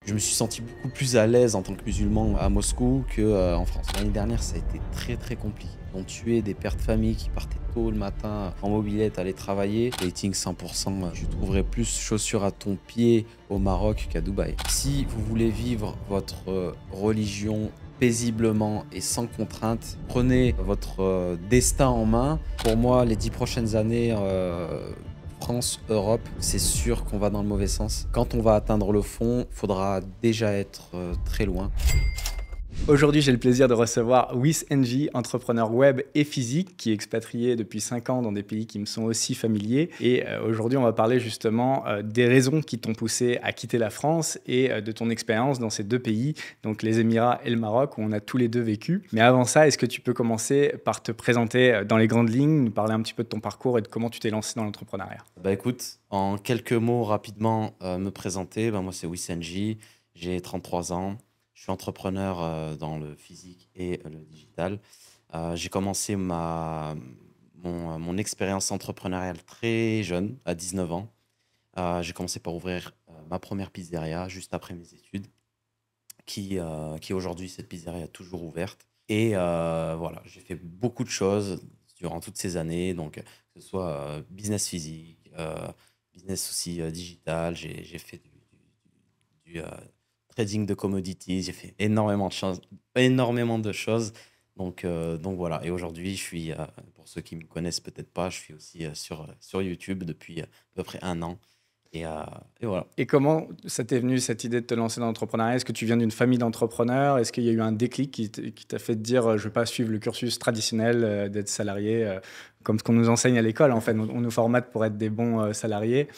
Je me suis senti beaucoup plus à l'aise en tant que musulman à Moscou qu'en France. L'année dernière, ça a été très très compliqué. Ils ont tué des pères de famille qui partaient tôt le matin en mobilette, aller travailler. Dating 100%, je trouverai plus chaussures à ton pied au Maroc qu'à Dubaï. Si vous voulez vivre votre religion paisiblement et sans contrainte, prenez votre destin en main. Pour moi, les 10 prochaines années, France, Europe, c'est sûr qu'on va dans le mauvais sens. Quand on va atteindre le fond, faudra déjà être très loin. Aujourd'hui, j'ai le plaisir de recevoir Wiss NG, entrepreneur web et physique, qui est expatrié depuis 5 ans dans des pays qui me sont aussi familiers. Et aujourd'hui, on va parler justement des raisons qui t'ont poussé à quitter la France et de ton expérience dans ces deux pays, donc les Émirats et le Maroc, où on a tous les deux vécu. Mais avant ça, est-ce que tu peux commencer par te présenter dans les grandes lignes, nous parler un petit peu de ton parcours et de comment tu t'es lancé dans l'entrepreneuriat? Bah écoute, en quelques mots rapidement me présenter, moi c'est Wiss NG, j'ai 33 ans, je suis entrepreneur dans le physique et le digital. J'ai commencé mon expérience entrepreneuriale très jeune, à 19 ans. J'ai commencé par ouvrir ma première pizzeria juste après mes études, qui aujourd'hui, cette pizzeria est toujours ouverte. Et voilà, j'ai fait beaucoup de choses durant toutes ces années, donc que ce soit business physique, business aussi digital. J'ai fait du trading de commodities, j'ai fait énormément de choses, énormément de choses. Donc voilà, et aujourd'hui, je suis, pour ceux qui ne me connaissent peut-être pas, je suis aussi sur YouTube depuis à peu près un an. Et, euh, et voilà. Et comment ça t'est venu cette idée de te lancer dans l'entrepreneuriat? Est-ce que tu viens d'une famille d'entrepreneurs? Est-ce qu'il y a eu un déclic qui t'a fait te dire je ne vais pas suivre le cursus traditionnel d'être salarié comme ce qu'on nous enseigne à l'école? En fait, on nous formate pour être des bons salariés.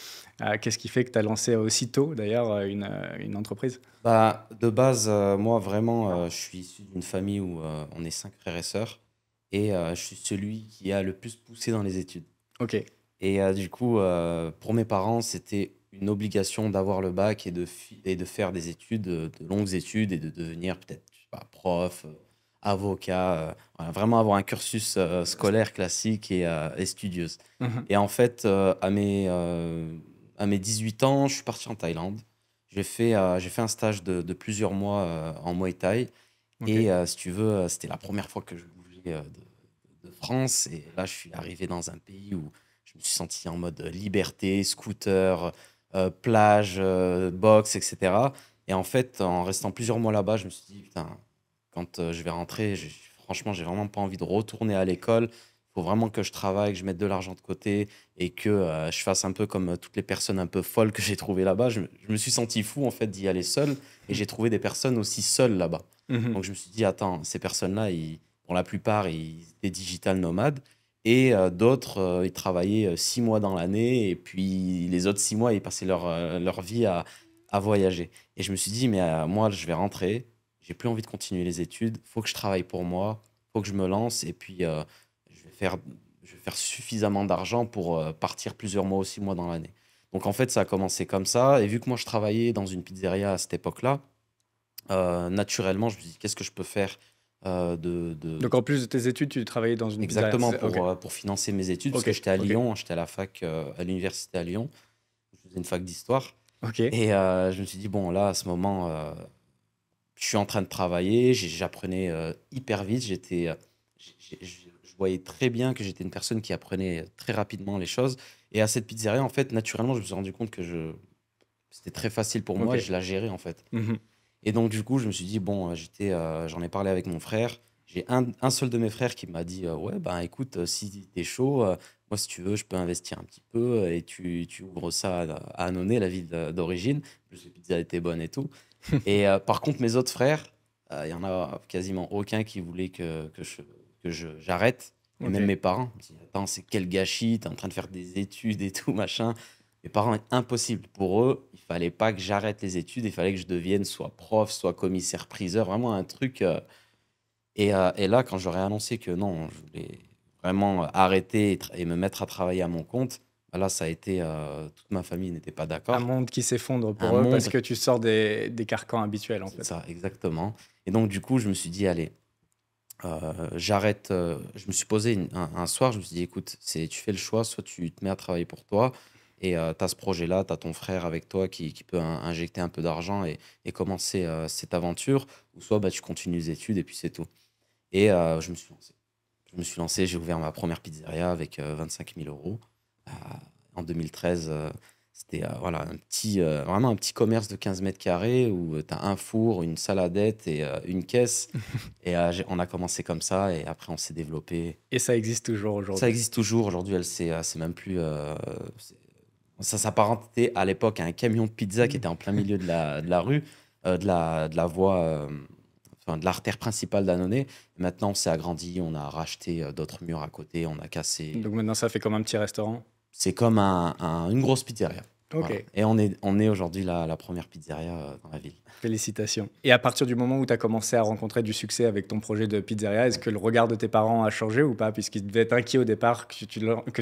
Qu'est-ce qui fait que tu as lancé aussitôt d'ailleurs une entreprise? Bah, de base, moi vraiment, je suis issu d'une famille où on est 5 frères et sœurs. Et je suis celui qui a le plus poussé dans les études. Ok. Et du coup, pour mes parents, c'était une obligation d'avoir le bac et de faire des études, de longues études et de devenir peut-être, je sais pas, prof, avocat, voilà, vraiment avoir un cursus scolaire classique et studieuse. Mhm. Et en fait, à mes 18 ans, je suis parti en Thaïlande. J'ai fait un stage de plusieurs mois en Muay Thai. Ok. Et si tu veux, c'était la première fois que je bougeais de France. Et là, je suis arrivé dans un pays où je me suis senti en mode liberté, scooter, plage, boxe, etc. Et en fait, en restant plusieurs mois là-bas, je me suis dit, putain, quand je vais rentrer, franchement, j'ai vraiment pas envie de retourner à l'école. Il faut vraiment que je travaille, que je mette de l'argent de côté et que je fasse un peu comme toutes les personnes un peu folles que j'ai trouvées là-bas. Je me suis senti fou en fait d'y aller seul et j'ai trouvé des personnes aussi seules là-bas. Mhm. Donc je me suis dit, attends, ces personnes-là, pour la plupart, ils étaient digital nomades et d'autres, ils travaillaient 6 mois dans l'année et puis les autres 6 mois, ils passaient leur vie à voyager. Et je me suis dit, mais moi, je vais rentrer, j'ai plus envie de continuer les études, faut que je travaille pour moi, faut que je me lance et puis je vais faire, je vais faire suffisamment d'argent pour partir plusieurs mois ou 6 mois dans l'année. Donc en fait, ça a commencé comme ça. Et vu que moi, je travaillais dans une pizzeria à cette époque-là, naturellement, je me suis dit, qu'est-ce que je peux faire Donc en plus de tes études, tu travaillais dans une pizzeria. exactement Ok. pour financer mes études, parce Ok. que j'étais à Ok. Lyon, j'étais à la fac, à l'université à Lyon. Je faisais une fac d'histoire. Ok. Et je me suis dit, bon, là, à ce moment, je suis en train de travailler, j'apprenais hyper vite. Je voyais très bien que j'étais une personne qui apprenait très rapidement les choses. Et à cette pizzeria, en fait, naturellement, je me suis rendu compte que c'était très facile pour moi et Ok. je la gérais, en fait. Mhm. Et donc, du coup, je me suis dit, bon, j'en ai parlé avec mon frère. J'ai un seul de mes frères qui m'a dit, ouais, ben écoute, si t'es chaud, moi, si tu veux, je peux investir un petit peu et tu ouvres ça à Annonay, la ville d'origine. En plus, les pizzas étaient bonnes et tout. Et par contre, mes autres frères, il y en a quasiment aucun qui voulait j'arrête. Et Ok. même mes parents, ils me disaient, attends, c'est quel gâchis, t'es en train de faire des études et tout, machin. Mes parents, impossible. Pour eux, il fallait pas que j'arrête les études, il fallait que je devienne soit prof, soit commissaire-priseur, vraiment un truc. Et là, quand j'aurais annoncé que non, je voulais vraiment arrêter et me mettre à travailler à mon compte, bah là, ça a été. Toute ma famille n'était pas Un d'accord. monde qui s'effondre Un pour eux parce monde, que tu sors des carcans habituels, en c'est fait. ça, exactement. Et donc, du coup, je me suis dit, allez, j'arrête. Je me suis posé un soir, je me suis dit, écoute, tu fais le choix, soit tu te mets à travailler pour toi et tu as ce projet-là, tu as ton frère avec toi qui peut injecter un peu d'argent et commencer cette aventure, ou soit bah, tu continues les études et puis c'est tout. Et je me suis lancé. J'ai ouvert ma première pizzeria avec 25 000 euros euh, en 2013. C'était voilà, vraiment un petit commerce de 15 mètres carrés où tu as un four, une saladette et une caisse. Et on a commencé comme ça et après on s'est développé. Et ça existe toujours Ça aujourd'hui. existe toujours. Aujourd'hui, c'est même plus. C'est- Ça s'apparentait à l'époque à un camion de pizza qui était en plein milieu de la rue, de la voie, enfin, de l'artère principale d'Annonay. Maintenant, on s'est agrandi, on a racheté d'autres murs à côté, on a cassé. Donc maintenant, ça fait comme un petit restaurant. C'est comme une grosse pizzeria. Ok, Voilà. Et on est aujourd'hui la première pizzeria dans la ville. félicitations. Et à partir du moment où tu as commencé à rencontrer du succès avec ton projet de pizzeria, est-ce que le regard de tes parents a changé ou pas? Puisqu'ils devaient être inquiets au départ que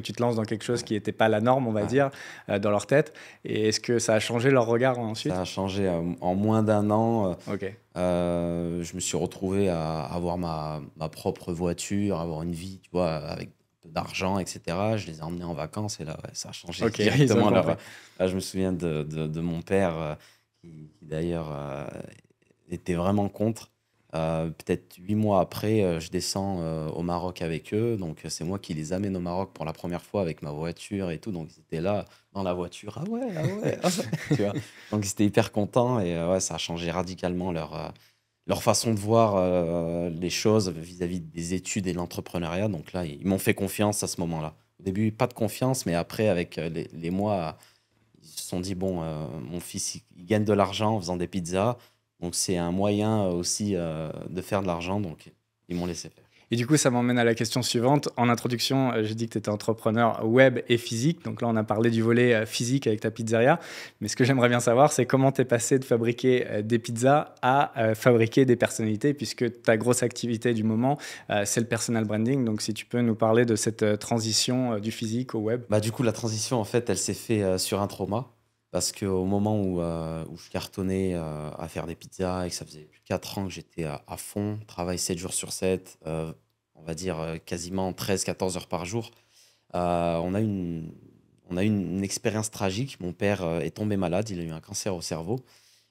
tu te lances dans quelque chose qui n'était pas la norme, on va Ouais. dire, dans leur tête. Et est-ce que ça a changé leur regard ensuite? Ça a changé en moins d'un an. Ok. Je me suis retrouvé à avoir ma propre voiture, avoir une vie, tu vois, avec un peu d'argent, etc. Je les ai emmenés en vacances et là, ouais, ça a changé Ok, ils ont directement compris. Là, je me souviens de mon père qui d'ailleurs était vraiment contre. Peut-être 8 mois après, je descends au Maroc avec eux. Donc, c'est moi qui les amène au Maroc pour la première fois avec ma voiture et tout. Donc, ils étaient là dans la voiture. Ah ouais, ah ouais. Ah ouais. Tu vois. Donc, ils étaient hyper contents et ouais, ça a changé radicalement leur façon de voir les choses vis-à-vis des études et de l'entrepreneuriat. Donc là, ils m'ont fait confiance à ce moment-là. Au début, pas de confiance, mais après, avec les mois, ils se sont dit, bon, mon fils, il gagne de l'argent en faisant des pizzas. Donc c'est un moyen aussi de faire de l'argent. Donc ils m'ont laissé faire. Et du coup, ça m'emmène à la question suivante. En introduction, j'ai dit que tu étais entrepreneur web et physique. Donc là, on a parlé du volet physique avec ta pizzeria. Mais ce que j'aimerais bien savoir, c'est comment tu es passé de fabriquer des pizzas à fabriquer des personnalités, puisque ta grosse activité du moment, c'est le personal branding. Donc si tu peux nous parler de cette transition du physique au web. Bah, du coup, la transition, en fait, elle s'est faite sur un trauma. Parce qu'au moment où je cartonnais à faire des pizzas et que ça faisait plus de 4 ans que j'étais à fond, travail 7 jours sur 7, on va dire quasiment 13 14 heures par jour, on a eu une expérience tragique. Mon père est tombé malade, il a eu un cancer au cerveau.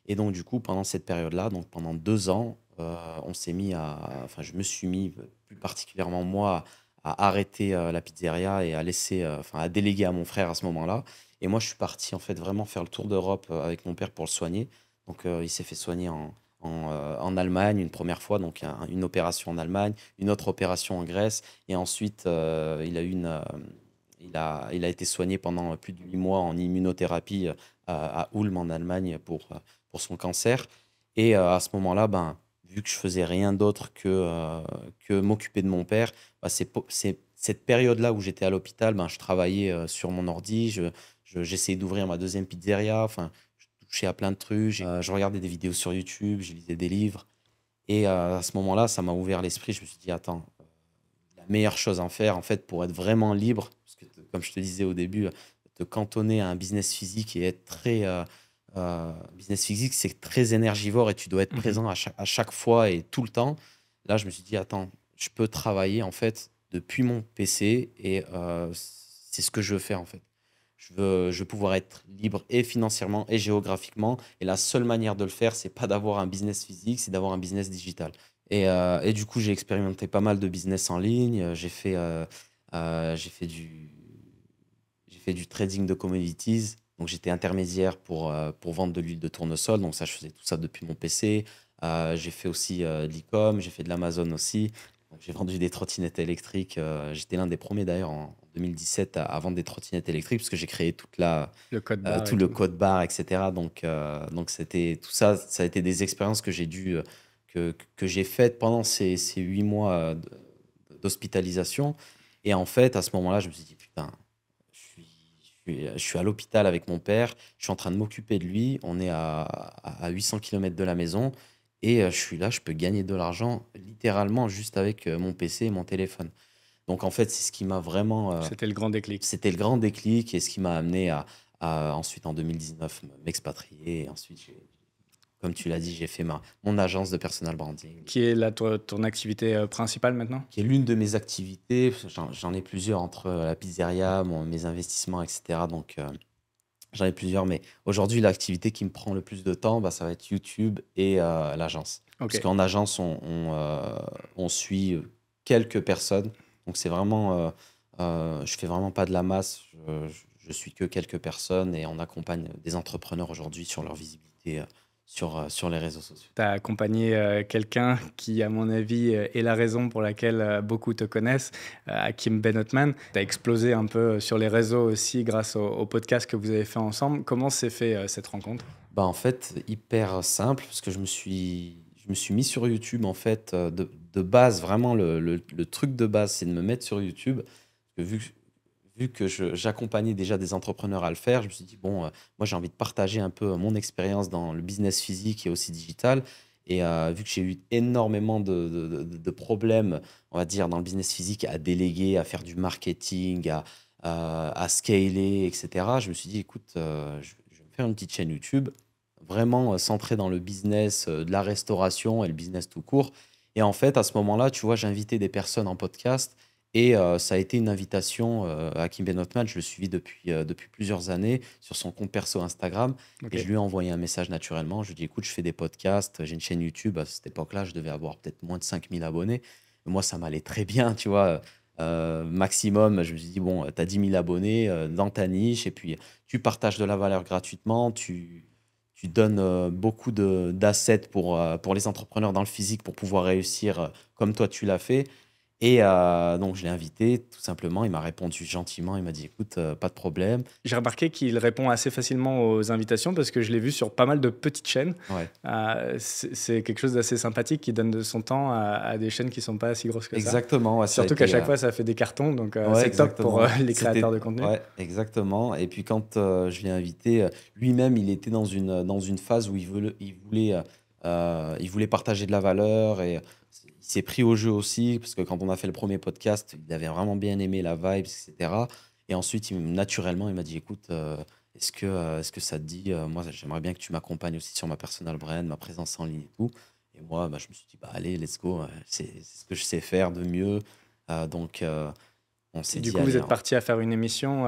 Et donc, du coup, pendant cette période-là, donc pendant 2 ans, on s'est mis enfin, je me suis mis, plus particulièrement moi, à arrêter la pizzeria et à laisser, enfin, à déléguer à mon frère à ce moment-là. Et moi, je suis parti, en fait, vraiment faire le tour d'Europe avec mon père pour le soigner. Donc, il s'est fait soigner en Allemagne une première fois, donc une opération en Allemagne, une autre opération en Grèce. Et ensuite, il a été soigné pendant plus de 8 mois en immunothérapie à Ulm en Allemagne pour son cancer. Et à ce moment-là, ben, vu que je faisais rien d'autre que m'occuper de mon père, bah, c'est cette période-là où j'étais à l'hôpital, ben, je travaillais sur mon ordi, j'essayais d'ouvrir ma deuxième pizzeria, enfin, je touchais à plein de trucs, je regardais des vidéos sur YouTube, je lisais des livres. Et à ce moment-là, ça m'a ouvert l'esprit. Je me suis dit, attends, la meilleure chose à faire, en fait, pour être vraiment libre, parce que, comme je te disais au début, te cantonner à un business physique et être très. Business physique, c'est très énergivore et tu dois être Mhm. présent à chaque fois et tout le temps. Là, je me suis dit, attends, je peux travailler, en fait, depuis mon PC et c'est ce que je veux faire, en fait. Je veux pouvoir être libre et financièrement et géographiquement. Et la seule manière de le faire, c'est pas d'avoir un business physique, c'est d'avoir un business digital. Et du coup, j'ai expérimenté pas mal de business en ligne. J'ai fait j'ai fait du trading de commodities. Donc, j'étais intermédiaire pour vendre de l'huile de tournesol. Donc, ça, je faisais tout ça depuis mon PC. J'ai fait aussi de l'e-com, j'ai fait de l'Amazon aussi. Donc, j'ai vendu des trottinettes électriques. J'étais l'un des premiers d'ailleurs en 2017 à vendre des trottinettes électriques parce que j'ai créé Le code barre tout et le tout. code barre, etc. Donc c'était tout ça, ça a été des expériences que j'ai dû que j'ai faites pendant ces 8 mois d'hospitalisation. Et en fait, à ce moment-là, je me suis dit, putain, je suis à l'hôpital avec mon père, je suis en train de m'occuper de lui, on est à 800 km de la maison, et je suis là, je peux gagner de l'argent littéralement juste avec mon PC et mon téléphone. Donc en fait, c'est ce qui m'a vraiment, C'était le grand déclic. c'était le grand déclic et ce qui m'a amené à ensuite en 2019 m'expatrier. Et ensuite, comme tu l'as dit, j'ai fait mon agence de personal branding, Qui est ton activité principale maintenant? qui est l'une de mes activités. J'en ai plusieurs entre la pizzeria, mes investissements, etc. Donc, J'en ai plusieurs, mais aujourd'hui, l'activité qui me prend le plus de temps, bah, ça va être YouTube et l'agence. Parce Ok. qu'en agence, on suit quelques personnes. Donc, c'est vraiment, je fais vraiment pas de la masse. Je suis que quelques personnes et on accompagne des entrepreneurs aujourd'hui sur leur visibilité sur les réseaux sociaux. Tu as accompagné quelqu'un qui, à mon avis, est la raison pour laquelle beaucoup te connaissent, Hakim Ben Othman. Tu as explosé un peu sur les réseaux aussi grâce au podcast que vous avez fait ensemble. Comment s'est fait cette rencontre? Bah, en fait, hyper simple, parce que je me suis mis sur YouTube, en fait, de base, vraiment, le truc de base, c'est de me mettre sur YouTube. Parce que vu que j'accompagnais déjà des entrepreneurs à le faire, je me suis dit, bon, moi, j'ai envie de partager un peu mon expérience dans le business physique et aussi digital. Et vu que j'ai eu énormément de problèmes, on va dire, dans le business physique, à déléguer, à faire du marketing, à scaler, etc., je me suis dit, écoute, je vais me faire une petite chaîne YouTube vraiment centré dans le business de la restauration et le business tout court. Et en fait, à ce moment-là, tu vois, j'ai invité des personnes en podcast et ça a été une invitation à Kim Ben Othman. Je le suivis depuis plusieurs années sur son compte perso Instagram et Ok. je lui ai envoyé un message naturellement. Je lui ai dit, écoute, je fais des podcasts, j'ai une chaîne YouTube. À cette époque-là, je devais avoir peut-être moins de 5000 abonnés. Mais moi, ça m'allait très bien, tu vois. Maximum, je me suis dit, bon, tu as 10 000 abonnés dans ta niche et puis tu partages de la valeur gratuitement, tu donnes beaucoup d'assets pour les entrepreneurs dans le physique pour pouvoir réussir comme toi tu l'as fait. Et donc, je l'ai invité tout simplement. Il m'a répondu gentiment. Il m'a dit, écoute, pas de problème. J'ai remarqué qu'il répond assez facilement aux invitations parce que je l'ai vu sur pas mal de petites chaînes. Ouais, C'est quelque chose d'assez sympathique qui donne de son temps à des chaînes qui sont pas si grosses que ça. exactement. Ouais, ça a Surtout qu'à été, chaque fois, ça fait des cartons, donc ouais, c'est top pour exactement. les créateurs de contenu. Ouais, exactement. Et puis, quand je l'ai invité, lui-même, il était dans une phase où il voulait partager de la valeur et il s'est pris au jeu aussi, parce que quand on a fait le premier podcast, il avait vraiment bien aimé la vibe, etc. Et ensuite, naturellement, il m'a dit, écoute, est-ce que ça te dit, moi, j'aimerais bien que tu m'accompagnes aussi sur ma personal brand, ma présence en ligne et tout. Et moi, bah, je me suis dit, bah, allez, let's go, c'est ce que je sais faire de mieux. Donc, on Et s'est du dit, coup, vous allez, êtes parti à faire une émission.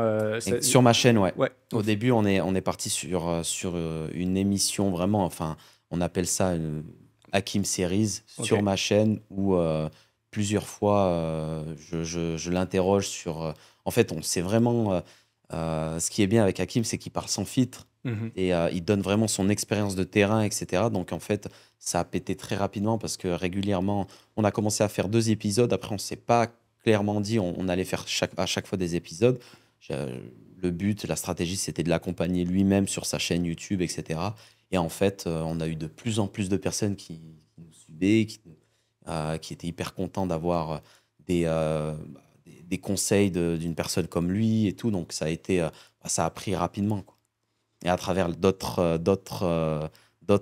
sur ma chaîne, ouais. Ouais. Au début, on est parti sur une émission vraiment, enfin, on appelle ça une Hakim Series Ok. sur ma chaîne où plusieurs fois je l'interroge sur. En fait, on sait vraiment. Ce qui est bien avec Hakim, c'est qu'il parle sans filtre Mhm. et il donne vraiment son expérience de terrain, etc. Donc, en fait, ça a pété très rapidement parce que régulièrement, on a commencé à faire 2 épisodes. Après, on ne s'est pas clairement dit on allait faire à chaque fois des épisodes. Le but, la stratégie, c'était de l'accompagner lui-même sur sa chaîne YouTube, etc. Et en fait, on a eu de plus en plus de personnes qui nous suivaient, qui étaient hyper contents d'avoir des conseils d'une personne comme lui et tout. Donc, ça a pris rapidement, quoi. Et à travers d'autres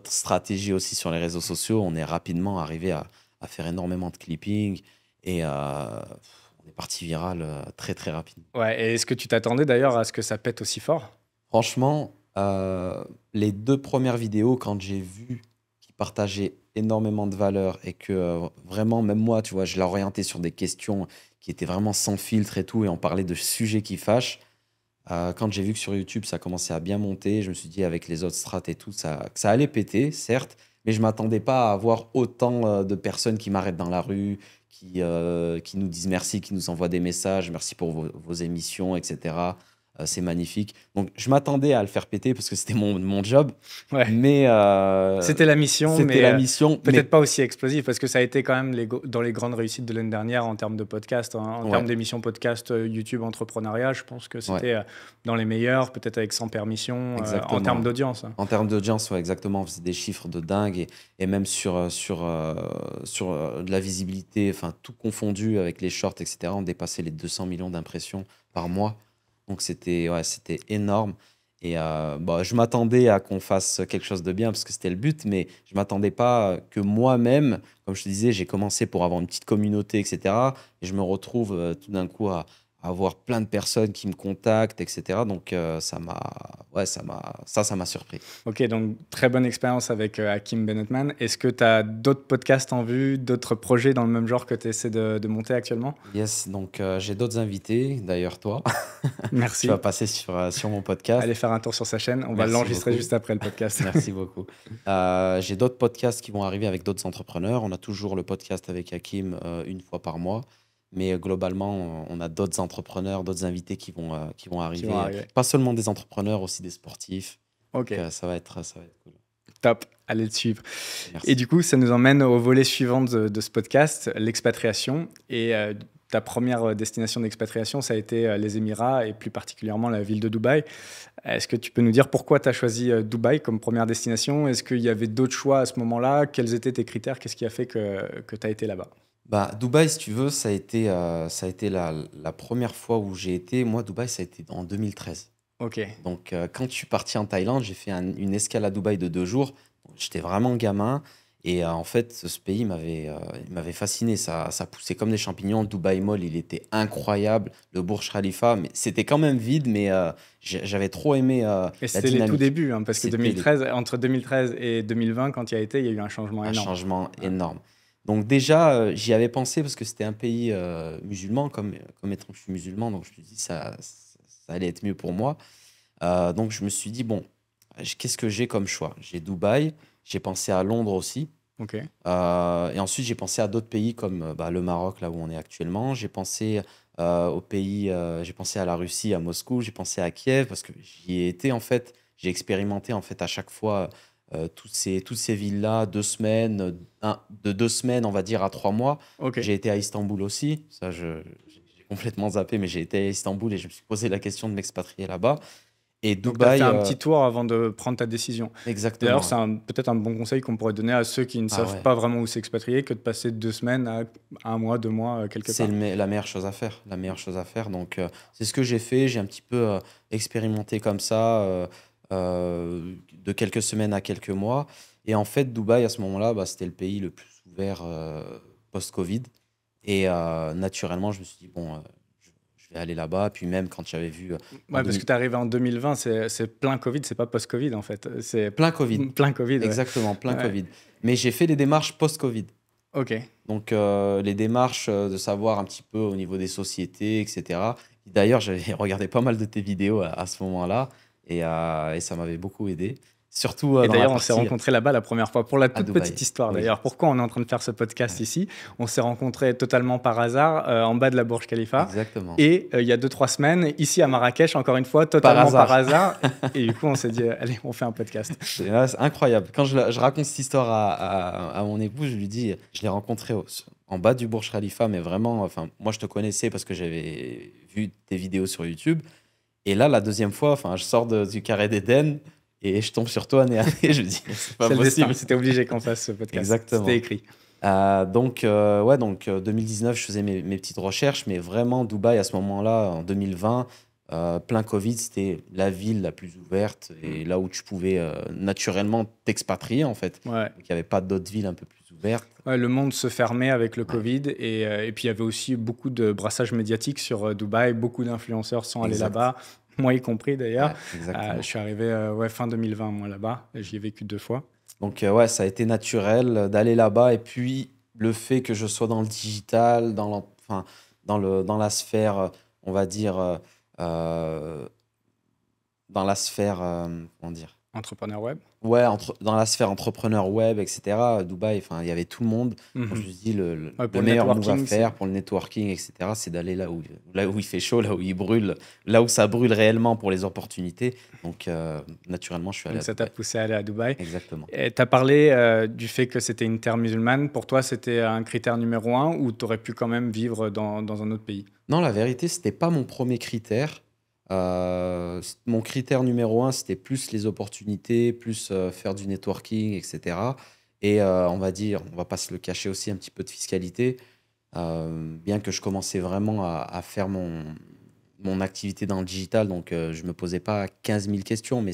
stratégies aussi sur les réseaux sociaux, on est rapidement arrivé à faire énormément de clipping et on est parti viral très très rapidement. Ouais. Et est-ce que tu t'attendais d'ailleurs à ce que ça pète aussi fort? Franchement, les 2 premières vidéos, quand j'ai vu qu'ils partageaient énormément de valeur et que vraiment, même moi, tu vois, je l'ai orienté sur des questions qui étaient vraiment sans filtre et tout, et on parlait de sujets qui fâchent. Quand j'ai vu que sur YouTube, ça commençait à bien monter, je me suis dit avec les autres strates et tout, que ça allait péter, certes, mais je m'attendais pas à avoir autant de personnes qui m'arrêtent dans la rue, qui nous disent merci, qui nous envoient des messages, merci pour vos émissions, etc. C'est magnifique. Donc, je m'attendais à le faire péter parce que c'était mon job, Ouais. mais C'était la mission, c'était mais la mission. Mais peut-être pas aussi explosif parce que ça a été quand même dans les grandes réussites de l'année dernière en termes de podcast, en termes ouais, d'émissions podcast YouTube entrepreneuriat. Je pense que ouais, c'était dans les meilleurs, peut-être avec Sans Permission, en termes exactement. d'audience. En termes d'audience, ouais, exactement. On faisait des chiffres de dingue et même sur de la visibilité, enfin tout confondu avec les shorts, etc. On dépassait les 200 millions d'impressions par mois. Donc c'était énorme. Et bah, je m'attendais à qu'on fasse quelque chose de bien parce que c'était le but, mais je m'attendais pas que moi-même, comme je te disais, j'ai commencé pour avoir une petite communauté, etc. Et je me retrouve tout d'un coup avoir plein de personnes qui me contactent, etc. Donc, ça m'a surpris. Ok, donc très bonne expérience avec Hakim Bennetman. Est-ce que tu as d'autres podcasts en vue, d'autres projets dans le même genre que tu essaies de monter actuellement? Yes, donc j'ai d'autres invités, d'ailleurs toi. Tu vas Merci. passer sur mon podcast. Allez faire un tour sur sa chaîne. On va Merci l'enregistrer beaucoup. juste après le podcast. Merci beaucoup. J'ai d'autres podcasts qui vont arriver avec d'autres entrepreneurs. On a toujours le podcast avec Hakim une fois par mois. Mais globalement, on a d'autres entrepreneurs, d'autres invités qui vont Qui arriver. vont arriver. Pas seulement des entrepreneurs, aussi des sportifs. Ok, Donc, ça va être cool. top. Allez le suivre. Merci. Et du coup, ça nous emmène au volet suivant de ce podcast, l'expatriation. Et ta première destination d'expatriation, ça a été les Émirats et plus particulièrement la ville de Dubaï. Est-ce que tu peux nous dire pourquoi tu as choisi Dubaï comme première destination? Est-ce qu'il y avait d'autres choix à ce moment-là? Quels étaient tes critères? Qu'est-ce qui a fait que tu as été là-bas? Bah, Dubaï, si tu veux, ça a été la première fois où j'ai été. Moi, Dubaï, ça a été en 2013. Ok, Donc, quand je suis parti en Thaïlande, j'ai fait une escale à Dubaï de 2 jours. J'étais vraiment gamin. Et en fait, ce pays il m'avait fasciné. Ça poussait comme des champignons. Le Dubaï Mall, il était incroyable. Le Burj Khalifa, mais c'était quand même vide. Mais j'avais trop aimé et la c'était les tout dynamique. débuts, hein, parce que C'était 2013, entre 2013 et 2020, quand il y a été, il y a eu un changement un énorme. changement Ouais. énorme. Donc déjà, j'y avais pensé parce que c'était un pays musulman, comme étant que je suis musulman. Donc je me suis dit, ça allait être mieux pour moi. Donc je me suis dit, bon, qu'est-ce que j'ai comme choix? J'ai Dubaï, j'ai pensé à Londres aussi. Ok, Et ensuite, j'ai pensé à d'autres pays comme le Maroc, là où on est actuellement. J'ai pensé aux pays, j'ai pensé à la Russie, à Moscou, j'ai pensé à Kiev parce que j'y ai été en fait. J'ai expérimenté en fait à chaque fois toutes ces villes-là, 2 semaines, de 2 semaines, on va dire, à 3 mois. ok. J'ai été à Istanbul aussi. Ça, j'ai complètement zappé, mais j'ai été à Istanbul et je me suis posé la question de m'expatrier là-bas. Et Donc, tu as fait Dubaï, un petit tour avant de prendre ta décision. D'ailleurs, exactement. c'est peut-être un bon conseil qu'on pourrait donner à ceux qui ne Ah savent ouais. pas vraiment où s'expatrier que de passer 2 semaines à 1 mois, 2 mois, quelque C'est part. la meilleure chose à faire. La meilleure chose à faire. Donc, c'est ce que j'ai fait. J'ai un petit peu expérimenté comme ça, de quelques semaines à quelques mois. Et en fait, Dubaï, à ce moment-là, bah, c'était le pays le plus ouvert post-Covid. Et naturellement, je me suis dit, bon, je vais aller là-bas. Puis même quand j'avais vu en Ouais, parce 2000 que tu es arrivé en 2020, c'est plein Covid, c'est pas post-Covid en fait. C'est plein Covid. plein Covid, ouais. Exactement, plein Ouais. Covid. Mais j'ai fait les démarches post-Covid. Ok. Donc, les démarches de savoir un petit peu au niveau des sociétés, etc. D'ailleurs, j'avais regardé pas mal de tes vidéos à ce moment-là et ça m'avait beaucoup aidé. Surtout Et dans la d'ailleurs, on s'est partie rencontrés là-bas la première fois. Pour la à toute Dubaï. petite histoire, Oui. d'ailleurs, pourquoi on est en train de faire ce podcast Ouais. ici? On s'est rencontrés totalement par hasard en bas de la Burj Khalifa. Exactement. Et il y a 2-3 semaines, ici à Marrakech, encore une fois, totalement par hasard. Et du coup, on s'est dit, allez, on fait un podcast. C'est incroyable. Quand je raconte cette histoire à mon épouse, je lui dis, je l'ai rencontré en bas du Burj Khalifa, mais vraiment, enfin, moi je te connaissais parce que j'avais vu tes vidéos sur YouTube. Et là, la deuxième fois, enfin, je sors du carré d'Éden et je tombe sur toi nez à nez. Je me dis, c'est pas C'est le destin, possible. c'était obligé qu'on fasse ce podcast. Exactement. C'était écrit. Donc, 2019, je faisais mes petites recherches, mais vraiment, Dubaï, à ce moment-là, en 2020, plein Covid, c'était la ville la plus ouverte et là où tu pouvais naturellement t'expatrier, en fait. Ouais. Donc, il n'y avait pas d'autres villes un peu plus ouvertes. Ouais, le monde se fermait avec le Ouais. Covid et puis il y avait aussi beaucoup de brassage médiatique sur Dubaï, beaucoup d'influenceurs sont allés Exact. là-bas, moi y compris d'ailleurs. Ouais, exactement. Je suis arrivé fin 2020 moi là-bas, j'y ai vécu 2 fois. Donc, ouais, ça a été naturel d'aller là-bas. Et puis, le fait que je sois dans le digital, dans la sphère, on va dire, dans la sphère, comment dire? Entrepreneur web. Ouais, dans la sphère entrepreneur web, etc. Dubaï, enfin, il y avait tout le monde. Donc, je me suis dit, le Ouais, pour le meilleur move à networking, faire pour le networking, etc., c'est d'aller là où il fait chaud, là où il brûle, là où ça brûle réellement pour les opportunités. Donc, naturellement, je suis allé Donc à ça t'a Dubaï. poussé à aller à Dubaï. Exactement. Tu as parlé du fait que c'était une terre musulmane. Pour toi, c'était un critère numéro 1 ou tu aurais pu quand même vivre dans un autre pays? Non, la vérité, c'était pas mon premier critère. Mon critère numéro 1, c'était plus les opportunités, plus faire du networking, etc. Et on va dire, on va pas se le cacher aussi, un petit peu de fiscalité. Bien que je commençais vraiment à faire mon activité dans le digital, donc je me posais pas 15 000 questions, mais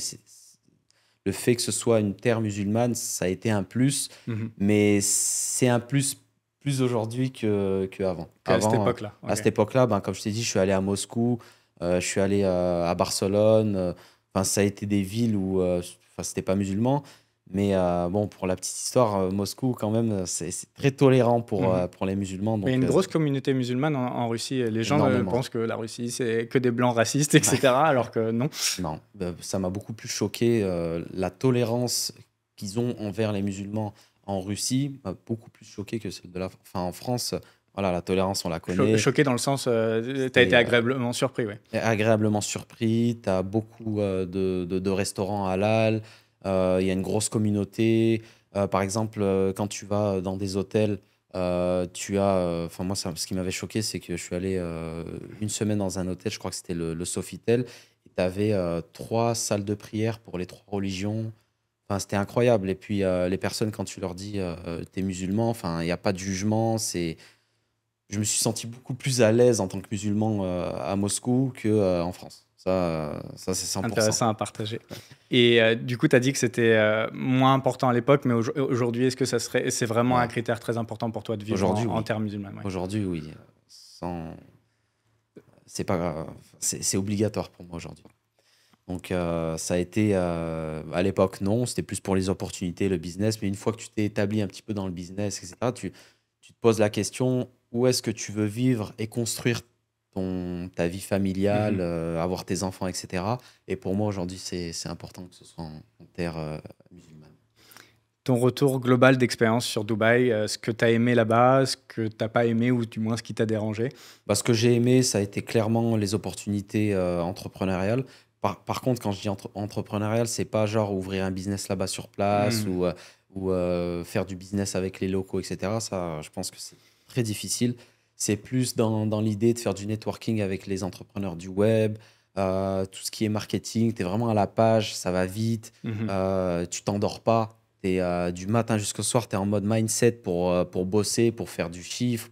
le fait que ce soit une terre musulmane, ça a été un plus, Mhm. mais c'est un plus plus aujourd'hui qu'avant. À cette Avant, époque-là. à Ok. cette époque-là, ben, comme je t'ai dit, je suis allé à Moscou, je suis allé à Barcelone. Enfin, ça a été des villes où enfin, c'était pas musulman. Mais bon, pour la petite histoire, Moscou, quand même, c'est très tolérant Mhm. pour les musulmans. Mais il y a Donc, une grosse communauté musulmane en Russie. Les gens énormément. pensent que la Russie, c'est que des blancs racistes, etc. Alors que non. Non, ça m'a beaucoup plus choqué. La tolérance qu'ils ont envers les musulmans en Russie m'a beaucoup plus choqué que celle de la... Enfin, en France, voilà, la tolérance, on la connaît. Choqué dans le sens, t'as été C'est agréablement surpris, ouais. agréablement surpris. Tu as beaucoup de restaurants halal. Il y a une grosse communauté. Par exemple, quand tu vas dans des hôtels, tu as... Enfin, moi, ce qui m'avait choqué, c'est que je suis allé une semaine dans un hôtel, je crois que c'était le Sofitel. Tu avais 3 salles de prière pour les 3 religions. Enfin, c'était incroyable. Et puis, les personnes, quand tu leur dis t'es musulman, enfin, il n'y a pas de jugement. Je me suis senti beaucoup plus à l'aise en tant que musulman à Moscou qu'en France. Ça c'est 100%. Intéressant à partager. Et du coup, tu as dit que c'était moins important à l'époque, mais aujourd'hui, est-ce que c'est vraiment un Ouais. critère très important pour toi de vivre Aujourd'hui, en oui. terre musulmane? Ouais. Aujourd'hui, oui. Sans... C'est pas... c'est obligatoire pour moi aujourd'hui. Donc, ça a été... à l'époque, non. C'était plus pour les opportunités, le business. Mais une fois que tu t'es établi un petit peu dans le business, etc., tu te poses la question, où est-ce que tu veux vivre et construire ta vie familiale, Mhm. avoir tes enfants, etc. Et pour moi, aujourd'hui, c'est important que ce soit en terre musulmane. Ton retour global d'expérience sur Dubaï, ce que tu as aimé là-bas, ce que tu n'as pas aimé ou du moins ce qui t'a dérangé? Bah, ce que j'ai aimé, ça a été clairement les opportunités entrepreneuriales. Par contre, quand je dis entrepreneurial, c'est pas genre ouvrir un business là-bas sur place Hmm. ou faire du business avec les locaux, etc. Ça, je pense que c'est très difficile. C'est plus dans l'idée de faire du networking avec les entrepreneurs du web, tout ce qui est marketing. Tu es vraiment à la page, ça va vite, Mhm. tu t'endors pas. Du matin jusqu'au soir, tu es en mode mindset pour bosser, pour faire du chiffre,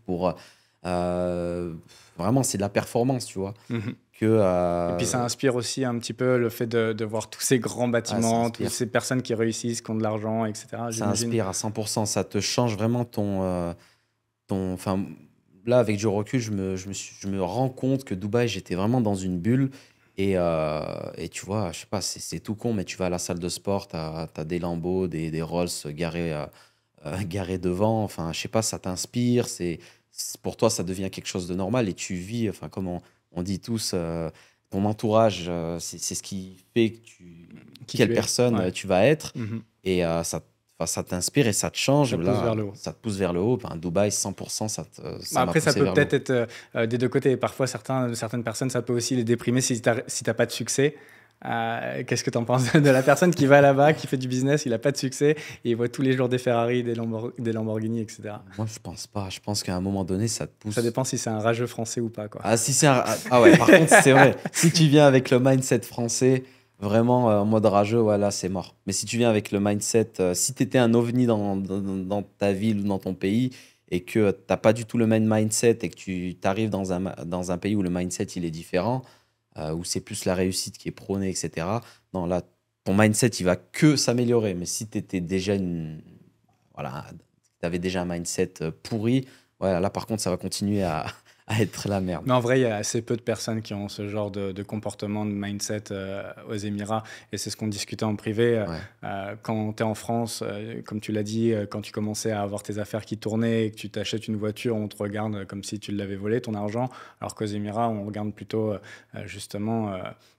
euh, vraiment, c'est de la performance, tu vois. Mhm. Que, Et puis ça inspire aussi un petit peu le fait de voir tous ces grands ça bâtiments, toutes inspire. ces personnes qui réussissent, qui ont de l'argent, etc. Ça J'imagine. inspire à 100%. Ça te change vraiment enfin, là, avec du recul, je me rends compte que Dubaï, j'étais vraiment dans une bulle. Et tu vois, je sais pas, c'est tout con, mais tu vas à la salle de sport, tu as des Lambeaux, des Rolls garés devant. Enfin, je sais pas, ça t'inspire. Pour toi, ça devient quelque chose de normal et tu vis, enfin, comme on dit tous, ton entourage, c'est ce qui fait Qui quelle tu es. personne Ouais. tu vas être. Mhm. Et enfin, ça t'inspire et ça te change. Ça pousse vers Là, le haut. ça te pousse vers le haut. Ben, Dubaï, 100%, Bah ça m'a après, ça poussé peut vers le haut. peut-être être des deux côtés. Parfois, certaines personnes, ça peut aussi les déprimer si t'as pas de succès. Qu'est-ce que tu en penses de la personne qui va là-bas, qui fait du business, il a pas de succès, et il voit tous les jours des Ferrari, des Lamborghini, etc. Moi, je pense pas. Je pense qu'à un moment donné, ça te Ça pousse. dépend si c'est un rageux français ou pas, quoi. Ah, si c'est ah ouais, par contre, c'est vrai. Si tu viens avec le mindset français, vraiment en mode rageux, voilà, c'est mort. Mais si tu viens avec le mindset, si tu étais un ovni dans ta ville ou dans ton pays et que t'as pas du tout le même mindset et que tu arrives dans un pays où le mindset il est différent, où c'est plus la réussite qui est prônée, etc. Non, là, ton mindset, il va que s'améliorer. Mais si tu étais déjà voilà, tu avais déjà un mindset pourri, ouais, là, par contre, ça va continuer à être la merde. Mais en vrai, il y a assez peu de personnes qui ont ce genre de comportement, de mindset aux Émirats. Et c'est ce qu'on discutait en privé. Ouais. Quand tu es en France, comme tu l'as dit, quand tu commençais à avoir tes affaires qui tournaient et que tu t'achètes une voiture, on te regarde comme si tu l'avais volé, ton argent. Alors qu'aux Émirats, on regarde plutôt, justement,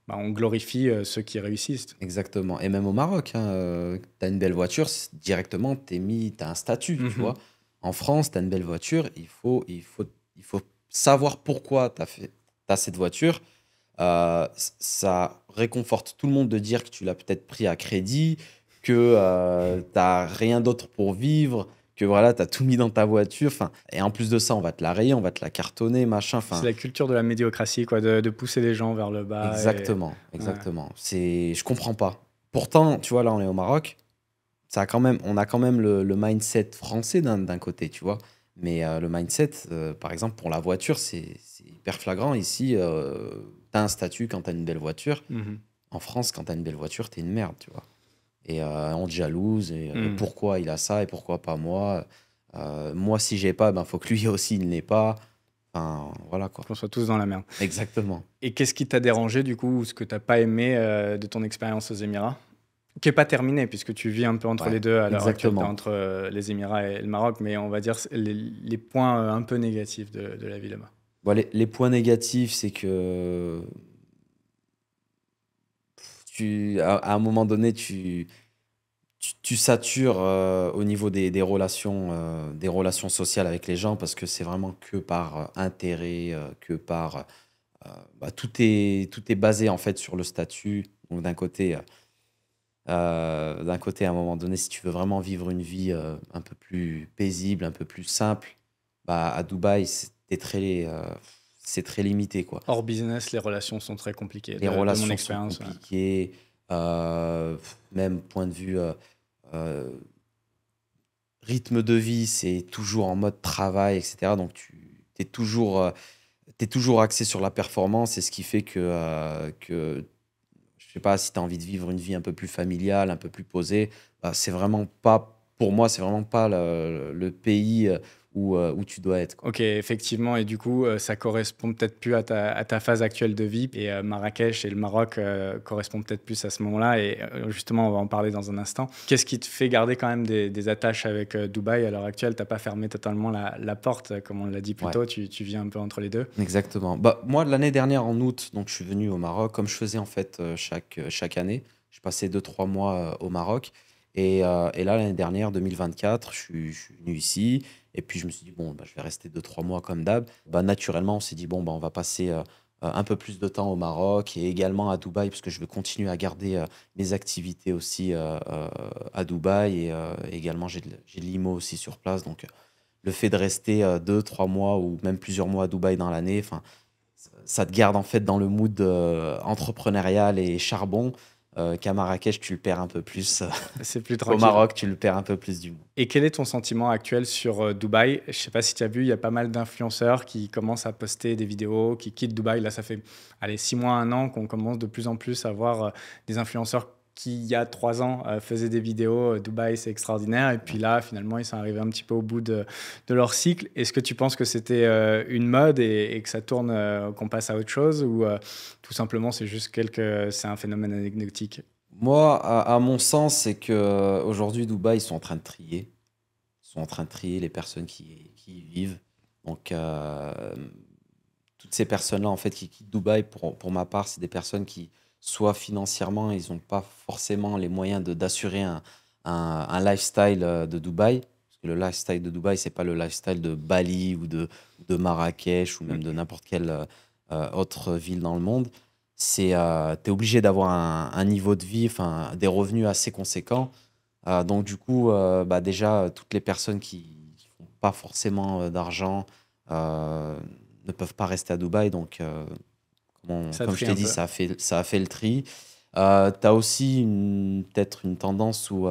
on glorifie ceux qui réussissent. Exactement. Et même au Maroc, tu as une belle voiture, directement, tu as un statut, tu vois. Mhm. En France, tu as une belle voiture, il faut savoir pourquoi tu as cette voiture. Ça réconforte tout le monde de dire que tu l'as peut-être pris à crédit, que tu n'as rien d'autre pour vivre, que voilà, tu as tout mis dans ta voiture. Enfin, et en plus de ça, on va te la rayer, on va te la cartonner, machin. C'est Enfin, la culture de la médiocratie, quoi, de pousser les gens vers le bas. exactement, Ouais. exactement. Je comprends pas. Pourtant, tu vois, là, on est au Maroc. On a quand même le mindset français d'un côté, tu vois. Mais le mindset, par exemple, pour la voiture, c'est hyper flagrant. Ici, tu as un statut quand tu as une belle voiture. Mhm. En France, quand tu as une belle voiture, tu es une merde, tu vois. Et on te jalouse. Et Mhm. pourquoi il a ça et pourquoi pas moi? Moi, si j'ai pas, ben, faut que lui aussi il n'ait pas. Enfin, voilà quoi. Qu'on soit tous dans la merde. Exactement. Et qu'est-ce qui t'a dérangé du coup, ou ce que t'as pas aimé de ton expérience aux Émirats? Qui n'est pas terminée, puisque tu vis un peu entre Ouais, les deux à l'heure actuelle, t'es exactement. entre les Émirats et le Maroc, mais on va dire les points un peu négatifs de la vie là-bas. Bon, les points négatifs, c'est que à un moment donné, tu satures au niveau des relations sociales avec les gens parce que c'est vraiment que par intérêt, que par. Bah, tout est basé en fait sur le statut. Donc d'un côté, à un moment donné, si tu veux vraiment vivre une vie un peu plus paisible, un peu plus simple, bah, à Dubaï, c'est très limité, quoi. Hors business, les relations sont très compliquées, Les de mon relations sont expérience. Ouais. compliquées, même point de vue euh, rythme de vie, c'est toujours en mode travail, etc. Donc tu t'es toujours axé sur la performance, et ce qui fait que je sais pas, si tu as envie de vivre une vie un peu plus familiale, un peu plus posée, bah, c'est vraiment pas, pour moi, c'est vraiment pas le pays où tu dois être, quoi. Ok, effectivement, et du coup, ça correspond peut-être plus à ta phase actuelle de vie. Et Marrakech et le Maroc correspondent peut-être plus à ce moment-là. Et justement, on va en parler dans un instant. Qu'est-ce qui te fait garder quand même des attaches avec Dubaï à l'heure actuelle? T'as pas fermé totalement la porte, comme on l'a dit plus Ouais, tôt. Tu vis un peu entre les deux. exactement. Bah, moi, l'année dernière, en août, donc je suis venu au Maroc, comme je faisais en fait chaque année. Je passais 2, 3 mois au Maroc. Et là, l'année dernière, 2024, je suis venu ici. Et puis, je me suis dit, bon, bah, je vais rester 2, 3 mois comme d'hab. Bah, naturellement, on s'est dit, bon, bah, on va passer un peu plus de temps au Maroc et également à Dubaï, parce que je veux continuer à garder mes activités aussi à Dubaï. Et également, j'ai de l'IMO aussi sur place. Donc, le fait de rester 2, 3 mois ou même plusieurs mois à Dubaï dans l'année, enfin, ça te garde en fait dans le mood entrepreneurial et charbon, qu'à Marrakech, tu le perds un peu plus. C'est plus Qu'au tranquille. Maroc, tu le perds un peu plus du mood. Et quel est ton sentiment actuel sur Dubaï? Je sais pas si tu as vu, il y a pas mal d'influenceurs qui commencent à poster des vidéos, qui quittent Dubaï. Là, ça fait allez, 6 mois, un an qu'on commence de plus en plus à voir des influenceurs qui, il y a 3 ans, faisaient des vidéos. Dubaï, c'est extraordinaire. Et puis Ouais. là, finalement, ils sont arrivés un petit peu au bout de leur cycle. Est-ce que tu penses que c'était une mode et que ça tourne, qu'on passe à autre chose? Ou tout simplement, c'est un phénomène anecdotique? Moi, à mon sens, c'est que aujourd'hui, Dubaï, ils sont en train de trier. Ils sont en train de trier les personnes qui y vivent. Donc, toutes ces personnes-là, en fait, qui quittent Dubaï, pour ma part, c'est des personnes qui, soit financièrement, ils n'ont pas forcément les moyens d'assurer un lifestyle de Dubaï. Parce que le lifestyle de Dubaï, c'est pas le lifestyle de Bali ou de Marrakech ou même de n'importe quelle autre ville dans le monde. T'es obligé d'avoir un niveau de vie, enfin, des revenus assez conséquents. Donc, du coup, bah, déjà, toutes les personnes qui font pas forcément d'argent euh, ne peuvent pas rester à Dubaï. Donc, Ça comme je trie t'ai un dit, peu. ça a fait le tri. Tu as aussi peut-être une tendance où,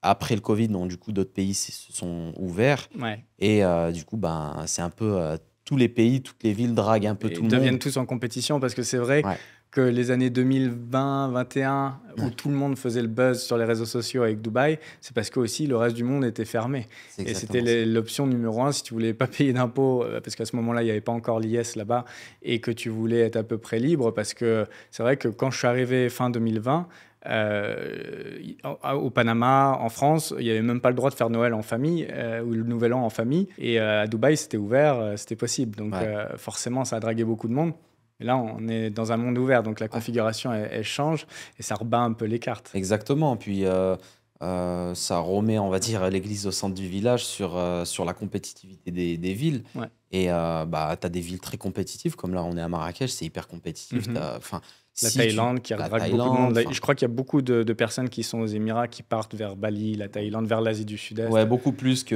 après le Covid, donc, du coup, d'autres pays se sont ouverts. Ouais. Et du coup, ben, c'est un peu tous les pays, toutes les villes draguent un peu Et tout le deviennent monde. tous en compétition parce que c'est vrai Ouais, que les années 2020, 21, où ouais, tout le monde faisait le buzz sur les réseaux sociaux avec Dubaï, c'est parce que aussi le reste du monde était fermé. c'est Et c'était exactement ça. l'option numéro un si tu voulais pas payer d'impôts, parce qu'à ce moment-là, il n'y avait pas encore l'IS là-bas, et que tu voulais être à peu près libre, parce que c'est vrai que quand je suis arrivé fin 2020, au Panama, en France, il n'y avait même pas le droit de faire Noël en famille ou le Nouvel An en famille. Et à Dubaï, c'était ouvert, c'était possible. Donc Ouais. forcément, ça a dragué beaucoup de monde. Et là, on est dans un monde ouvert, donc la Ouais. configuration, elle change et ça rebat un peu les cartes. Exactement. Puis ça remet, on va dire, l'église au centre du village sur la compétitivité des villes. Ouais. Et bah, tu as des villes très compétitives, comme là, on est à Marrakech, c'est hyper compétitif. Mhm. Enfin, La si tu. Thaïlande qui La redrague beaucoup de monde. Thaïlande, Là, enfin, je crois qu'il y a beaucoup de personnes qui sont aux Émirats qui partent vers Bali, la Thaïlande, vers l'Asie du Sud-Est. ouais, beaucoup plus que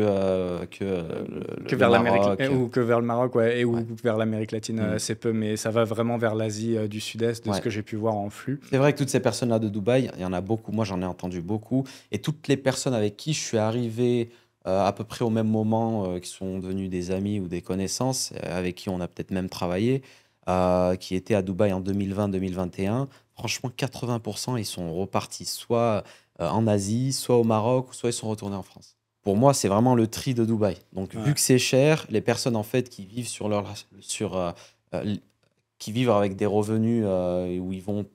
Que le vers l'Amérique Maroc. ou que vers le Maroc, ouais, et Ouais. ou vers l'Amérique latine, Mm. c'est peu, mais ça va vraiment vers l'Asie du Sud-Est, de ce Ouais. que j'ai pu voir en flux. C'est vrai que toutes ces personnes-là de Dubaï, il y en a beaucoup. Moi, j'en ai entendu beaucoup. Et toutes les personnes avec qui je suis arrivé à peu près au même moment, qui sont devenus des amis ou des connaissances, avec qui on a peut-être même travaillé, qui étaient à Dubaï en 2020-2021, franchement, 80%, ils sont repartis soit en Asie, soit au Maroc, soit ils sont retournés en France. pour moi, c'est vraiment le tri de Dubaï. Donc, Ouais. vu que c'est cher, les personnes en fait qui vivent euh, qui vivent avec des revenus où ils vont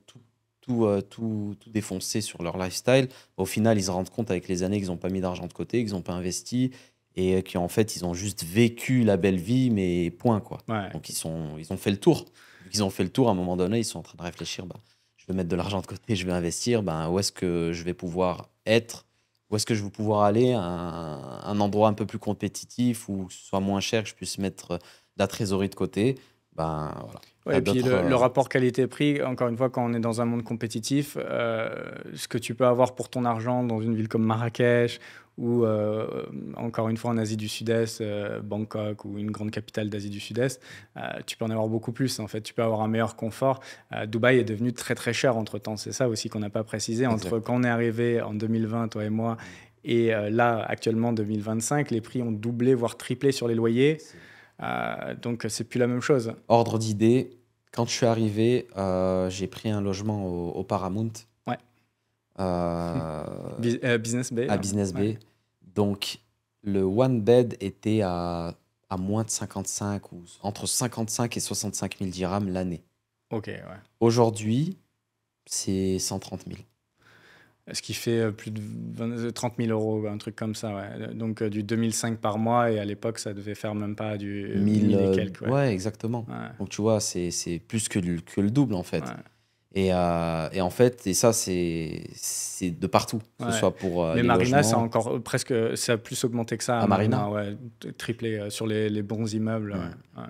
tout défoncer sur leur lifestyle, au final, ils se rendent compte avec les années qu'ils n'ont pas mis d'argent de côté, qu'ils n'ont pas investi et qu'en fait, ils ont juste vécu la belle vie, mais point, quoi. Ouais. Donc, ils ont fait le tour. Vu qu'ils ont fait le tour, à un moment donné, ils sont en train de réfléchir, bah, je vais mettre de l'argent de côté, je vais investir, bah, où est-ce que je vais pouvoir être? Où est-ce que je vais pouvoir aller à un endroit un peu plus compétitif où ce soit moins cher, que je puisse mettre de la trésorerie de côté? Ben voilà. Il y Ouais, a et puis d'autres. le rapport qualité-prix, encore une fois, quand on est dans un monde compétitif, ce que tu peux avoir pour ton argent dans une ville comme Marrakech ou encore une fois en Asie du Sud-Est, Bangkok ou une grande capitale d'Asie du Sud-Est, tu peux en avoir beaucoup plus. En fait, tu peux avoir un meilleur confort. Dubaï est devenu très très cher entre-temps. C'est ça aussi qu'on n'a pas précisé. Entre Exact. quand on est arrivé en 2020, toi et moi, Mm. et là, actuellement, 2025, les prix ont doublé, voire triplé sur les loyers. C'est- Donc, c'est plus la même chose. Ordre d'idée, quand je suis arrivé, j'ai pris un logement au Paramount, Ouais. euh, Business Bay. à Business Ouais. Bay. Donc, le one bed était à moins de 55 ou entre 55 et 65 000 dirhams l'année. Ok, ouais. Aujourd'hui, c'est 130 000. Ce qui fait plus de 30 000 euros, un truc comme ça, ouais. Donc du 2005 par mois, et à l'époque, ça devait faire même pas du 1000, 1000 et quelques, ouais. ouais, exactement. Ouais, Donc tu vois, c'est plus que le double en fait. ouais, Et en fait, et ça, c'est de partout, que ce ouais. soit pour Mais les Marina, ça a logements. encore presque, ça a plus augmenté que ça À Marina? ouais, triplé sur les bons immeubles, Ouais. ouais. Ouais.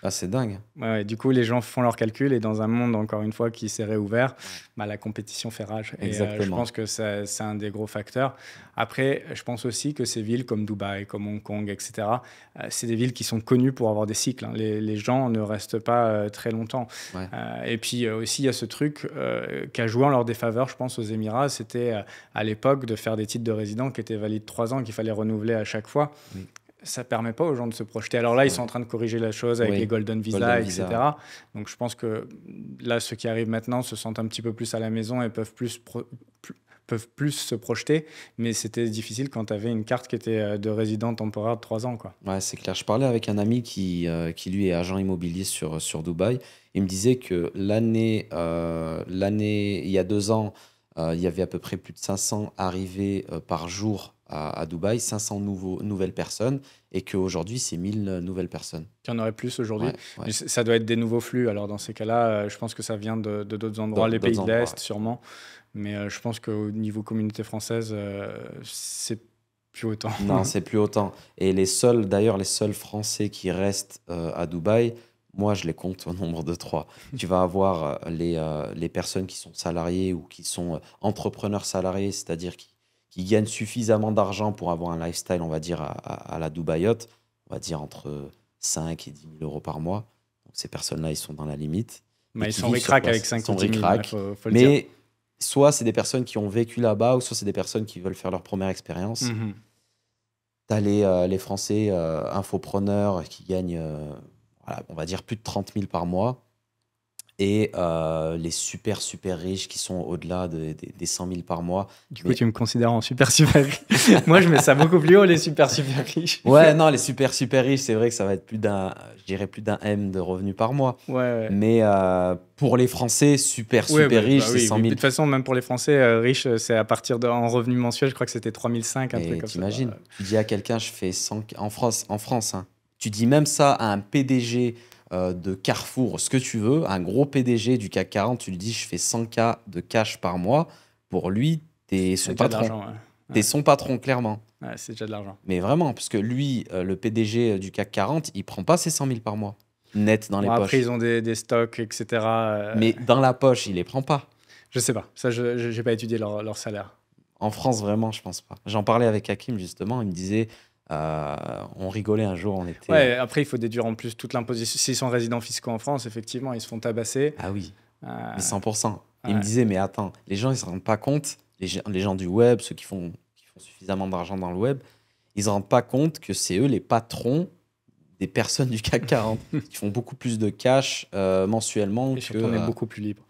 Ah, c'est dingue. Ouais, ouais. Du coup, les gens font leurs calculs, et dans un monde, encore une fois, qui s'est réouvert, bah, la compétition fait rage. Et je Exactement. pense que c'est un des gros facteurs. Après, je pense aussi que ces villes comme Dubaï, comme Hong Kong, etc., c'est des villes qui sont connues pour avoir des cycles, hein. Les gens ne restent pas très longtemps. Ouais. Et puis aussi, il y a ce truc qui a joué en leur défaveur, je pense, aux Émirats. C'était à l'époque de faire des titres de résident qui étaient valides 3 ans, qu'il fallait renouveler à chaque fois. Oui. Ça permet pas aux gens de se projeter. Alors là, ils sont en train de corriger la chose avec Oui. les Golden Visa, Golden etc. Visa. Donc je pense que là, ceux qui arrivent maintenant se sentent un petit peu plus à la maison et peuvent plus se projeter. Mais c'était difficile quand tu avais une carte qui était de résident temporaire de 3 ans, quoi. Ouais, c'est clair. Je parlais avec un ami qui lui est agent immobilier sur Dubaï. Il me disait que il y a 2 ans, il y avait à peu près plus de 500 arrivées par jour à Dubaï, 500 nouvelles personnes, et qu'aujourd'hui, c'est 1000 nouvelles personnes. Il y en aurait plus aujourd'hui. Ouais, ouais. Mais ça doit être des nouveaux flux. Alors dans ces cas-là, je pense que ça vient de d'autres endroits, les pays D'autres de endroits. l'Est sûrement. Mais je pense qu'au niveau communauté française, c'est plus autant. Non, c'est plus autant. Et d'ailleurs, les seuls Français qui restent à Dubaï, moi, je les compte au nombre de 3. Tu vas avoir les personnes qui sont salariées ou qui sont entrepreneurs salariés, c'est-à-dire qui gagnent suffisamment d'argent pour avoir un lifestyle, on va dire, à la Dubaïote, on va dire entre 5 et 10 000 euros par mois. Donc, ces personnes-là, ils sont dans la limite. Mais Et ils qui sont vivent sur ric-rac place. avec 5 Ils sont ou 10 000, ric-rac. faut le dire. Mais soit c'est des personnes qui ont vécu là-bas, ou soit c'est des personnes qui veulent faire leur première expérience. Mhm. T'as les Français infopreneurs qui gagnent, voilà, on va dire, plus de 30 000 par mois. Et les super riches qui sont au-delà des 100 000 par mois. Du coup, Mais- tu me considères en super riche. Moi, je mets ça beaucoup plus haut, les super riches. Ouais, non, les super riches, c'est vrai que ça va être je dirais plus d'un M de revenus par mois. Ouais, ouais. Mais pour les Français, super Ouais, riches, bah c'est oui, 100 mais 000. de toute façon, même pour les Français, riches, c'est à partir en revenu mensuel, je crois que c'était 3005, un Et truc comme ça. t'imagines, tu dis à quelqu'un, je fais 100 en France, hein. Tu dis même ça à un PDG de Carrefour, ce que tu veux, un gros PDG du CAC 40, tu lui dis, je fais 100K de cash par mois. Pour lui, t'es son C'est déjà de patron. l'argent, ouais. T'es son patron, clairement. Ouais, c'est déjà de l'argent. Mais vraiment, parce que lui, le PDG du CAC 40, il prend pas ses 100 000 par mois, net dans les Bon, poches. après, ils ont des stocks, etc. Mais dans la poche, il les prend pas. Je sais pas. Ça, je n'ai pas étudié leur salaire. En France, vraiment, je pense pas. J'en parlais avec Hakim, justement, il me disait, on rigolait un jour, on était... Ouais, après, il faut déduire en plus toute l'imposition. S'ils sont résidents fiscaux en France, effectivement, ils se font tabasser. Ah oui, Euh, mais 100%. Il me ouais. disait, mais attends, les gens, ils se rendent pas compte, les gens du web, ceux qui font suffisamment d'argent dans le web, ils se rendent pas compte que c'est eux les patrons des personnes du CAC 40 qui font beaucoup plus de cash mensuellement Et que... surtout, on est beaucoup plus libre.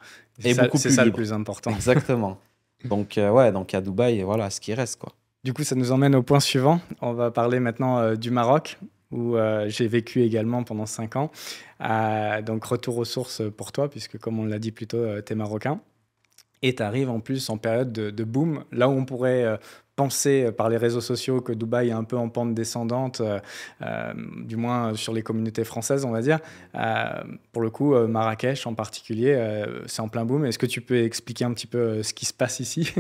et beaucoup C'est plus ça le libre. plus important. Exactement. Donc, ouais, donc à Dubaï, voilà ce qui reste, quoi. Du coup, ça nous emmène au point suivant. On va parler maintenant du Maroc, où j'ai vécu également pendant 5 ans. Donc, retour aux sources pour toi, puisque comme on l'a dit plus tôt, tu es marocain. Et tu arrives en plus en période de boom, là où on pourrait penser par les réseaux sociaux que Dubaï est un peu en pente descendante, du moins sur les communautés françaises, on va dire. Pour le coup, Marrakech en particulier, c'est en plein boom. Est-ce que tu peux expliquer un petit peu ce qui se passe ici?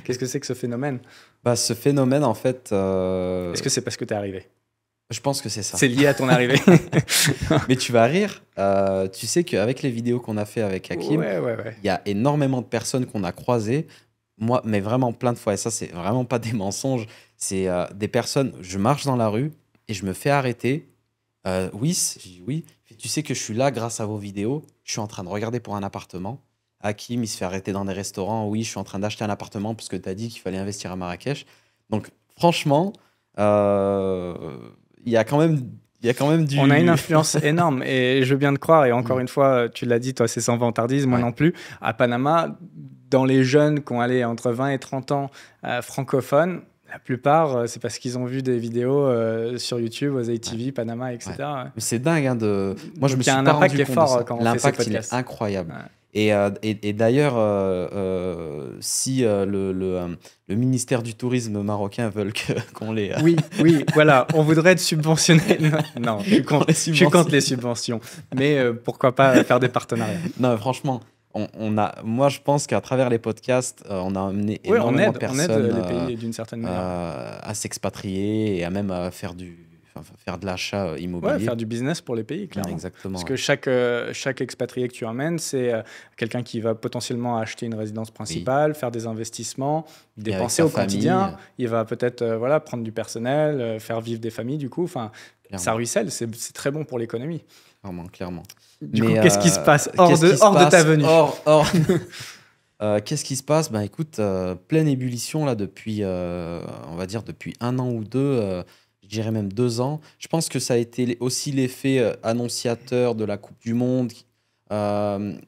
Qu'est-ce que c'est que ce phénomène? Bah, ce phénomène, en fait, Est-ce que c'est parce que tu es arrivé? je pense que c'est ça. C'est lié à ton arrivée? Mais tu vas rire. Tu sais qu'avec les vidéos qu'on a fait avec Hakim, Ouais, ouais, ouais. il y a énormément de personnes qu'on a croisées. Moi, mais vraiment plein de fois. Et ça, c'est vraiment pas des mensonges. C'est des personnes. Je marche dans la rue et je me fais arrêter. Oui, j'ai dit oui. Il fait, tu sais que je suis là grâce à vos vidéos. Je suis en train de regarder pour un appartement. Hakim, il se fait arrêter dans des restaurants. Oui, je suis en train d'acheter un appartement parce que tu as dit qu'il fallait investir à Marrakech. Donc, franchement, euh, il y a quand même, il y a quand même du. On a une influence énorme et je veux bien te croire. Et encore une fois, tu l'as dit, toi, c'est sans vantardise, moi Ouais. non plus. À Panama, dans les jeunes qui ont allé entre 20 et 30 ans francophones, la plupart, c'est parce qu'ils ont vu des vidéos sur YouTube, aux ATV, Panama, etc. Ouais. Ouais. Mais c'est dingue, hein, Moi, je Donc, me il y a suis un pas impact rendu qui est compte de fort ça. quand on fait ces L'impact, il est podcasts. incroyable. Ouais. Et d'ailleurs, si le ministère du Tourisme marocain veulent qu'on les, Oui, oui, voilà, on voudrait être subventionné. Non, je suis qu'on contre, les je suis contre les subventionne. subventions. Mais pourquoi pas faire des partenariats? Non, franchement, moi, je pense qu'à travers les podcasts, on a amené Oui, on énormément de aide personnes les pays d'une certaine manière. à s'expatrier et à même à faire de l'achat Ouais, immobilier. faire du business pour les pays, Ouais, clairement. exactement. Parce que chaque expatrié que tu emmènes, c'est quelqu'un qui va potentiellement acheter une résidence principale, faire des investissements, Et avec dépenser sa au famille, quotidien. Il va peut-être voilà, prendre du personnel, faire vivre des familles, du coup. Enfin, ça clairement, ruisselle, c'est très bon pour l'économie. clairement. Du coup, Mais qu'est-ce qui se passe qu'est-ce qui se hors de ta passe venue? Qu'est-ce qui se passe? Ben écoute, pleine ébullition là depuis, on va dire depuis 1 an ou deux, je dirais même 2 ans. Je pense que ça a été aussi l'effet annonciateur de la Coupe du Monde.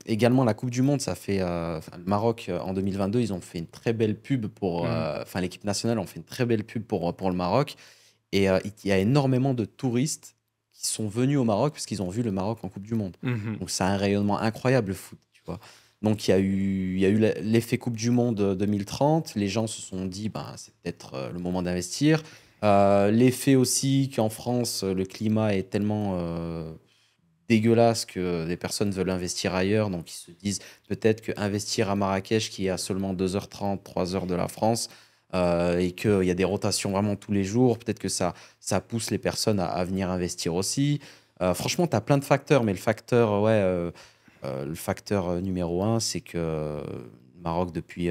Également la Coupe du Monde, ça fait le Maroc en 2022, ils ont fait une très belle pub pour, enfin l'équipe nationale ont fait une très belle pub pour le Maroc. Et il y a énormément de touristes qui sont venus au Maroc parce qu'ils ont vu le Maroc en Coupe du Monde. Mhm. Donc, c'est un rayonnement incroyable, le foot, tu vois. Donc, il y a eu l'effet Coupe du Monde 2030. Les gens se sont dit, ben, c'est peut-être le moment d'investir. L'effet aussi qu'en France, le climat est tellement dégueulasse que des personnes veulent investir ailleurs. Donc, ils se disent peut-être qu'investir à Marrakech, qui est à seulement 2h30, 3 heures de la France, et qu'il y a des rotations vraiment tous les jours, peut-être que ça pousse les personnes à venir investir aussi. Franchement, tu as plein de facteurs, mais le facteur numéro un, c'est que le Maroc, depuis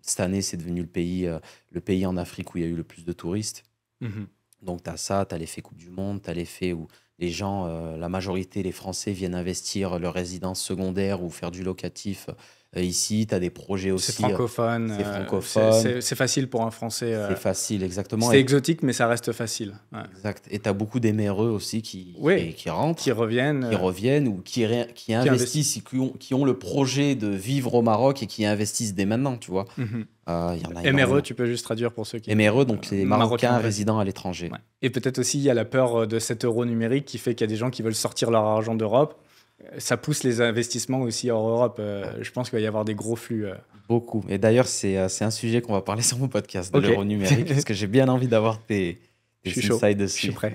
cette année, c'est devenu le pays en Afrique où il y a eu le plus de touristes. Mhm. Donc, tu as ça, tu as l'effet Coupe du Monde, tu as l'effet où les gens, la majorité, les Français, viennent investir leur résidence secondaire ou faire du locatif ici. Tu as des projets C'est aussi. francophone. C'est francophone. C'est facile pour un Français. C'est facile, exactement. C'est Et, exotique, mais ça reste facile. Ouais. exact. Et tu as beaucoup d'éméreux aussi Oui, qui rentrent, qui reviennent. qui reviennent ou qui investissent, et qui ont le projet de vivre au Maroc et qui investissent dès maintenant, tu vois. Mhm. Il y en a MRE, énormément. tu peux juste traduire pour ceux qui... MRE, donc les Marocains Marocains résidant à l'étranger. Ouais. Et peut-être aussi, il y a la peur de cet euro numérique qui fait qu'il y a des gens qui veulent sortir leur argent d'Europe. Ça pousse les investissements aussi hors Europe. Je pense qu'il va y avoir des gros flux. Beaucoup. Et d'ailleurs, c'est un sujet qu'on va parler sur mon podcast, de Ok. l'euro numérique, parce que j'ai bien envie d'avoir tes Je suis chaud. insights Je dessus. suis prêt.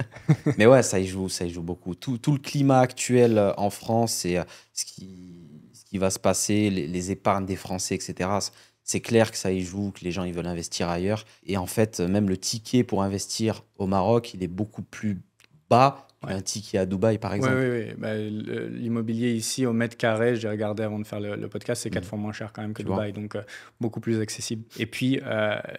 Mais ouais, ça y joue beaucoup. Tout le climat actuel en France, c'est ce qui va se passer, les épargnes des Français, etc. C'est clair que ça y joue, que les gens ils veulent investir ailleurs. Et en fait, même le ticket pour investir au Maroc, il est beaucoup plus bas qu'un ticket à Dubaï, par Oui, exemple. oui, oui. Bah, l'immobilier ici, au mètre carré, j'ai regardé avant de faire le podcast, c'est 4 fois moins cher quand même que Tu vois. Dubaï, donc beaucoup plus accessible. Et puis,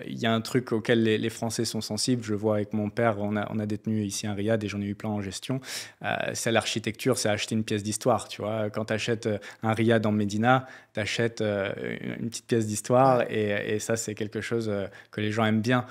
il y a un truc auquel les Français sont sensibles. Je vois avec mon père, on a détenu ici un riad et j'en ai eu plein en gestion. C'est l'architecture, c'est acheter une pièce d'histoire. Tu vois, quand tu achètes un riad en Médina, tu achètes une petite pièce d'histoire et ça, c'est quelque chose que les gens aiment bien.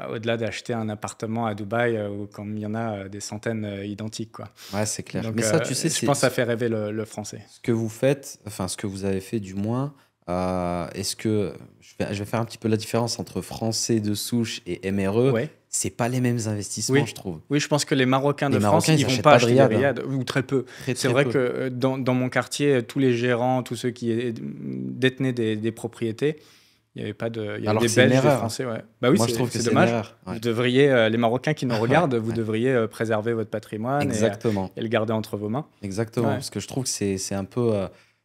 Au-delà d'acheter un appartement à Dubaï, où comme il y en a des centaines identiques, quoi. Ouais, c'est clair. Donc, Mais ça, tu sais, je pense que ça fait rêver le Français. ce que vous faites, enfin ce que vous avez fait du moins, Est-ce que je vais faire un petit peu la différence entre français de souche et MRE? Ouais. C'est pas les mêmes investissements, Oui. je trouve. Oui, je pense que les Marocains Les de France, Marocains, ils ils vont achètent pas pas de acheter des riad, hein. riads, ou très peu. Très C'est très vrai peu. que dans mon quartier, tous les gérants, tous ceux qui détenaient des propriétés, il y avait pas de, il y avait Alors des que c'est une Belges, des erreur. Français, ouais. Bah oui, Moi, je trouve que c'est c'est une dommage. erreur. Vous Ouais. devriez, les Marocains qui nous Ouais, regardent, vous ouais. devriez préserver votre patrimoine Exactement. et le garder entre vos mains. Exactement. Ouais. Parce que je trouve que c'est un peu.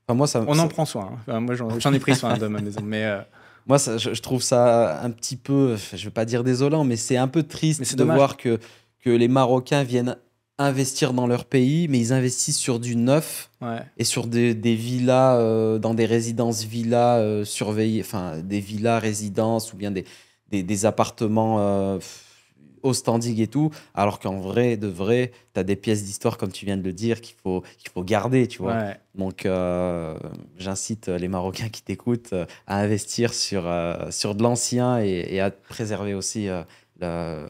Enfin, moi, On en prend soin, hein. Enfin, moi, j'en ai pris soin de ma maison, moi je trouve ça un petit peu, je vais pas dire désolant, mais c'est un peu mais c'est triste de dommage. voir que les Marocains viennent investir dans leur pays, mais ils investissent sur du neuf Ouais. et sur des villas, dans des résidences villas surveillées, enfin des villas résidences ou bien des appartements au standing et tout, alors qu'en vrai, de vrai, tu as des pièces d'histoire, comme tu viens de le dire, qu'il faut garder, tu vois. Ouais. Donc, j'incite les Marocains qui t'écoutent à investir sur de l'ancien et à préserver aussi la,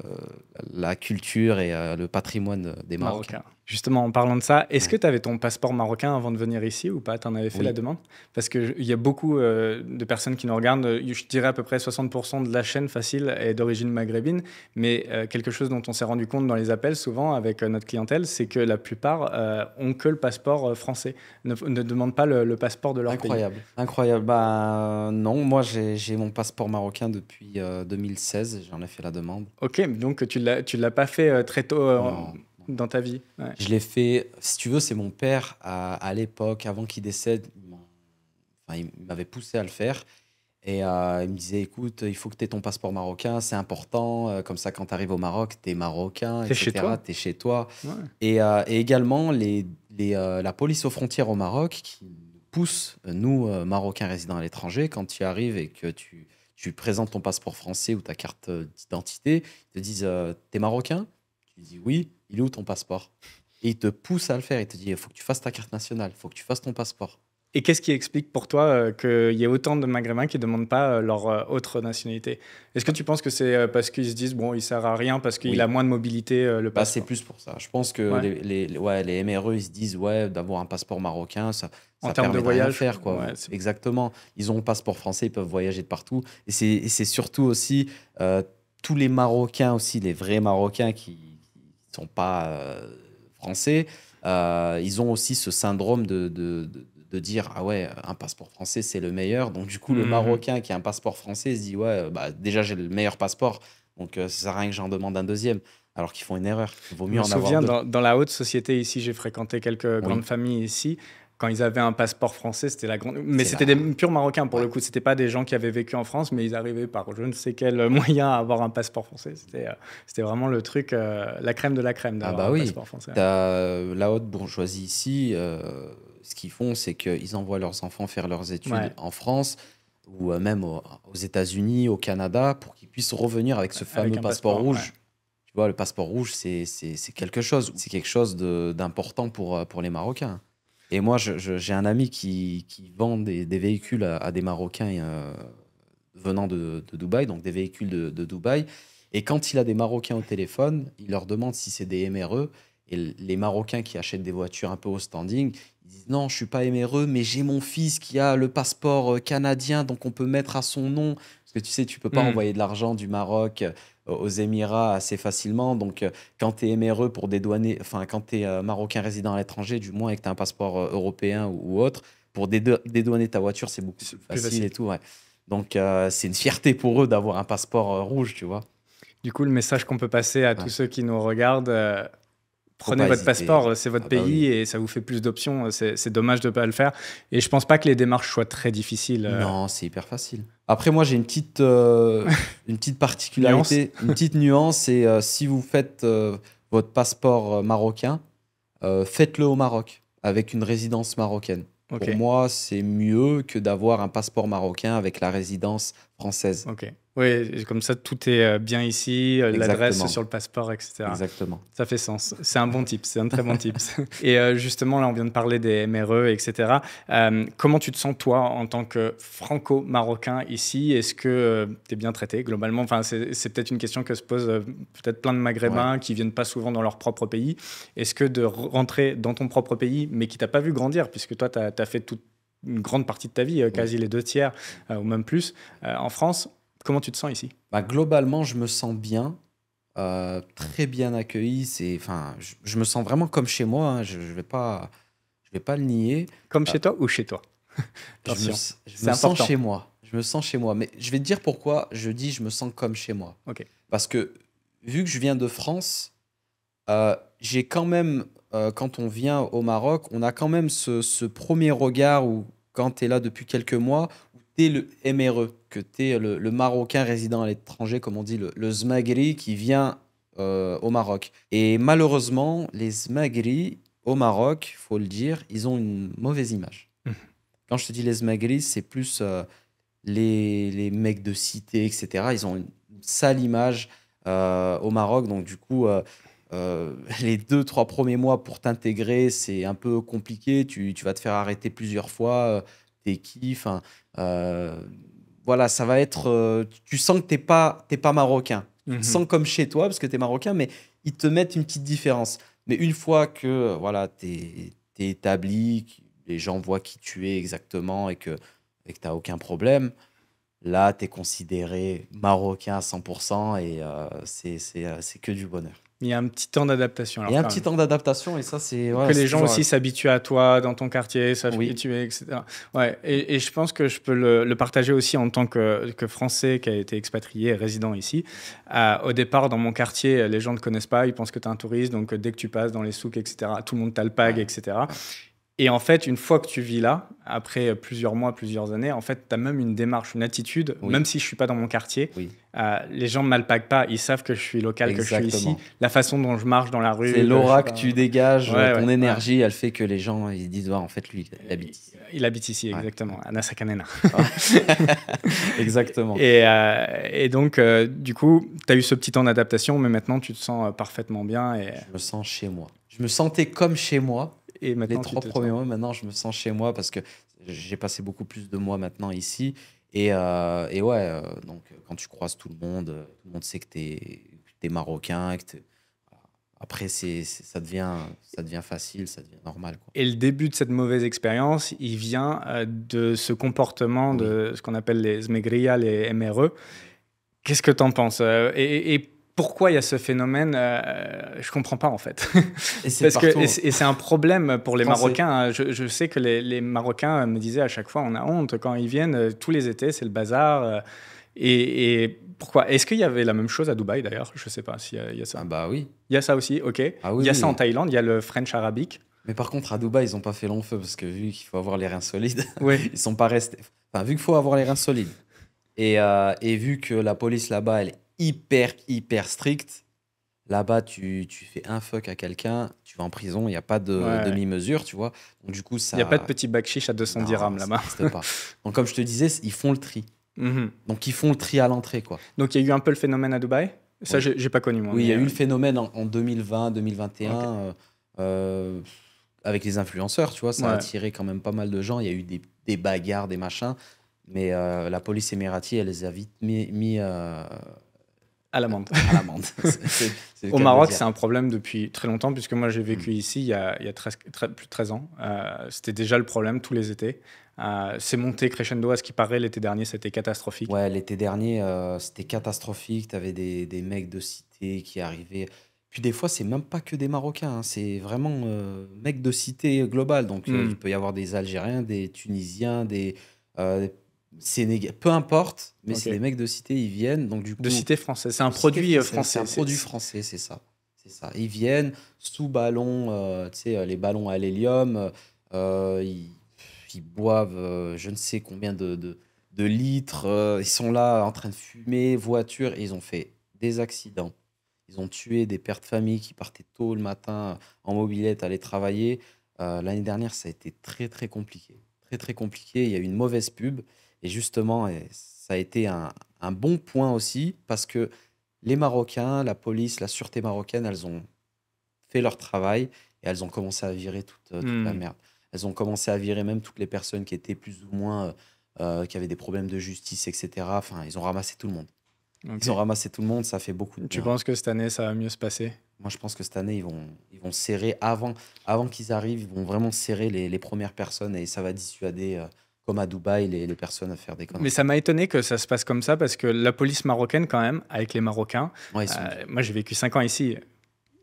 la culture et le patrimoine des Marocains. Marocain. Justement, en parlant de ça, est-ce que Ouais. tu avais ton passeport marocain avant de venir ici ou pas? Tu en avais fait la Oui, demande? Parce qu'il y a beaucoup de personnes qui nous regardent. Je dirais à peu près 60% de la chaîne facile est d'origine maghrébine. Mais quelque chose dont on s'est rendu compte dans les appels souvent avec notre clientèle, c'est que la plupart ont que le passeport français, ne demandent pas le passeport de leur pays. incroyable, incroyable. Bah non, moi j'ai mon passeport marocain depuis 2016, j'en ai fait la demande. Ok, donc tu l'as pas fait très tôt Non, non. dans ta vie. Ouais. Je l'ai fait, si tu veux, c'est mon père à l'époque, avant qu'il décède, enfin, il m'avait poussé à le faire. Et il me disait, écoute, il faut que tu aies ton passeport marocain, c'est important. Comme ça, quand tu arrives au Maroc, tu es marocain, T'es chez etc. toi? Tu es chez toi. Ouais. Et également, la police aux frontières au Maroc qui nous pousse, nous, Marocains résidant à l'étranger, quand tu arrives et que tu présentes ton passeport français ou ta carte d'identité, ils te disent, t'es marocain? Tu dis oui, il est où ton passeport? Et ils te poussent à le faire. Ils te disent, il faut que tu fasses ta carte nationale, il faut que tu fasses ton passeport. Et qu'est-ce qui explique pour toi qu'il y ait autant de Maghrébins qui ne demandent pas leur autre nationalité? Est-ce que tu penses que c'est parce qu'ils se disent, bon, il sert à rien parce qu'il a Oui. moins de mobilité, le Bah, c'est passeport? plus pour ça. Je pense que Ouais. ouais, les MRE, ils se disent, ouais, d'avoir un passeport marocain, En ça termes de permet de rien voyage, faire, quoi. ouais, Exactement. Ils ont le passeport français, ils peuvent voyager de partout. Et c'est surtout aussi tous les Marocains, aussi, les vrais Marocains qui ne sont pas français, ils ont aussi ce syndrome de dire, ah ouais, un passeport français, c'est le meilleur. Donc, du coup, le Mhm. Marocain qui a un passeport français se dit, ouais, bah, déjà, j'ai le meilleur passeport, donc ça sert à rien que j'en demande un deuxième. Alors qu'ils font une erreur. Il vaut Je mieux me en avoir souviens, deux. dans la haute société ici, j'ai fréquenté quelques grandes Oui, familles ici. Quand ils avaient un passeport français, c'était la grande. Mais c'est c'était des là. purs Marocains pour Ouais. le coup. C'était pas des gens qui avaient vécu en France, mais ils arrivaient par je ne sais quel moyen à avoir un passeport français. C'était vraiment le truc, la crème de la crème Ah d'avoir bah un oui. passeport français. T'as la haute bourgeoisie ici. Ce qu'ils font, c'est qu'ils envoient leurs enfants faire leurs études Ouais, en France ou même aux États-Unis, au Canada, pour qu'ils puissent revenir avec ce avec fameux un passeport passeport. Ouais. rouge. Tu vois, le passeport rouge, c'est quelque chose. C'est quelque chose d'important pour les Marocains. Et moi, j'ai un ami qui vend des véhicules à des Marocains venant de Dubaï, donc des véhicules de Dubaï. Et quand il a des Marocains au téléphone, il leur demande si c'est des MRE. Et les Marocains qui achètent des voitures un peu au standing, ils disent non, je suis pas MRE, mais j'ai mon fils qui a le passeport canadien, donc on peut mettre à son nom. Parce que tu sais, tu peux pas Hmm. envoyer de l'argent du Maroc aux Émirats assez facilement. Donc, quand tu es MRE pour dédouaner, enfin, quand tu es Marocain résident à l'étranger, du moins, et que tu as un passeport européen ou autre, pour dédouaner ta voiture, c'est beaucoup C'est plus plus facile facile. et tout. Ouais. Donc, c'est une fierté pour eux d'avoir un passeport rouge, tu vois. Du coup, le message qu'on peut passer à tous Ouais. ceux qui nous regardent, Faut prenez pas votre hésiter. passeport, c'est votre Ah bah pays oui. et ça vous fait plus d'options. C'est dommage de ne pas le faire. Et je pense pas que les démarches soient très difficiles. Non, c'est hyper facile. Après, moi, j'ai une petite Nuance. particularité, une petite nuance, c'est si vous faites votre passeport marocain, faites-le au Maroc, avec une résidence marocaine. Ok. Pour moi, c'est mieux que d'avoir un passeport marocain avec la résidence française. Ok. Oui, et comme ça, tout est bien ici, l'adresse Exactement, sur le passeport, etc. exactement. Ça fait sens. C'est un bon tip, c'est un très bon tip. Et justement, là, on vient de parler des MRE, etc. Comment tu te sens, toi, en tant que franco-marocain ici? Est-ce que tu es bien traité globalement? Enfin, c'est peut-être une question que se posent peut-être plein de Ouais. Maghrébins qui viennent pas souvent dans leur propre pays. Est-ce que de rentrer dans ton propre pays, mais qui t'a pas vu grandir, puisque toi, tu as fait toute une grande partie de ta vie, quasi les 2 tiers, ou même plus. En France, comment tu te sens ici? Bah, globalement, je me sens bien, très bien accueilli. Enfin, je me sens vraiment comme chez moi, hein. Je vais pas le nier. Comme Euh, chez toi ou chez toi? Attention, je c'est me sens important. chez moi. Je me sens chez moi. Mais je vais te dire pourquoi je dis je me sens comme chez moi. Ok. Parce que vu que je viens de France, j'ai quand même, quand on vient au Maroc, on a quand même ce premier regard où, quand tu es là depuis quelques mois, où tu es le MRE, que tu es le Marocain résident à l'étranger, comme on dit, le Zmagri qui vient au Maroc. Et malheureusement, les Zmagri au Maroc, il faut le dire, ils ont une mauvaise image. Quand je te dis les Zmagri, c'est plus les mecs de cité, etc. Ils ont une sale image au Maroc. Donc, du coup, les 2, 3 premiers mois pour t'intégrer, c'est un peu compliqué. Tu vas te faire arrêter plusieurs fois. T'es qui? Enfin, euh, voilà, ça va être. Tu sens que t'es pas marocain. Tu te Mhm. sens comme chez toi parce que t'es marocain, mais ils te mettent une petite différence. Mais une fois que voilà, t'es établi, que les gens voient qui tu es exactement et que t'as aucun problème, là, tu es considéré marocain à 100% et c'est que du bonheur. Il y a un petit temps d'adaptation Il y alors a un quand petit même. temps d'adaptation et ça, c'est Que voilà, c'est les gens toujours. aussi s'habituent à toi dans ton quartier, savent qui Oui, tu es, etc. Ouais, et je pense que je peux le partager aussi en tant que Français qui a été expatrié et résident ici. Au départ, dans mon quartier, les gens ne te connaissent pas, ils pensent que tu es un touriste, donc dès que tu passes dans les souks, etc., tout le monde t'alpague, ouais, etc. ouais. Et en fait, une fois que tu vis là, après plusieurs mois, plusieurs années, en fait, tu as même une démarche, une attitude, même Oui, si je suis pas dans mon quartier, oui, les gens ne m'alpaguent pas, ils savent que je suis local, que je suis ici. exactement. La façon dont je marche dans la C'est rue, je sais l'aura que pas. tu dégages, Ouais, ton ouais, ouais. énergie, elle fait que les gens ils disent, ouais, en fait, lui, il habite ici. Il habite ici, Ouais, exactement, ouais. à Nasakanena. Exactement. Et donc, du coup, tu as eu ce petit temps d'adaptation, mais maintenant, tu te sens parfaitement bien. Je me sens chez moi. Je me sentais comme chez moi Et les maintenant, tu trois te premiers sens. mois. Maintenant, je me sens chez moi parce que j'ai passé beaucoup plus de mois maintenant ici. Et ouais, donc quand tu croises tout le monde sait que t'es marocain. Après, ça devient facile, ça devient normal, quoi. Et le début de cette mauvaise expérience, il vient de ce comportement Oui. de ce qu'on appelle les Zmegria, les MRE. Qu'est-ce que tu en penses et pourquoi il y a ce phénomène je comprends pas en fait. Et c'est Parce que, partout, et c'est un problème pour les français. Marocains, hein. Je sais que les Marocains me disaient à chaque fois, on a honte quand ils viennent, tous les étés, c'est le bazar. Et pourquoi? Est-ce qu'il y avait la même chose à Dubaï d'ailleurs? Je sais pas s'il y a Ah ça. bah oui. Il y a ça aussi, ok. Ah Il oui, y a ça en oui. Thaïlande, il y a le French arabique. Mais par contre, à Dubaï, ils n'ont pas fait long feu parce que vu qu'il faut avoir les reins solides, Oui. ils sont pas restés. Enfin, vu qu'il faut avoir les reins solides et vu que la police là-bas, elle est hyper stricte, là-bas, tu fais un fuck à quelqu'un, tu vas en prison, il n'y a pas de Ouais. demi-mesure, tu vois. Donc, du coup, Il n'y a pas de ça. petit bakshish à 200 Non, dirhams ça là-bas. n'existe pas. Donc, comme je te disais, ils font le tri. Mhm. Donc, ils font le tri à l'entrée, quoi. Donc il y a eu un peu le phénomène à Dubaï. Ça, Oui. j'ai pas connu moi, Oui, il y mais a eu le phénomène en 2020, ok. 2021, avec les influenceurs, tu vois, ça a Ouais, attiré quand même pas mal de gens. Il y a eu des bagarres, des machins, mais la police émirati, elle les a vite mis à l'amende. à l'amende. C'est le Au cas de le Maroc, dire. c'est un problème depuis très longtemps, puisque moi j'ai Mm. vécu ici il y a plus de 13 ans. C'était déjà le problème tous les étés. C'est monté crescendo à ce qui paraît l'été dernier, c'était catastrophique. Ouais, l'été dernier, c'était catastrophique. Tu avais des mecs de cité qui arrivaient. Puis des fois, c'est même pas que des Marocains, hein, c'est vraiment mecs de cité globale. Donc, Hmm. il peut y avoir des Algériens, des Tunisiens, des Sénégalais, peu importe, mais Ok. c'est des mecs de cité, ils viennent. Donc, du De coup, cité française, c'est un de cité produit française, c'est français. un produit français, c'est ça. C'est ça. Ils viennent sous ballon, tu sais, les ballons à l'hélium, ils, ils boivent je ne sais combien de litres, ils sont là en train de fumer, voiture, et ils ont fait des accidents. Ils ont tué des pères de famille qui partaient tôt le matin en mobilette, aller travailler. L'année dernière, ça a été très compliqué. Très compliqué. Il y a eu une mauvaise pub. Et justement, ça a été un bon point aussi parce que les Marocains, la police, la sûreté marocaine, elles ont fait leur travail et elles ont commencé à virer toute la Hmm. merde. Elles ont commencé à virer même toutes les personnes qui étaient plus ou moins, qui avaient des problèmes de justice, etc. Enfin, ils ont ramassé tout le monde. Ok. Ils ont ramassé tout le monde, ça fait beaucoup de Tu bien. penses que cette année, ça va mieux se passer? Moi, je pense que cette année, ils vont serrer avant qu'ils arrivent, ils vont vraiment serrer les premières personnes et ça va dissuader, comme à Dubaï, les personnes à faire des Mais conneries. ça m'a étonné que ça se passe comme ça parce que la police marocaine, quand même, avec les Marocains, Ouais, ils sont moi j'ai vécu 5 ans ici,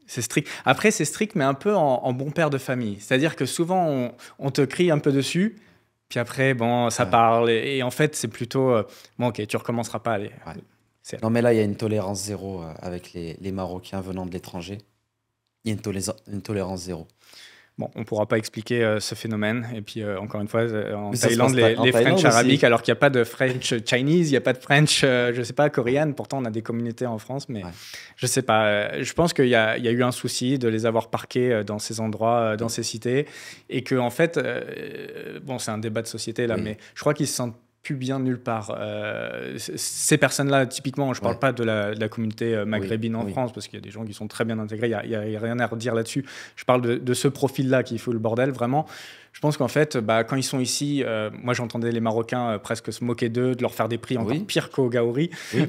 c'est strict. Après, c'est strict, mais un peu en bon père de famille. C'est-à-dire que souvent, on te crie un peu dessus, puis après, bon, ça ouais, parle. Et en fait, c'est plutôt, bon, ok, tu recommenceras pas, allez. ouais. C'est- Non, mais là, il y a une tolérance zéro avec les Marocains venant de l'étranger. Il y a une tolérance zéro. Bon, on ne pourra pas expliquer ce phénomène. Et puis, encore une fois, en Mais ça se Thaïlande, passe en les Thaïlande French arabiques, aussi. alors qu'il n'y a pas de French Chinese, il n'y a pas de French, je ne sais pas, coréenne. Pourtant, on a des communautés en France, mais Ouais. je ne sais pas. Je pense qu'il y a eu un souci de les avoir parqués dans ces endroits, dans ces cités. Et que, en fait, bon, c'est un débat de société là, Oui. mais je crois qu'ils se sentent plus bien nulle part. Ces personnes-là, typiquement, je ne parle Ouais. pas de la communauté maghrébine en Oui. France, parce qu'il y a des gens qui sont très bien intégrés, il n'y a rien à redire là-dessus. Je parle de ce profil-là qui fout le bordel, vraiment. Je pense qu'en fait, quand ils sont ici, moi j'entendais les Marocains presque se moquer d'eux, de leur faire des prix encore Oui. pires qu'au Gaouri, Oui.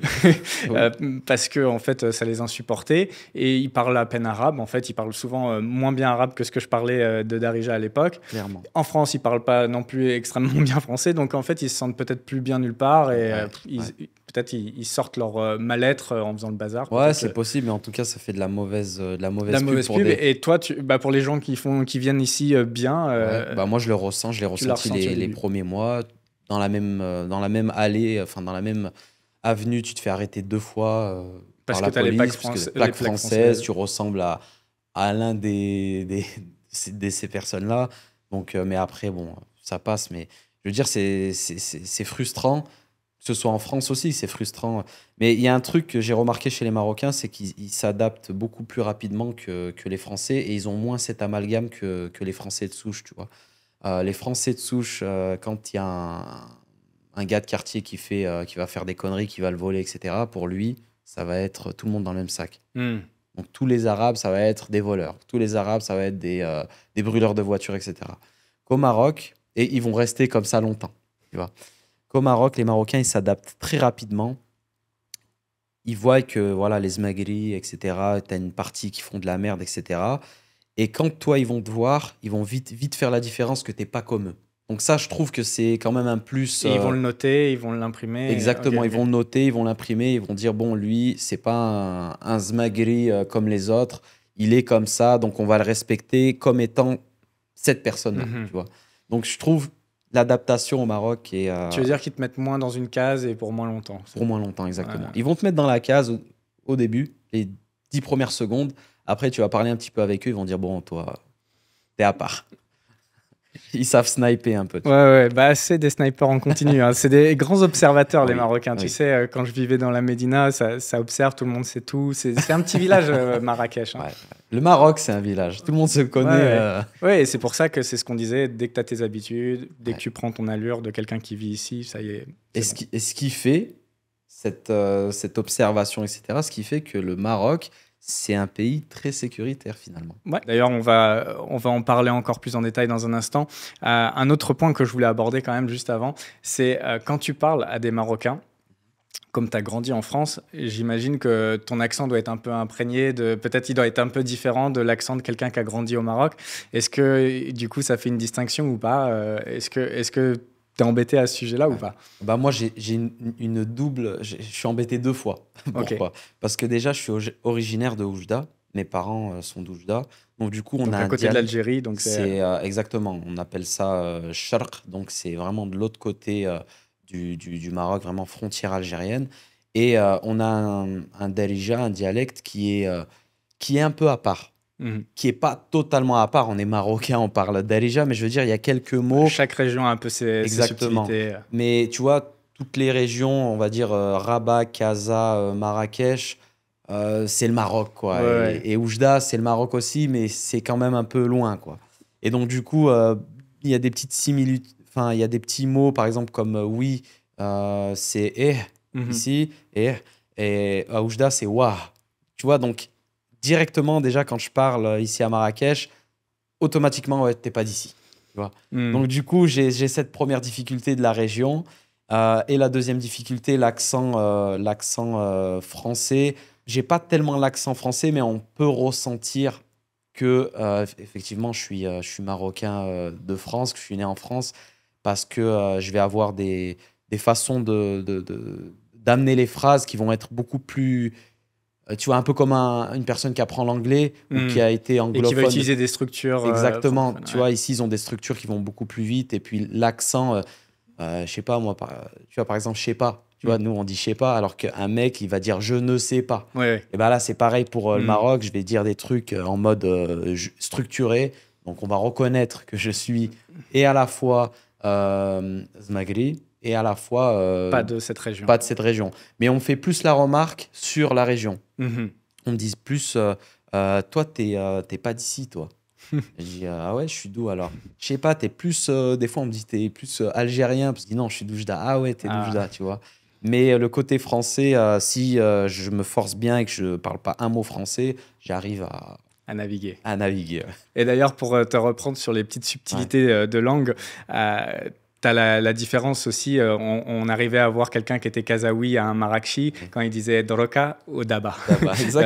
Oui. parce que en fait, ça les insupportait. Et ils parlent à peine arabe. En fait, ils parlent souvent moins bien arabe que ce que je parlais de Darija à l'époque. Clairement. En France, ils parlent pas non plus extrêmement bien français, donc en fait, ils se sentent peut-être plus bien nulle part et Ouais. peut-être ils sortent leur mal-être en faisant le bazar. Ouais, Peut-être c'est que- possible, mais en tout cas, ça fait de la mauvaise la pub mauvaise pour pub. des. Et toi, pour les gens qui viennent ici bien, Ouais, bah moi je le ressens, je l'ai tu l'as ressenti ressenti au les début. premiers mois dans la même allée, enfin dans la même avenue, tu te fais arrêter 2 fois Parce par que la tu as les police, plaques, puisque les plaque plaques française, françaises. tu ressembles à l'un de ces personnes-là. Donc, mais après, bon, ça passe. Mais je veux dire, c'est frustrant. Que ce soit en France aussi, c'est frustrant. Mais il y a un truc que j'ai remarqué chez les Marocains, c'est qu'ils s'adaptent beaucoup plus rapidement que les Français et ils ont moins cet amalgame que les Français de souche, tu vois. Les Français de souche, quand il y a un gars de quartier qui va faire des conneries, qui va le voler, etc., pour lui, ça va être tout le monde dans le même sac. Hmm. Donc tous les Arabes, ça va être des voleurs. Tous les Arabes, ça va être des brûleurs de voitures, etc. Qu'au Maroc, et ils vont rester comme ça longtemps, tu vois. Qu'au Maroc, les Marocains, ils s'adaptent très rapidement. Ils voient que voilà, les Zmagri, etc., tu as une partie qui font de la merde, etc. Et quand toi, ils vont te voir, ils vont vite faire la différence que t'es pas comme eux. Donc ça, je trouve que c'est quand même un plus. Et ils vont le noter, ils vont l'imprimer. Exactement, Ok, ils ok. vont le noter, ils vont l'imprimer, ils vont dire, bon, lui, c'est pas un Zmagri comme les autres, il est comme ça, donc on va le respecter comme étant cette personne-là, Mhm. tu vois. Donc je trouve l'adaptation au Maroc est Tu veux dire qu'ils te mettent moins dans une case et pour moins longtemps. pour moins longtemps, exactement. Ouais. Ils vont te mettre dans la case au début, les 10 premières secondes, après tu vas parler un petit peu avec eux, ils vont dire, bon, toi, t'es à part. Ils savent sniper un peu. Tu vois. Ouais, bah c'est des snipers en continu, hein. C'est des grands observateurs, les Oui, Marocains. Tu oui. sais, quand je vivais dans la Médina, ça observe, tout le monde sait tout. C'est un petit village, Marrakech, hein. Ouais, ouais. Le Maroc, c'est un village. Tout le monde se connaît. Ouais. Ouais, et c'est pour ça que c'est ce qu'on disait, dès que tu as tes habitudes, dès Ouais. que tu prends ton allure de quelqu'un qui vit ici, ça y est. Et c'est bon. ce qui fait, cette observation, etc., ce qui fait que le Maroc, c'est un pays très sécuritaire finalement. Ouais. D'ailleurs, on va en parler encore plus en détail dans un instant. Un autre point que je voulais aborder quand même juste avant, c'est quand tu parles à des Marocains, comme tu as grandi en France, j'imagine que ton accent doit être un peu imprégné de. Peut-être il doit être un peu différent de l'accent de quelqu'un qui a grandi au Maroc. Est-ce que du coup ça fait une distinction ou pas? Est-ce que tu es embêté à ce sujet-là ou Ouais. pas? Bah moi, j'ai une double. Je suis embêté 2 fois. Ok. Pourquoi? Parce que déjà, je suis originaire de Oujda. Mes parents sont d'Oujda. Donc, du coup, on Donc a à un côté de dialecte. l'Algérie, donc c'est. C'est exactement. On appelle ça Charq. Donc, c'est vraiment de l'autre côté du Maroc, vraiment frontière algérienne. Et on a un darija, un dialecte qui est un peu à part. Mhm. Qui est pas totalement à part. On est marocain, on parle darija, mais je veux dire, il y a quelques mots. Chaque région a un peu ses Exactement. subtilités. Mais tu vois, toutes les régions, on va dire Rabat, Casa, Marrakech, c'est le Maroc, quoi. Ouais, ouais. Et Oujda, c'est le Maroc aussi, mais c'est quand même un peu loin, quoi. Et donc, du coup, il y a des petites similitudes. Enfin, il y a des petits mots, par exemple, comme oui, c'est Mhm. ici, et à Oujda, c'est wa. Tu vois, donc, directement, déjà, quand je parle ici à Marrakech, automatiquement, ouais, t'es pas d'ici. Tu vois. Mhm. Donc, du coup, j'ai cette première difficulté de la région. Et la deuxième difficulté, l'accent français. J'ai pas tellement l'accent français, mais on peut ressentir que effectivement je suis marocain de France, que je suis né en France, parce que je vais avoir des façons d'amener les phrases qui vont être beaucoup plus, tu vois, un peu comme une personne qui apprend l'anglais ou qui a été anglophone. Et qui va utiliser des structures. Exactement. Tu vois, ici, ils ont des structures qui vont beaucoup plus vite. Et puis, l'accent, je sais pas, moi, tu vois, par exemple, je sais pas. Tu vois, nous, on dit je sais pas, alors qu'un mec, il va dire je ne sais pas. Et ben là, c'est pareil pour le Maroc. Je vais dire des trucs en mode structuré. Donc, on va reconnaître que je suis et à la fois Zmagri et à la fois pas de cette région. Pas de cette région. Mais on fait plus la remarque sur la région. On me dit plus toi, t'es pas d'ici, toi. Je dis ah ouais, je suis d'où alors? Je sais pas, t'es plus. Des fois, on me dit t'es plus algérien. Parce que je dis non, je suis d'Oujda. Ah ouais, t'es d'Oujda, tu vois. Mais le côté français, si je me force bien et que je parle pas un mot français, j'arrive à naviguer. À naviguer. Et d'ailleurs, pour te reprendre sur les petites subtilités de langue, tu as la différence aussi. On arrivait à voir quelqu'un qui était kazaoui à un Marrakchi quand il disait Doroka ou Daba.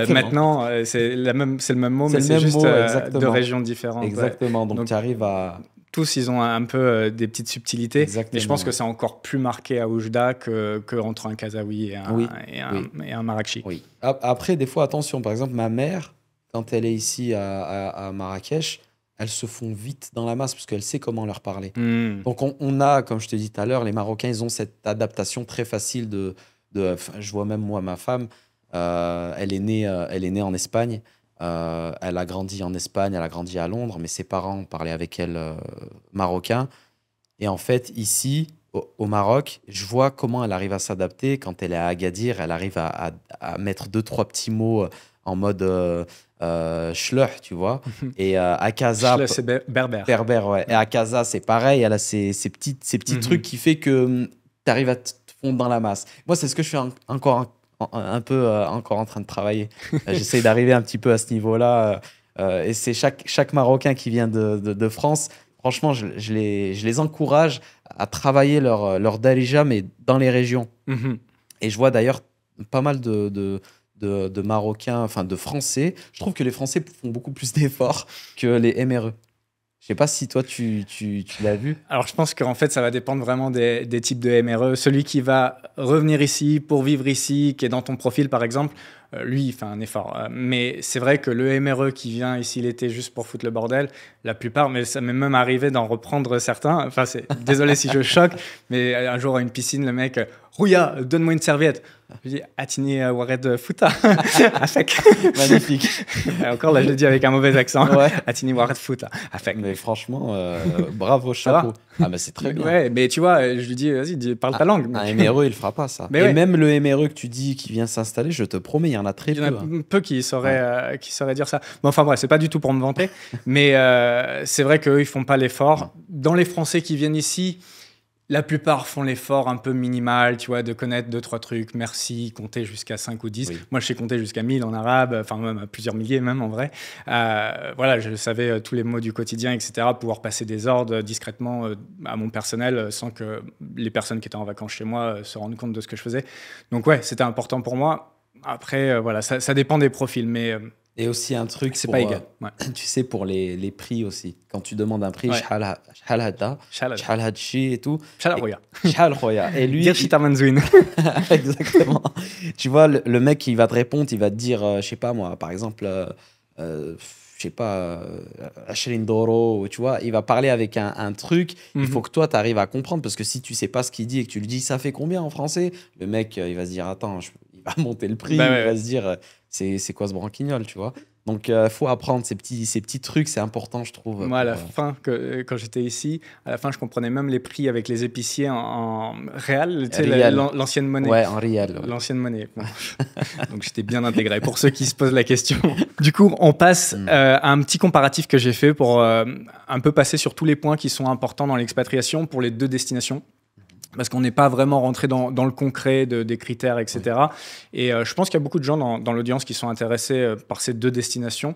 Maintenant, c'est le même mot, mais c'est juste de régions différentes. Exactement. Donc tu arrives à. Tous, ils ont un peu des petites subtilités. Mais je pense que c'est encore plus marqué à Oujda qu'entre un kazaoui et un Marrakchi. Oui. Après, des fois, attention. Par exemple, ma mère, quand elle est ici à Marrakech, elles se font vite dans la masse parce qu'elle sait comment leur parler. Donc, on a, comme je te dis tout à l'heure, les Marocains, ils ont cette adaptation très facile je vois même moi, ma femme, elle est née en Espagne. Elle a grandi en Espagne, elle a grandi à Londres, mais ses parents parlaient avec elle marocain. Et en fait, ici, au Maroc, je vois comment elle arrive à s'adapter. Quand elle est à Agadir, elle arrive à mettre 2-3 petits mots en mode schleuh, tu vois. Et à Casa... Schleuh, c'est berbère. Berbère, ouais. Et à Casa, c'est pareil. Elle a ces petits trucs qui fait que tu arrives à te fondre dans la masse. Moi, c'est ce que je suis encore un peu encore en train de travailler. J'essaie d'arriver un petit peu à ce niveau-là. Et c'est chaque Marocain qui vient de France. Franchement, je les encourage à travailler leur darija, mais dans les régions. Et je vois d'ailleurs pas mal de Marocains, enfin de Français. Je trouve que les Français font beaucoup plus d'efforts que les MRE. Je sais pas si toi, tu l'as vu. Alors, je pense qu'en fait, ça va dépendre vraiment des types de MRE. Celui qui va revenir ici pour vivre ici, qui est dans ton profil, par exemple, lui, il fait un effort. Mais c'est vrai que le MRE qui vient ici l'été juste pour foutre le bordel, la plupart, mais ça m'est même arrivé d'en reprendre certains. Enfin, désolé si je choque, mais un jour à une piscine, le mec, Rouya, donne-moi une serviette. Je dis, Atini Wared Fouta. Magnifique. Encore là, je le dis avec un mauvais accent. Ouais. Atini Wared Fouta. Mais franchement, bravo, chapeau. Ah, mais c'est très bien. Ouais, mais tu vois, je lui dis, vas-y, parle ta langue. Un MRE, il le fera pas, ça. Mais même le MRE que tu dis qui vient s'installer, je te promets, il y en a très peu. Il y en a peu qui sauraient dire ça. Bon, enfin, bref, c'est pas du tout pour me vanter. Mais c'est vrai qu'eux, ils font pas l'effort. Dans les Français qui viennent ici, la plupart font l'effort un peu minimal, tu vois, de connaître 2-3 trucs, merci, compter jusqu'à 5 ou 10. Oui. Moi, je sais compter jusqu'à 1000 en arabe, enfin même à plusieurs milliers même en vrai. Voilà, je savais tous les mots du quotidien, etc., pouvoir passer des ordres discrètement à mon personnel sans que les personnes qui étaient en vacances chez moi se rendent compte de ce que je faisais. Donc ouais, c'était important pour moi. Après, voilà, ça dépend des profils, mais... Et aussi un truc, c'est pas égal. Ouais. Tu sais, pour les prix aussi. Quand tu demandes un prix, shahal hada, shahal hadchi et tout. Shahal roya. Shahal roya. Et lui. Exactement. Tu vois, le mec, il va te répondre, il va te dire, je sais pas moi, par exemple, je sais pas, Ashelindoro, tu vois, il va parler avec un truc. Il faut que toi, tu arrives à comprendre parce que si tu sais pas ce qu'il dit et que tu lui dis, ça fait combien en français? Le mec, il va se dire, attends, il va monter le prix, il va se dire. C'est quoi ce branquignol, tu vois? Donc, il faut apprendre ces petits trucs, c'est important, je trouve. Moi, à la fin, quand j'étais ici, à la fin, je comprenais même les prix avec les épiciers en réal, tu sais, l'ancienne monnaie. Ouais, en réal. Ouais. L'ancienne monnaie. Donc, j'étais bien intégré pour ceux qui se posent la question. Du coup, on passe à un petit comparatif que j'ai fait pour un peu passer sur tous les points qui sont importants dans l'expatriation pour les deux destinations. parce qu'on n'est pas vraiment rentré dans le concret des critères, etc. Et je pense qu'il y a beaucoup de gens dans l'audience qui sont intéressés par ces 2 destinations.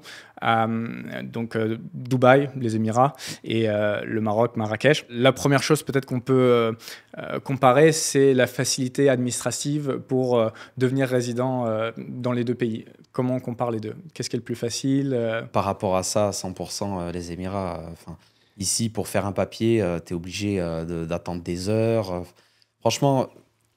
Donc Dubaï, les Émirats, et le Maroc, Marrakech. La première chose peut-être qu'on peut comparer, c'est la facilité administrative pour devenir résident dans les 2 pays. Comment on compare les 2? Qu'est-ce qui est le plus facile? Par rapport à ça, 100% les Émirats. Ici, pour faire un papier, tu es obligé d'attendre des heures. Franchement,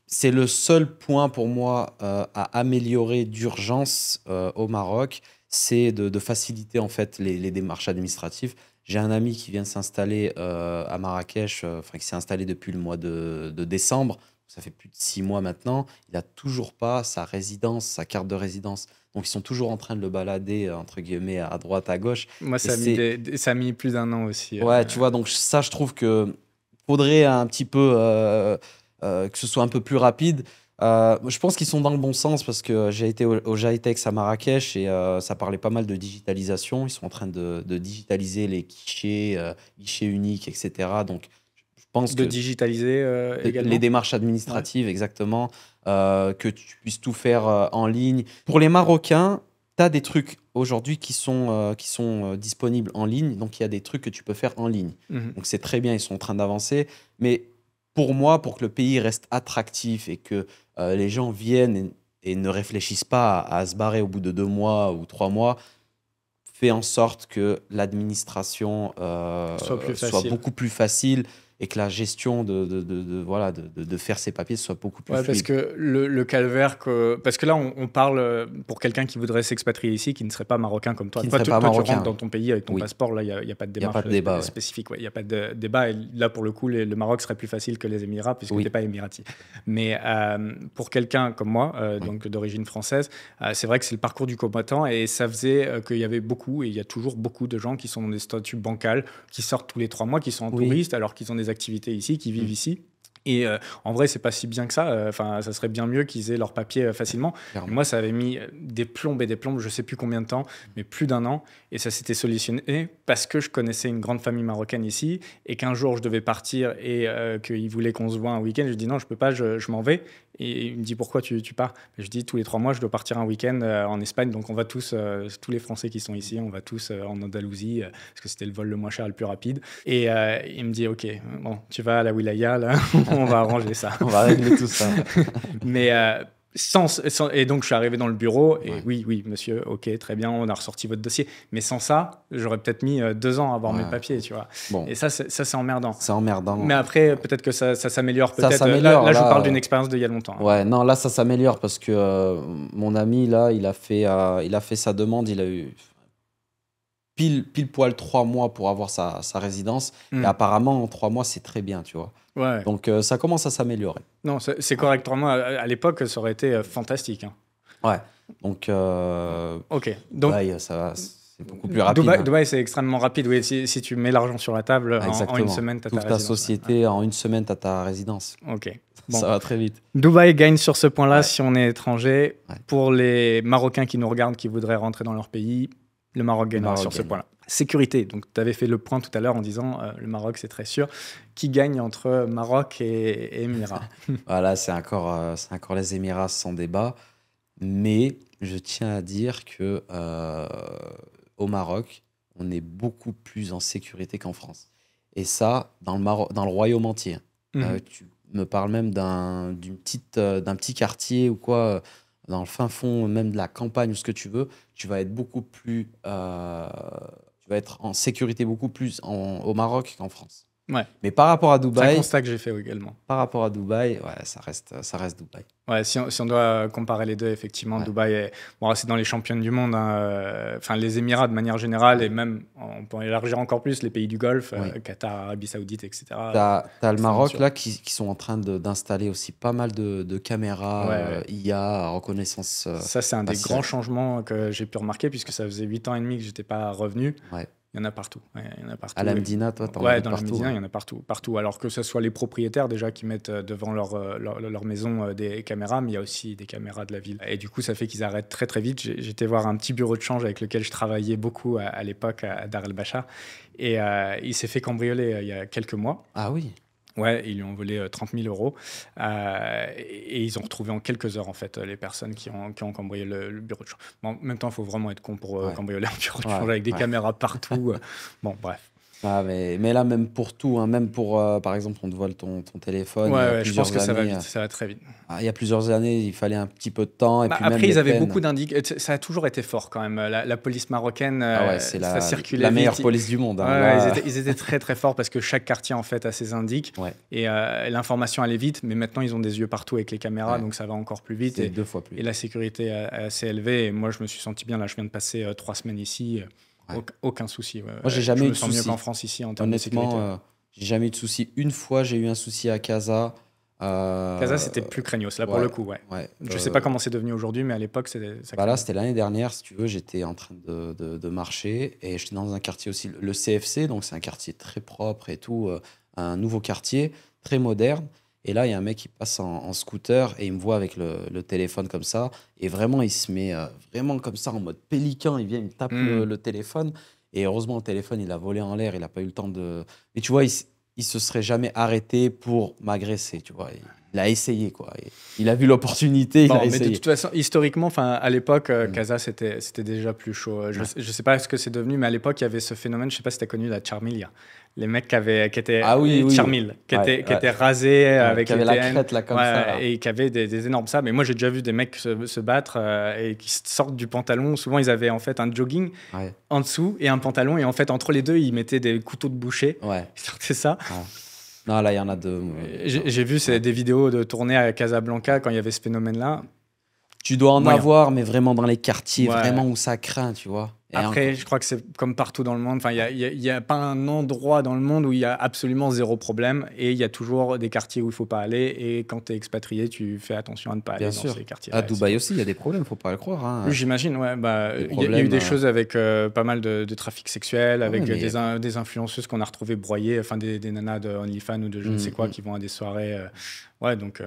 c'est le seul point pour moi à améliorer d'urgence au Maroc, c'est de faciliter en fait les démarches administratives. J'ai un ami qui vient de s'installer à Marrakech, qui s'est installé depuis le mois de décembre. Ça fait plus de 6 mois maintenant. Il n'a toujours pas sa résidence, sa carte de résidence. Donc, ils sont toujours en train de le balader, entre guillemets, à droite, à gauche. Moi, ça a mis plus d'1 an aussi. Ouais, tu vois, donc ça, je trouve que faudrait un petit peu que ce soit un peu plus rapide. Je pense qu'ils sont dans le bon sens parce que j'ai été au Jahitex à Marrakech et ça parlait pas mal de digitalisation. Ils sont en train de digitaliser les guichets uniques, etc. Donc, je pense de digitaliser également les démarches administratives, exactement, que tu puisses tout faire en ligne. Pour les Marocains, tu as des trucs aujourd'hui qui sont disponibles en ligne. Donc, il y a des trucs que tu peux faire en ligne. Donc, c'est très bien, ils sont en train d'avancer. Mais pour moi, pour que le pays reste attractif et que les gens viennent et ne réfléchissent pas à se barrer au bout de 2 mois ou 3 mois, fais en sorte que l'administration soit beaucoup plus facile et que la gestion de faire ses papiers soit beaucoup plus fluide. Parce que le calvaire, parce que là, on parle pour quelqu'un qui voudrait s'expatrier ici, qui ne serait pas marocain comme toi. Toi, tu rentres dans ton pays avec ton passeport, là, il n'y a pas de démarche spécifique. Il n'y a pas de débat. Et là, pour le coup, le Maroc serait plus facile que les Émirats, puisque tu n'es pas émirati. Mais pour quelqu'un comme moi, donc d'origine française, c'est vrai que c'est le parcours du combattant. Et ça faisait qu'il y avait beaucoup, et il y a toujours beaucoup de gens qui sont dans des statuts bancals, qui sortent tous les 3 mois, qui sont en touristes, alors qu'ils ont des activités ici, qui vivent ici. Et en vrai, c'est pas si bien que ça. Enfin, ça serait bien mieux qu'ils aient leurs papiers facilement. Moi, ça avait mis des plombes et des plombes, je sais plus combien de temps, mais plus d'1 an. Et ça s'était solutionné parce que je connaissais une grande famille marocaine ici et qu'un jour, je devais partir et qu'ils voulaient qu'on se voit un week-end. Je dis non, je peux pas, je m'en vais. Et il me dit pourquoi tu pars? Je dis tous les 3 mois, je dois partir un week-end en Espagne. Donc on va tous les Français qui sont ici, on va tous en Andalousie parce que c'était le vol le moins cher, le plus rapide. Et il me dit ok, bon, tu vas à la Wilaya là. On va arranger ça. On va régler tout ça. Mais et donc, je suis arrivé dans le bureau et oui, monsieur, ok, très bien, on a ressorti votre dossier. Mais sans ça, j'aurais peut-être mis 2 ans à avoir mes papiers, tu vois. Bon. Et ça, c'est emmerdant. C'est emmerdant. Mais après, peut-être que ça s'améliore. Là, je parle d'une expérience d'il y a longtemps. Ouais, non, là, ça s'améliore parce que mon ami, là, il a fait sa demande, il a eu pile poil 3 mois pour avoir sa résidence. Et apparemment, en 3 mois, c'est très bien, tu vois. Ouais. Donc, ça commence à s'améliorer. Non, c'est correct. 3 mois, à l'époque, ça aurait été fantastique. Hein. Ouais. Donc, ok. Donc, Dubaï, c'est beaucoup plus rapide. Dubaï, c'est extrêmement rapide. Oui, si tu mets l'argent sur la table, en 1 semaine, tu as ta résidence. Ta société, en 1 semaine, tu as ta résidence. Ok. Bon. Ça va très vite. Dubaï gagne sur ce point-là si on est étranger. Ouais. Pour les Marocains qui nous regardent, qui voudraient rentrer dans leur pays, le Maroc gagnera sur ce point-là. Sécurité, donc tu avais fait le point tout à l'heure en disant le Maroc c'est très sûr. Qui gagne entre Maroc et Émirats? Voilà, c'est encore les Émirats sans débat. Mais je tiens à dire que au Maroc, on est beaucoup plus en sécurité qu'en France. Et ça, dans le royaume entier. Tu me parles même d'un petit quartier ou quoi, dans le fin fond même de la campagne ou ce que tu veux, tu vas être beaucoup plus... tu vas être en sécurité beaucoup plus au Maroc qu'en France. Ouais. Mais par rapport à Dubaï... C'est un constat que j'ai fait également. Par rapport à Dubaï, ouais, ça reste Dubaï. Ouais, si on doit comparer les deux, effectivement, Dubaï, c'est dans les championnes du monde. Enfin, les Émirats de manière générale, et même, on peut élargir encore plus, les pays du Golfe, Qatar, Arabie Saoudite, etc. T'as le Maroc, là, qui sont en train d'installer aussi pas mal de caméras IA, reconnaissance ça, c'est un des grands changements que j'ai pu remarquer, puisque ça faisait 8 ans et demi que je n'étais pas revenu. Ouais. Il y en a partout. À la Médina, toi, t'en as dans la Médina, il y en a partout. Alors que ce soit les propriétaires déjà qui mettent devant leur maison des caméras, mais il y a aussi des caméras de la ville. Et du coup, ça fait qu'ils arrêtent très très vite. J'étais voir un petit bureau de change avec lequel je travaillais beaucoup à l'époque à Dar el Bacha. Et il s'est fait cambrioler il y a quelques mois. Ah oui. Ouais, ils lui ont volé 30 000 euros. Et ils ont retrouvé en quelques heures, en fait, les personnes qui ont cambriolé le bureau de change. Bon, en même temps, il faut vraiment être con pour Ouais, cambrioler un bureau de change ouais, avec des ouais. caméras partout. Bon, bref. Ah, mais là, même pour tout, hein, même pour, par exemple, on te vole ton téléphone, Ouais, il y a ouais, je pense plusieurs que ça va années, vite, ça va très vite. il y a plusieurs années, il fallait un petit peu de temps, et Bah, puis même après, les ils avaient peines. beaucoup d'indices. Ça a toujours été fort quand même. La police marocaine, Ah ouais, c'est ça la, circulait la meilleure vite. police du monde, Ouais, hein. ouais, Là, ils étaient très très forts parce que chaque quartier en fait a ses indices ouais, et l'information allait vite, mais maintenant ils ont des yeux partout avec les caméras, ouais, donc ça va encore plus vite c'est 2 fois plus et la vite. sécurité est assez élevée. Et moi, je me suis senti bien. Là, je viens de passer 3 semaines ici, Ouais. aucun souci. Ouais, Moi, j'ai ouais. Je jamais eu me de sens mieux soucis. qu'en France ici en termes de sécurité. Honnêtement, j'ai jamais eu de soucis. Une fois, j'ai eu un souci à Casa. Casa, Euh, c'était plus craignos là pour le ouais, coup. Ouais. ouais. Je sais pas comment c'est devenu aujourd'hui, mais à l'époque, ça Bah là, craignait. c'était l'année dernière, si tu veux, j'étais en train de marcher et j'étais dans un quartier aussi, le CFC, donc c'est un quartier très propre et tout, un nouveau quartier, très moderne. Et là, il y a un mec qui passe en scooter et il me voit avec le téléphone comme ça. Et vraiment, il se met vraiment comme ça en mode pélican. Il vient, il me tape Hmm. le téléphone. Et heureusement, le téléphone, il a volé en l'air. Il n'a pas eu le temps de. Mais tu vois, il se serait jamais arrêté pour m'agresser, tu vois. Il a essayé, quoi. Et il a vu l'opportunité, il a Bon, mais de essayé. toute façon, historiquement, enfin, à l'époque, Mm. Casa, c'était déjà plus chaud. Ouais. Je sais pas ce que c'est devenu, mais à l'époque, il y avait ce phénomène, je sais pas si tu as connu la charmilla. Les mecs qui étaient Ah oui, oui. charmille, Ouais, qui ouais. étaient rasés Ouais, avec qui les avait la TN, crête là comme ça, ouais, là. et qui avaient des énormes sables. Mais moi, j'ai déjà vu des mecs se battre et qui sortent du pantalon. Souvent, ils avaient en fait un jogging Ouais, en dessous et un pantalon, et en fait, entre les deux, ils mettaient des couteaux de boucher. ouais, Ils sortaient ça. ouais. Non, là, il y en a deux. J'ai vu Ouais. des vidéos de tournées à Casablanca quand il y avait ce phénomène-là. Tu dois en Moyen. avoir, mais vraiment dans les quartiers, Ouais. vraiment où ça craint, tu vois. Et Après, encore. je crois que c'est comme partout dans le monde. Enfin, il y a pas un endroit dans le monde où il y a absolument zéro problème. Et il y a toujours des quartiers où il faut pas aller. Et quand tu es expatrié, tu fais attention à ne pas aller Bien dans sûr. ces quartiers. À Dubaï aussi, il y a des problèmes, faut pas le croire, Oui, hein. j'imagine, ouais. Bah, Des il y a eu problèmes. des choses avec pas mal de trafic sexuel, Ah ouais, avec mais. des influenceuses qu'on a retrouvées broyées, enfin des nanas de OnlyFans ou de je ne sais quoi qui vont à des soirées. Ouais, donc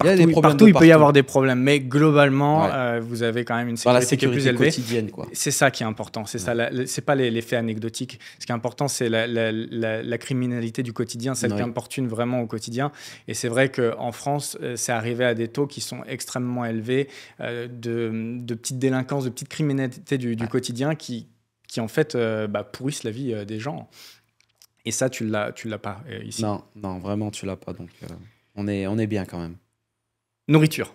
Il y a des problèmes partout de il peut y partout. avoir des problèmes, mais globalement, Ouais. vous avez quand même une Dans la sécurité qui est plus sécurité élevée. quotidienne, quoi. C'est ça qui est important. C'est ça. C'est pas l'effet anecdotique. Ce qui est important, c'est la criminalité du quotidien, celle Oui. qui importune vraiment au quotidien. Et c'est vrai qu'en France, c'est arrivé à des taux qui sont extrêmement élevés de petite délinquance, de petite criminalité du Ouais. quotidien qui en fait pourrissent la vie des gens. Et ça, tu l'as pas ici. Non, non, vraiment, tu l'as pas. Donc, on est bien quand même. Nourriture.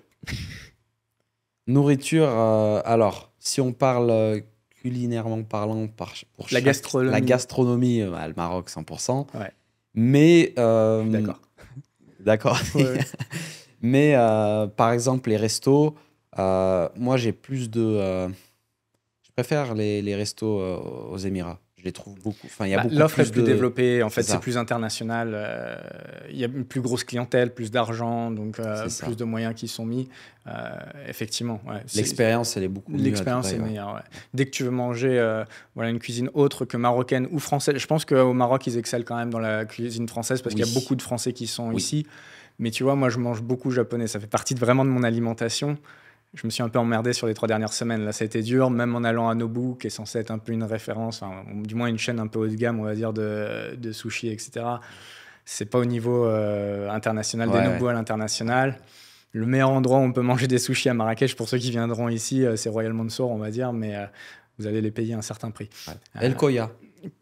Nourriture, alors, si on parle culinairement parlant, pour La gastronomie. la gastronomie, le Maroc, 100%. Ouais. Mais. Je suis d'accord. D'accord. Ouais. Mais par exemple, les restos, moi j'ai plus de. Je préfère les restos aux Émirats. Je les trouve beaucoup. Enfin, il y a beaucoup l'offre est plus de. développée, en fait, C'est ça. c'est plus international. Il y a une plus grosse clientèle, plus d'argent, donc C'est ça. plus de moyens qui sont mis. Effectivement, ouais, L'expérience, elle est beaucoup mieux à l'expérience est Dubaï, ouais. meilleure. Ouais. Dès que tu veux manger voilà, une cuisine autre que marocaine ou française, je pense qu'au Maroc, ils excellent quand même dans la cuisine française parce qu'il y a Oui. beaucoup de Français qui sont Oui. ici. Mais tu vois, moi, je mange beaucoup japonais. Ça fait partie vraiment de mon alimentation. Je me suis un peu emmerdé sur les 3 dernières semaines. Là, ça a été dur, même en allant à Nobu, qui est censé être un peu une référence, enfin, du moins une chaîne un peu haut de gamme, on va dire, de sushi, etc. C'est pas au niveau international, Ouais, des Nobu à l'international. Le meilleur endroit où on peut manger des sushis à Marrakech, pour ceux qui viendront ici, c'est Royal Mansour, on va dire, mais vous allez les payer un certain prix. Ouais. El Koya,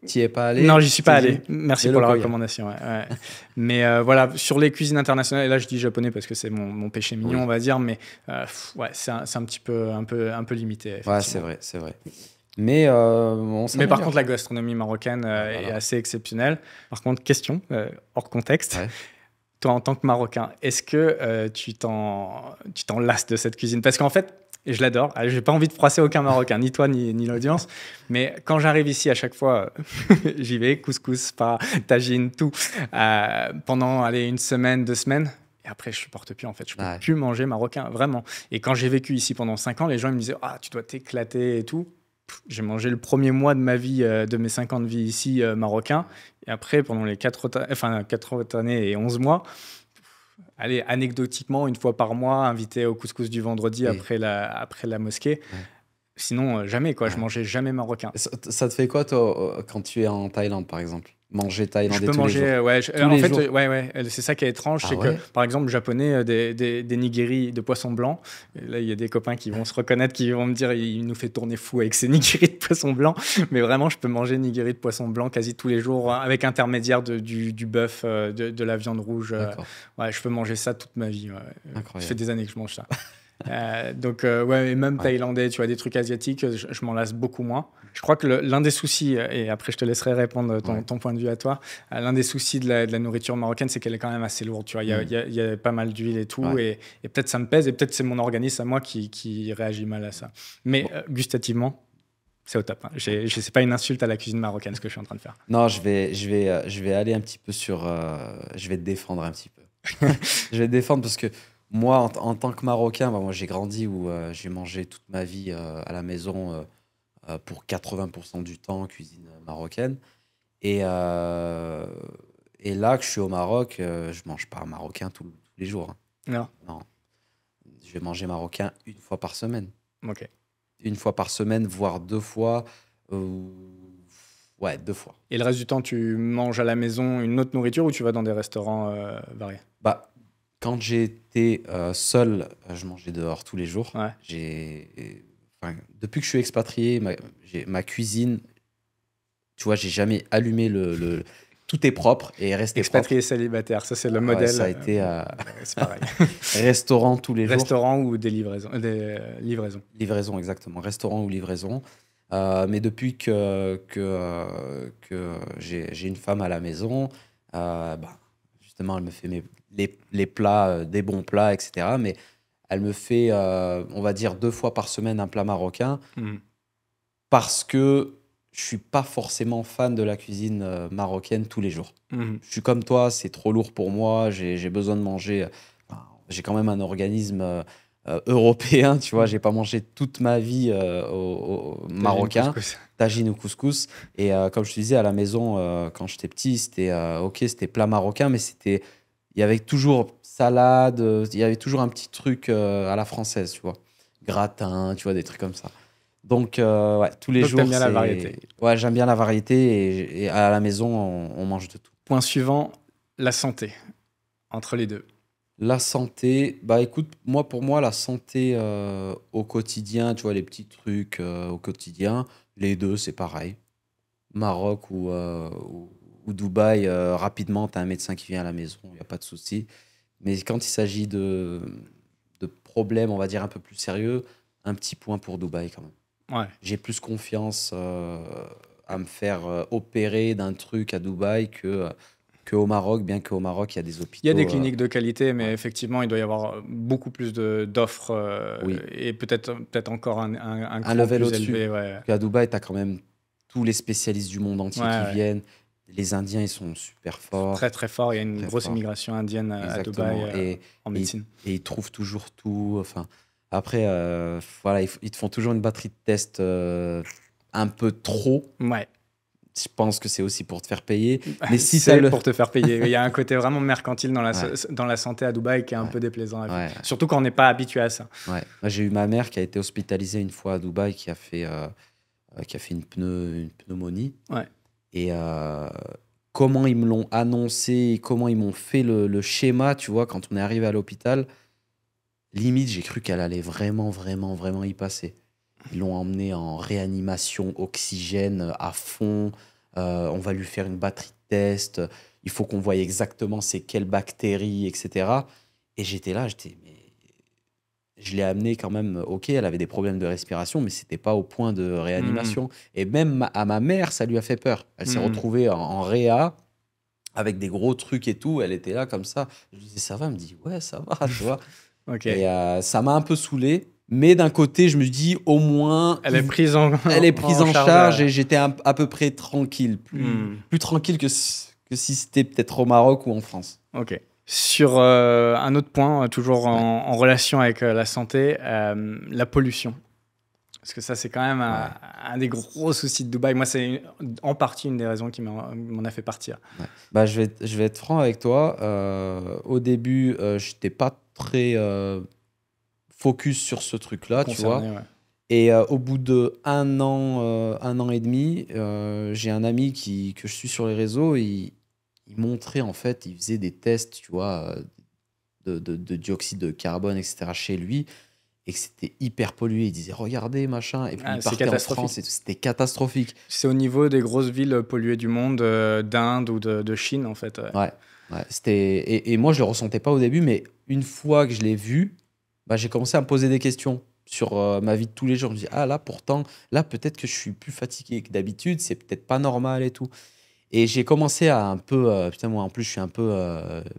tu y es pas allé? Non, j'y suis pas Tu dis- allé. Merci Et pour le la Koya. recommandation. Ouais, ouais. Mais voilà, sur les cuisines internationales, et là je dis japonais parce que c'est mon péché mignon, Oui. on va dire, mais ouais, c'est un petit peu, un peu limité. Ouais, effectivement. c'est vrai, c'est vrai. Mais on Mais s'améliore. par contre, la gastronomie marocaine est voilà. assez exceptionnelle. Par contre, question, hors contexte. Ouais. Toi, en tant que Marocain, est-ce que tu t'en lasses de cette cuisine? Parce qu'en fait, et je l'adore, je n'ai pas envie de froisser aucun Marocain, ni toi, ni l'audience, mais quand j'arrive ici, à chaque fois, j'y vais, couscous, pas, tagine, tout, pendant une semaine, 2 semaines. Et après, je supporte plus, en fait. Je peux Ouais. plus manger marocain, vraiment. Et quand j'ai vécu ici pendant 5 ans, les gens ils me disaient « Ah, tu dois t'éclater et tout ». J'ai mangé le premier mois de ma vie, de mes 5 ans de vie ici, marocain. Et après, pendant les 4 autres années et 11 mois, allez, anecdotiquement, une fois par mois, invité au couscous du vendredi Oui. après la mosquée. Ouais. Sinon, jamais, quoi. Je Ouais. mangeais jamais marocain. Ça te fait quoi, toi, quand tu es en Thaïlande, par exemple? manger Je thaïlandais peux tous les jours? manger, ouais. Tous En les fait, jours? c'est ça qui est étrange, Ah c'est que, ouais? par exemple, japonais, des nigiri de poisson blanc. Et là, il y a des copains qui vont se reconnaître, qui vont me dire, il nous fait tourner fou avec ses nigiri de poisson blanc. Mais vraiment, je peux manger nigiri de poisson blanc quasi tous les jours, avec intermédiaire du bœuf, de la viande rouge. D'accord, Ouais, je peux manger ça toute ma vie. Ouais. Ça fait incroyable. des années que je mange ça. Donc, ouais, et même Ouais, thaïlandais, tu vois, des trucs asiatiques, je m'en lasse beaucoup moins. Je crois que l'un des soucis, et après je te laisserai répondre ouais. ton point de vue à toi, l'un des soucis de la nourriture marocaine, c'est qu'elle est quand même assez lourde. Tu vois, Mmh. il y a pas mal d'huile et tout, Ouais. et peut-être ça me pèse, et peut-être c'est mon organisme à moi qui réagit mal à ça. Mais Bon, gustativement, c'est au top. Hein. C'est pas une insulte à la cuisine marocaine ce que je suis en train de faire. non, je vais aller un petit peu sur, je vais te défendre un petit peu. Je vais te défendre parce que moi, en tant que Marocain, bah, moi j'ai grandi où j'ai mangé toute ma vie à la maison pour 80% du temps cuisine marocaine. Et, euh, et là que je suis au Maroc, je mange pas marocain tous les jours, hein. Non. Non, je vais manger marocain une fois par semaine. Ok. Une fois par semaine, voire deux fois. euh, ouais, deux fois. Et le reste du temps, tu manges à la maison une autre nourriture ou tu vas dans des restaurants variés? Bah, quand j'étais seul, je mangeais dehors tous les jours. Ouais. Enfin, depuis que je suis expatrié, ma cuisine, tu vois, j'ai jamais allumé tout est propre et est resté propre. Expatrié célibataire, ça c'est le Ouais, modèle. ça a été C'est pareil. restaurant tous les jours. Restaurant ou des livraisons, livraisons. Livraison, exactement. Restaurant ou livraison. Mais depuis que j'ai une femme à la maison, bah, justement, elle me fait les plats, des bons plats, etc. Mais elle me fait, on va dire, deux fois par semaine un plat marocain Mhm. parce que je suis pas forcément fan de la cuisine marocaine tous les jours. Mhm. Je suis comme toi, c'est trop lourd pour moi, j'ai besoin de manger. Enfin, j'ai quand même un organisme européen, tu vois, j'ai pas mangé toute ma vie au Tagine, marocain, couscous. tagine ou couscous. Et comme je te disais, à la maison, quand j'étais petit, c'était ok, c'était plat marocain, mais il y avait toujours salade, il y avait toujours un petit truc à la française, tu vois, gratin, tu vois, des trucs comme ça. Donc, ouais, tous les Donc t'aimes jours, bien la variété. Ouais, j'aime bien la variété et à la maison, on mange de tout. Point suivant, la santé, entre les deux. La santé, bah écoute, pour moi, la santé au quotidien, tu vois, les petits trucs au quotidien, les deux, c'est pareil. Maroc ou Dubaï, rapidement, tu as un médecin qui vient à la maison, il n'y a pas de souci. Mais quand il s'agit de problèmes, on va dire, un peu plus sérieux, un petit point pour Dubaï quand même. Ouais. J'ai plus confiance à me faire opérer d'un truc à Dubaï que au Maroc, bien qu'au Maroc, il y a des Il y a des hôpitaux. cliniques de qualité, mais Ouais. effectivement, il doit y avoir beaucoup plus d'offres Oui, et peut-être encore un un cran level plus au-dessus. élevé. Ouais. Parce qu'à Dubaï, tu as quand même tous les spécialistes du monde Ouais, entier qui ouais. viennent. Les Indiens, ils sont super forts, Très très fort. Il y a une très grosse forts. immigration indienne à Dubaï Exactement. en Et, médecine. et ils trouvent toujours tout. Enfin, après, voilà, ils te font toujours une batterie de tests un peu trop. Ouais. Je pense que c'est aussi pour te faire payer. Mais si tu as C'est le. pour te faire payer. Il y a un côté vraiment mercantile Ouais, dans la santé à Dubaï qui est un ouais, peu déplaisant à vivre. ouais, Surtout quand on n'est pas habitué à ça. ouais. Moi, j'ai eu ma mère qui a été hospitalisée une fois à Dubaï, qui a fait une pneumonie. Ouais. Et comment ils me l'ont annoncé, comment ils m'ont fait le schéma, tu vois, quand on est arrivé à l'hôpital, limite, j'ai cru qu'elle allait vraiment, vraiment, vraiment y passer. Ils l'ont emmenée en réanimation, oxygène à fond. On va lui faire une batterie de tests. Il faut qu'on voie exactement c'est quelles bactéries, etc. Et j'étais là, mais je l'ai amenée quand même. Ok, elle avait des problèmes de respiration, mais c'était pas au point de Mhm. réanimation. Et même à ma mère, ça lui a fait peur. Elle s'est Mhm. retrouvée en réa avec des gros trucs et tout. Elle était là comme ça. Je lui disais, ça va? Elle me dit, ouais, ça va, tu vois. Ok. Et ça m'a un peu saoulé. Mais d'un côté, je me dis, au moins, Elle est prise elle est prise en en charge. charge et j'étais à peu près tranquille. Hmm. Plus tranquille que si c'était peut-être au Maroc ou en France. Ok. Sur un autre point, toujours Ouais, en relation avec la santé, la pollution. Parce que ça, c'est quand même ouais, un des gros soucis de Dubaï. Moi, c'est en partie une des raisons qui m'en a fait partir. ouais. Bah, je vais être franc avec toi. Au début, je n'étais pas très focus sur ce truc-là, tu vois. Concerné, ouais. Et au bout de 1 an et demi, j'ai un ami que je suis sur les réseaux. Il montrait, en fait, il faisait des tests, tu vois, de dioxyde de carbone, etc., chez lui, et que c'était hyper pollué. Il disait, regardez, machin. Et puis il Ah, c'est partait en catastrophique. France et tout. C'était catastrophique. C'est au niveau des grosses villes polluées du monde, d'Inde ou de Chine, en fait. Ouais. Ouais, ouais, et moi, je le ressentais pas au début, mais une fois que je l'ai vu, bah, j'ai commencé à me poser des questions sur ma vie de tous les jours. Je me dis, ah là, pourtant, là, peut-être que je suis plus fatigué que d'habitude, c'est peut-être pas normal et tout. Et j'ai commencé à un peu, putain, moi, en plus, je suis un peu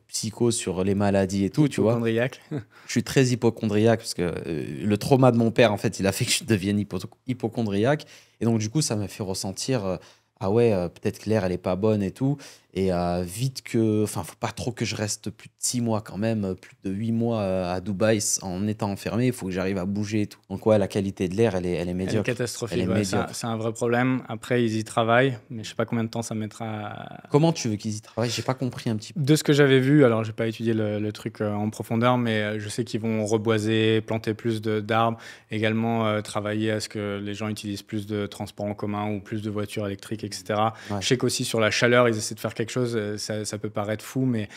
psycho sur les maladies et tout, tu vois. Hypochondriaque. Je suis très hypochondriaque parce que le trauma de mon père, en fait, il a fait que je devienne hypochondriaque. Et donc, du coup, ça m'a fait ressentir, ah ouais, peut-être que l'air, elle est pas bonne et tout. Et vite que, enfin, faut pas trop que je reste plus de 6 mois quand même, plus de 8 mois à Dubaï en étant enfermé. Il faut que j'arrive à bouger et tout. Donc, ouais, la qualité de l'air, elle est Elle est médiocre. Elle catastrophique, est ouais, médiocre. c'est un vrai problème. Après, ils y travaillent, mais je sais pas combien de temps ça mettra. Comment tu veux qu'ils y travaillent? J'ai pas compris un petit peu. De ce que j'avais vu, alors j'ai pas étudié le truc en profondeur, mais je sais qu'ils vont reboiser, planter plus d'arbres, également travailler à ce que les gens utilisent plus de transports en commun ou plus de voitures électriques, etc. Ouais. Je sais qu'aussi sur la chaleur, ils essaient de faire quelque chose, ça peut paraître fou, mais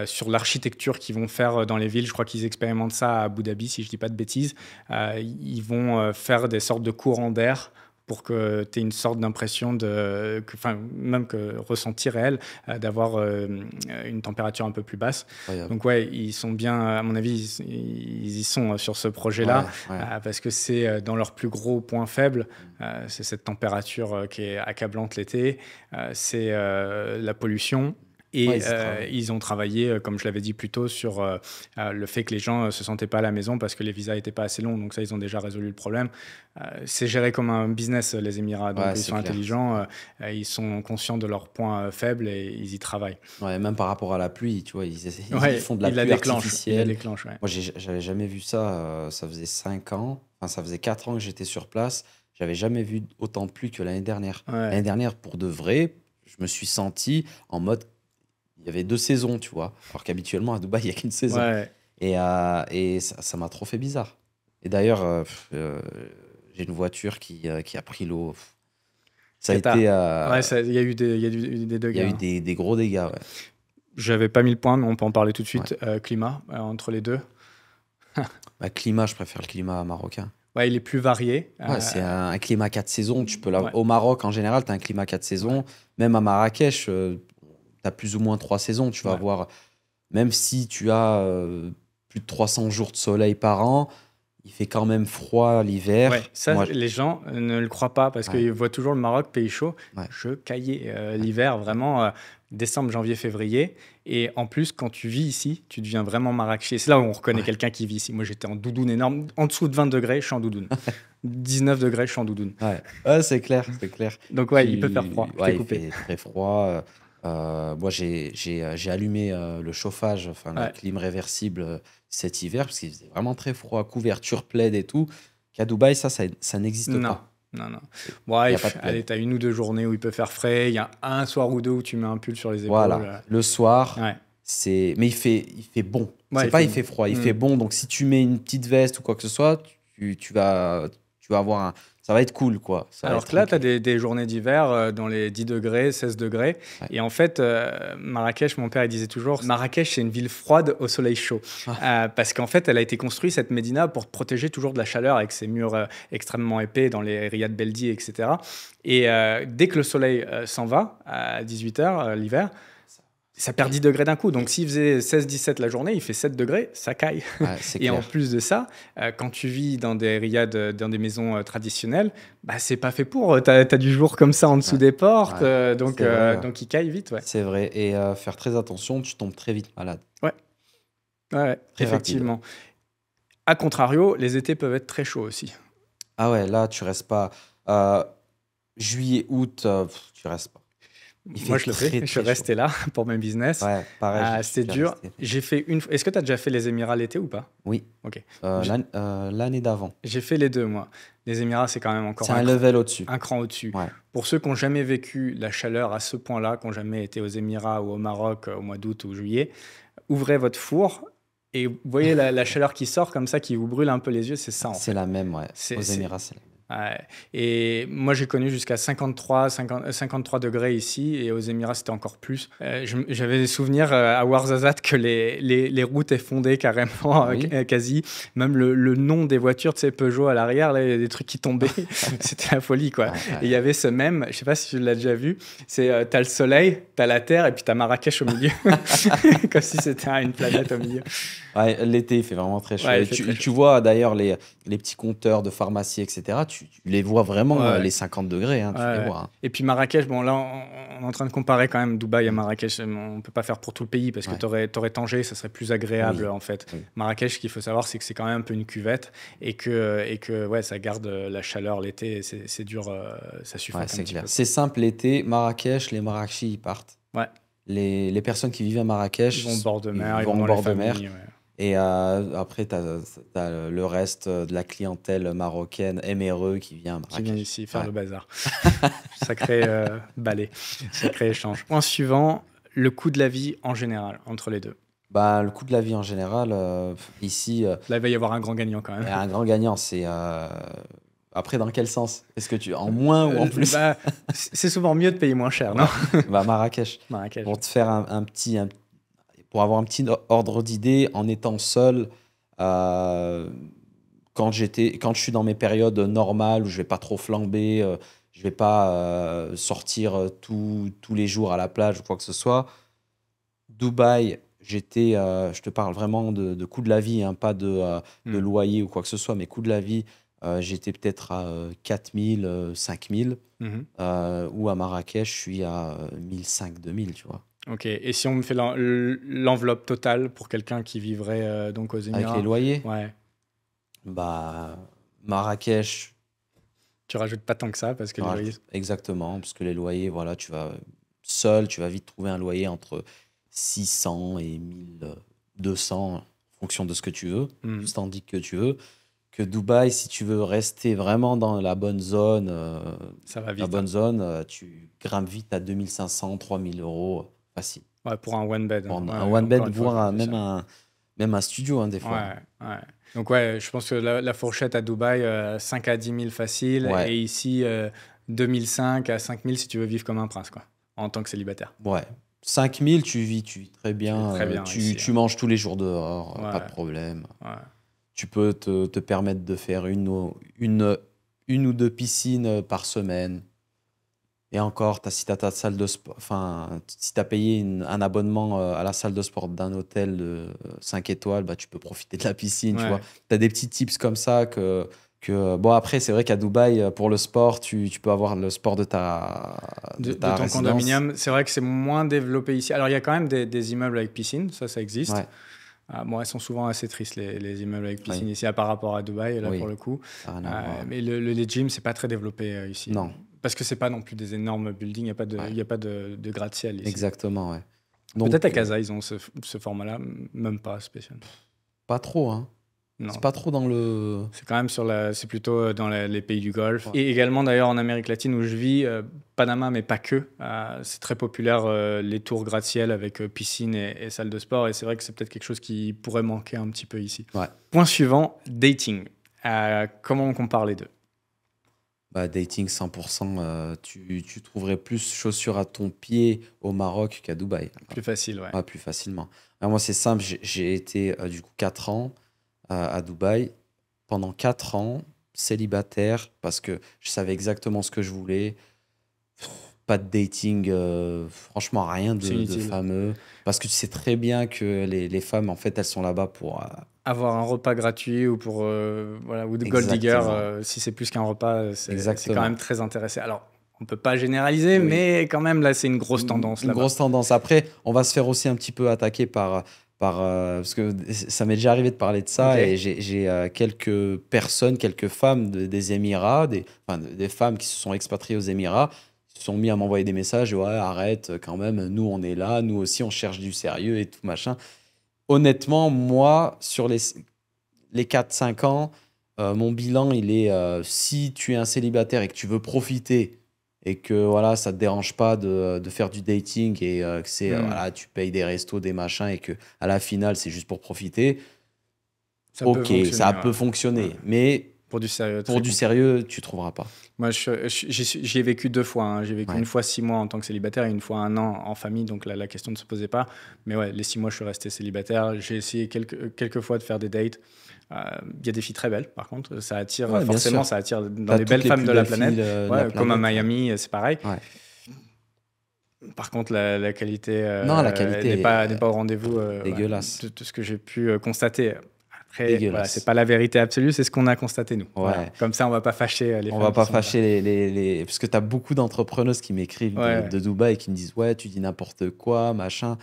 sur l'architecture qu'ils vont faire dans les villes, je crois qu'ils expérimentent ça à Abu Dhabi, si je dis pas de bêtises, ils vont faire des sortes de courants d'air pour que tu aies une sorte d'impression enfin, même que ressenti réel, d'avoir une température un peu plus basse. Incroyable. Donc ouais, ils sont bien, à mon avis, ils y sont sur ce projet-là, Ouais, ouais. parce que c'est dans leur plus gros point faible, c'est cette température qui est accablante l'été, c'est la pollution. Ouais, Et ils y travaillent. ils ont travaillé, comme je l'avais dit plus tôt, sur le fait que les gens ne se sentaient pas à la maison parce que les visas n'étaient pas assez longs. Donc ça, ils ont déjà résolu le problème. C'est géré comme un business, les Émirats. Donc Ouais, ils c'est sont clair. intelligents, ils sont conscients de leurs points faibles et ils y travaillent. Ouais, même par rapport à la pluie, tu vois, ils Ouais, font de la ils la pluie déclenchent. Ils la artificielle. déclenchent, ouais. Moi, j'avais jamais vu ça. Ça faisait 5 ans. Enfin, ça faisait 4 ans que j'étais sur place. J'avais jamais vu autant de pluie que l'année dernière. Ouais. L'année dernière, pour de vrai, je me suis senti en mode. Il y avait 2 saisons, tu vois. Alors qu'habituellement, à Dubaï, il n'y a qu'une saison. Ouais. Et ça m'a trop fait bizarre. Et d'ailleurs, j'ai une voiture qui a pris l'eau. Ça a Cata. été. Ouais, il y a eu des Il y a dégâts. eu Hein. des gros dégâts, ouais. J'avais pas mis le point, mais on peut en parler tout de suite. Climat, entre les deux. Bah, climat, je préfère le climat marocain. Ouais, il est plus varié. Ouais, c'est un climat 4 saisons. Tu peux Ouais. Au Maroc, en général, tu as un climat 4 saisons. Même à Marrakech, tu as plus ou moins 3 saisons. Tu vas Ouais. avoir, même si tu as plus de 300 jours de soleil par an, il fait quand même froid l'hiver. Ouais, ça, Moi, les gens ne le croient pas parce Ouais. qu'ils voient toujours le Maroc, pays chaud. Ouais. Je caillais l'hiver, vraiment, décembre, janvier, février. Et en plus, quand tu vis ici, tu deviens vraiment marrakechais. C'est là où on reconnaît Ouais. quelqu'un qui vit ici. Moi, j'étais en doudoune énorme. En dessous de 20 degrés, je suis en doudoune. 19 degrés, je suis en doudoune. ouais, c'est clair, c'est clair. Donc, ouais, il peut faire froid. Je Ouais, t'ai il coupé. fait très froid. Moi, j'ai allumé le chauffage, enfin la Ouais. clim réversible cet hiver parce qu'il faisait vraiment très froid, couverture, plaid et tout. Qu'à Dubaï, ça n'existe Non. pas. Non. Il y a Ouais, pas de plaid. allez, t'as 1 ou 2 journées où il peut faire frais. Il y a un soir ou deux où tu mets un pull sur les épaules. Voilà. Le soir, Ouais. mais il fait bon. Ouais, C'est il pas fait il bon. fait froid, il Mm. fait bon. Donc si tu mets une petite veste ou quoi que ce soit, tu vas avoir ça va être cool, quoi. Ça va Alors être que là, tu as tranquille. des journées d'hiver dans les 10 degrés, 16 degrés. Ouais. Et en fait, Marrakech, mon père, il disait toujours, Marrakech, c'est une ville froide au soleil chaud. Parce qu'en fait, elle a été construite, cette médina, pour te protéger toujours de la chaleur avec ses murs extrêmement épais dans les riad Beldi, etc. Et dès que le soleil s'en va, à 18h, l'hiver, ça perd 10 degrés d'un coup. Donc, s'il faisait 16-17 la journée, il fait 7 degrés, ça caille. Ouais, c'est Et en clair. plus de ça, quand tu vis dans des riads, dans des maisons traditionnelles, bah, c'est pas fait pour. T'as du jour comme ça en dessous Ouais. des portes, Ouais. donc, C'est vrai, ouais. donc il caille vite. Ouais, C'est vrai. Et faire très attention, tu tombes très vite malade. ouais, Très effectivement. A contrario, les étés peuvent être très chauds aussi. Ah ouais, là, tu restes pas. Juillet, août, tu restes pas. Il Moi, fait je le très, fais. Je suis très resté là pour mes business. Ouais, pareil. C'était dur. J'ai fait une. Est-ce que tu as déjà fait les Émirats l'été ou pas? Oui. Ok. L'année d'avant. J'ai fait les deux, moi. Les Émirats, c'est quand même encore C'est un level au-dessus. un cran au-dessus. Ouais. Pour ceux qui n'ont jamais vécu la chaleur à ce point-là, qui n'ont jamais été aux Émirats ou au Maroc au mois d'août ou juillet, ouvrez votre four Et vous voyez la chaleur qui sort comme ça, qui vous brûle un peu les yeux, c'est ça en C'est fait. la même, ouais. C'est, Aux c'est- Émirats, c'est la même. Ouais. Et moi, j'ai connu jusqu'à 53 degrés ici, et aux Émirats, c'était encore plus. J'avais des souvenirs à Ouarzazate que les routes effondaient carrément, Oui. quasi. Même le nom des voitures, tu sais, Peugeot à l'arrière, là, il y a des trucs qui tombaient. C'était la folie, quoi. Ouais, Et il y avait ce même, je sais pas si tu l'as déjà vu, c'est t'as le soleil, t'as la terre, et puis t'as Marrakech au milieu. Comme si c'était une planète au milieu. Ouais, l'été, il fait vraiment très chaud. Ouais, il Et fait très chaud. tu vois d'ailleurs les petits compteurs de pharmacie, etc. Tu les vois vraiment, Ouais. les 50 degrés, hein, tu les Ouais. vois. Hein. Et puis Marrakech, bon là on est en train de comparer quand même Dubaï à Marrakech. On peut pas faire pour tout le pays parce que Ouais. t'aurais Tanger, ça serait plus agréable Oui. en fait. Oui. Marrakech, ce qu'il faut savoir, c'est que c'est quand même un peu une cuvette et que ouais, ça garde la chaleur l'été. C'est dur, ça suffoque Ouais, un c'est petit clair. peu. C'est simple, l'été, Marrakech, les Marrakechis, ils partent. Ouais, Les personnes qui vivent à Marrakech, ils vont au bord de mer, ils ils vont vont au dans bord les de mer. familles. Ouais. Et après, tu as le reste de la clientèle marocaine, MRE, qui vient à Qui viennent Marrakech. ici faire Ouais. le bazar. Sacré balai, sacré échange. Point suivant, le coût de la vie en général entre les deux. Bah, le coût de la vie en général, ici, Là, il va y avoir un grand gagnant quand il y même. a un grand gagnant. C'est après, dans quel sens? Est-ce que tu en moins ou en plus? Bah, c'est souvent mieux de payer moins cher, non? Bah, Marrakech. Marrakech. Pour te faire pour avoir un petit ordre d'idée, en étant seul, euh, quand je suis dans mes périodes normales où je vais pas trop flamber, je vais pas sortir tous les jours à la plage ou quoi que ce soit. Dubaï, je te parle vraiment de coût de la vie, hein, pas de Hmm. loyer ou quoi que ce soit, mais coût de la vie, j'étais peut-être à 4 000, 5 000, Mhm. ou à Marrakech, je suis à 1 500, 2 000, tu vois. Ok. Et si on me fait l'enveloppe totale pour quelqu'un qui vivrait donc aux Avec les Émirats, loyers, ouais, bah, Marrakech, tu rajoutes pas tant que ça parce que les loyers. exactement, parce que les loyers, voilà, tu vas vite trouver un loyer entre 600 et 1 200 en fonction de ce que tu veux, Hmm. du standing que tu veux. Que Dubaï, si tu veux rester vraiment dans la bonne zone, Ça va vite. tu grimpes vite à 2500, 3000 euros, facile. Ouais, pour un one bed. Pour Ouais, un one bed, encore une fois, voire c'est sûr. même un studio, hein, des fois. Ouais, ouais. Donc ouais, je pense que la fourchette à Dubaï, 5 à 10 000 facile, Ouais. et ici 2005 à 5 000 si tu veux vivre comme un prince, quoi, en tant que célibataire. Ouais. 5000, tu vis très bien. très bien ici, Tu manges tous les jours dehors, Ouais. pas de problème. Ouais. Tu peux te permettre de faire une ou deux piscines par semaine. Et encore, si tu as ta salle de sport, enfin, si tu as payé un abonnement à la salle de sport d'un hôtel de 5 étoiles, bah, tu peux profiter de la piscine, tu Ouais. vois. Tu as des petits tips comme ça bon, après, c'est vrai qu'à Dubaï, pour le sport, tu peux avoir le sport de ta De ta ton résidence. condominium, c'est vrai que c'est moins développé ici. Alors, il y a quand même des immeubles avec piscine, ça existe. Ouais, Bon, elles sont souvent assez tristes, les immeubles avec piscine Oui. ici, par rapport à Dubaï, là, Oui. pour le coup. ça n'a rien à voir. Mais les gyms, c'est pas très développé ici. Non. Parce que c'est pas non plus des énormes buildings, il n'y a pas de, Ouais. y a pas de gratte-ciel ici. Exactement, ouais. Donc, Peut-être à Casa, ils ont ce format-là, même pas spécial. pas trop, hein. Non. C'est pas trop dans le... C'est quand même c'est plutôt dans les pays du Golfe. Ouais. Et également d'ailleurs en Amérique latine où je vis, Panama, mais pas que. C'est très populaire les tours gratte-ciel avec piscine et salle de sport. Et c'est vrai que c'est peut-être quelque chose qui pourrait manquer un petit peu ici. Ouais. Point suivant, dating. Comment on compare les deux? Bah, dating 100%, tu trouverais plus chaussures à ton pied au Maroc qu'à Dubaï. Plus facile, ouais. Ouais, plus facilement. Alors, moi, c'est simple, j'ai été du coup 4 ans à Dubaï. Pendant 4 ans, célibataire, parce que je savais exactement ce que je voulais. Pas de dating, franchement, rien C'est de inutile. fameux. Parce que tu sais très bien que les femmes, en fait, elles sont là-bas pour... Avoir un repas gratuit ou pour voilà, ou de gold digger, Exactement. si c'est plus qu'un repas, c'est Exactement. quand même très intéressé. Alors, on peut pas généraliser, Oui. mais quand même là, c'est une grosse tendance Une là-bas. grosse tendance. Après, on va se faire aussi un petit peu attaquer parce que ça m'est déjà arrivé de parler de ça, Ok. et j'ai quelques personnes, quelques femmes des Émirats, des femmes qui se sont expatriées aux Émirats, qui se sont mis à m'envoyer des messages, ouais, arrête quand même, nous on est là, nous aussi on cherche du sérieux et tout machin. Honnêtement, moi, sur les 4-5 ans, mon bilan, il est, si tu es un célibataire et que tu veux profiter et que voilà, ça te dérange pas de faire du dating et que c'est voilà, tu payes des restos, des machins et que à la finale c'est juste pour profiter. Ça peut Ok, fonctionner, ça ouais. peut fonctionner, Ouais. mais Pour du sérieux, pour très du compliqué. sérieux, tu trouveras pas. Moi, j'y ai vécu 2 fois, hein. J'ai vécu Ouais. une fois 6 mois en tant que célibataire et une fois 1 an en famille, donc la question ne se posait pas. Mais ouais, les 6 mois, je suis resté célibataire. J'ai essayé quelques fois de faire des dates. Il y a des filles très belles, par contre. Ça attire, Ouais, bien forcément, sûr. ça attire dans T'as les toutes belles les femmes plus de la belles planète. filles de la Ouais, comme à planète. Miami, c'est pareil. Ouais. Par contre, la qualité Non, la qualité n'est est pas au rendez-vous dégueulasse. de ce que j'ai pu constater. Après, voilà, c'est Dégueulasse. pas la vérité absolue, c'est ce qu'on a constaté, nous. Voilà. Ouais. Comme ça, on va pas fâcher les On femmes va qui pas sont là. fâcher parce que tu as beaucoup d'entrepreneuses qui m'écrivent Ouais, de Dubaï et qui me disent ouais, tu dis n'importe quoi, machin.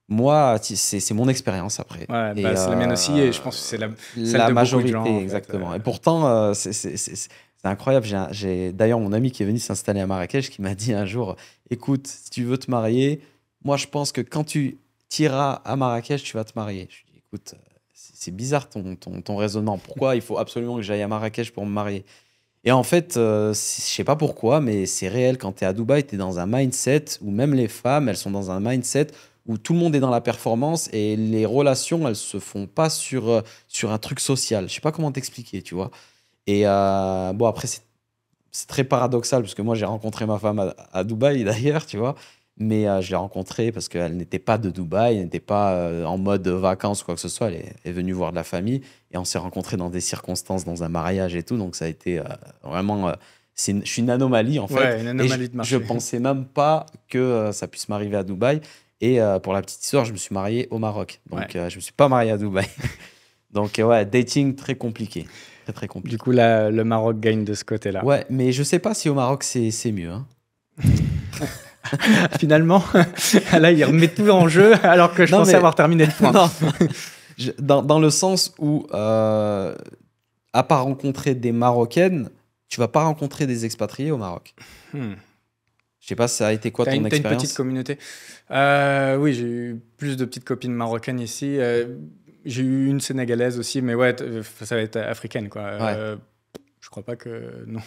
Moi, c'est mon expérience après. ouais, Et bah, c'est la mienne aussi, et je pense que c'est celle la de beaucoup de gens, majorité, en fait. exactement. Et pourtant, c'est incroyable. J'ai d'ailleurs mon ami qui est venu s'installer à Marrakech qui m'a dit un jour, écoute, si tu veux te marier, moi je pense que quand tu iras à Marrakech, tu vas te marier. Je lui dis, écoute, c'est bizarre ton raisonnement. Pourquoi il faut absolument que j'aille à Marrakech pour me marier? Et en fait, je sais pas pourquoi, mais c'est réel. Quand tu es à Dubaï, tu es dans un mindset où même les femmes, elles sont dans un mindset où tout le monde est dans la performance et les relations, elles se font pas sur un truc social. Je sais pas comment t'expliquer, tu vois. Et bon, après, c'est très paradoxal parce que moi, j'ai rencontré ma femme à Dubaï d'ailleurs, tu vois. Mais je l'ai rencontrée parce qu'elle n'était pas de Dubaï, elle n'était pas en mode vacances ou quoi que ce soit. Elle est venue voir de la famille et on s'est rencontrés dans des circonstances, dans un mariage et tout. Donc ça a été vraiment. Je suis une anomalie en fait. Ouais, une Et anomalie de je marché. pensais même pas que ça puisse m'arriver à Dubaï. Et pour la petite histoire, je me suis marié au Maroc. Donc je me suis pas marié à Dubaï. Donc ouais, dating très compliqué. Très très compliqué. Du coup, là, le Maroc gagne de ce côté-là. Ouais, mais je sais pas si au Maroc c'est mieux. Hein. Finalement, là, il remet tout en jeu alors que je Non, pensais mais- avoir terminé le point. Non. Dans le sens où, à part rencontrer des Marocaines, tu vas pas rencontrer des expatriés au Maroc. Hmm. Je sais pas, ça a été quoi T'as ton une expérience? petite communauté. Oui, j'ai eu plus de petites copines marocaines ici. J'ai eu une sénégalaise aussi, mais ouais, ça va être africaine, quoi. Je crois pas que... Non.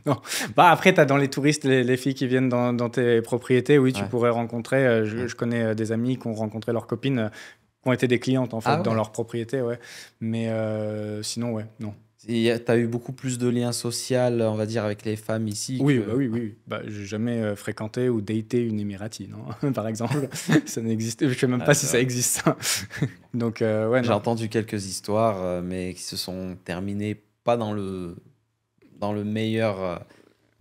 Non. Bah, après, tu as dans les touristes les filles qui viennent dans tes propriétés. Oui, tu Ouais. pourrais rencontrer... Je connais des amis qui ont rencontré leurs copines, qui ont été des clientes, en fait, Ah dans ouais. leur propriété, ouais. Mais sinon, ouais, non. Tu as eu beaucoup plus de liens sociaux, on va dire, avec les femmes ici. Oui, que- bah oui. Bah, j'ai jamais fréquenté ou daté une Émirati, non. Par exemple. Ça n'existe... Je sais même Ah, pas si c'est ça vrai. existe, ça. Donc, ouais, J'ai non. entendu quelques histoires, mais qui se sont terminées pas dans le meilleur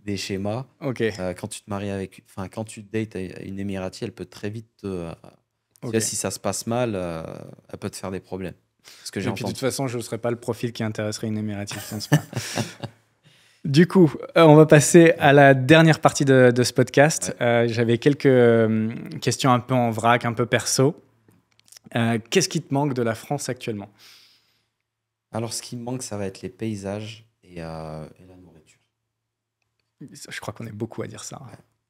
des schémas. Ok, Quand tu te maries enfin, quand tu dates une Émirati, elle peut très vite tu ok. vois, si ça se passe mal, elle peut te faire des problèmes. Ce que j'ai Et puis de entendu. toute façon, je ne serais pas le profil qui intéresserait une Émirati, je pense pas. Du coup, on va passer à la dernière partie de ce podcast. J'avais quelques questions un peu en vrac, un peu perso. Qu'est-ce qui te manque de la France actuellement? Alors, ce qui me manque, ça va être les paysages et la nourriture. Je crois qu'on est beaucoup à dire ça.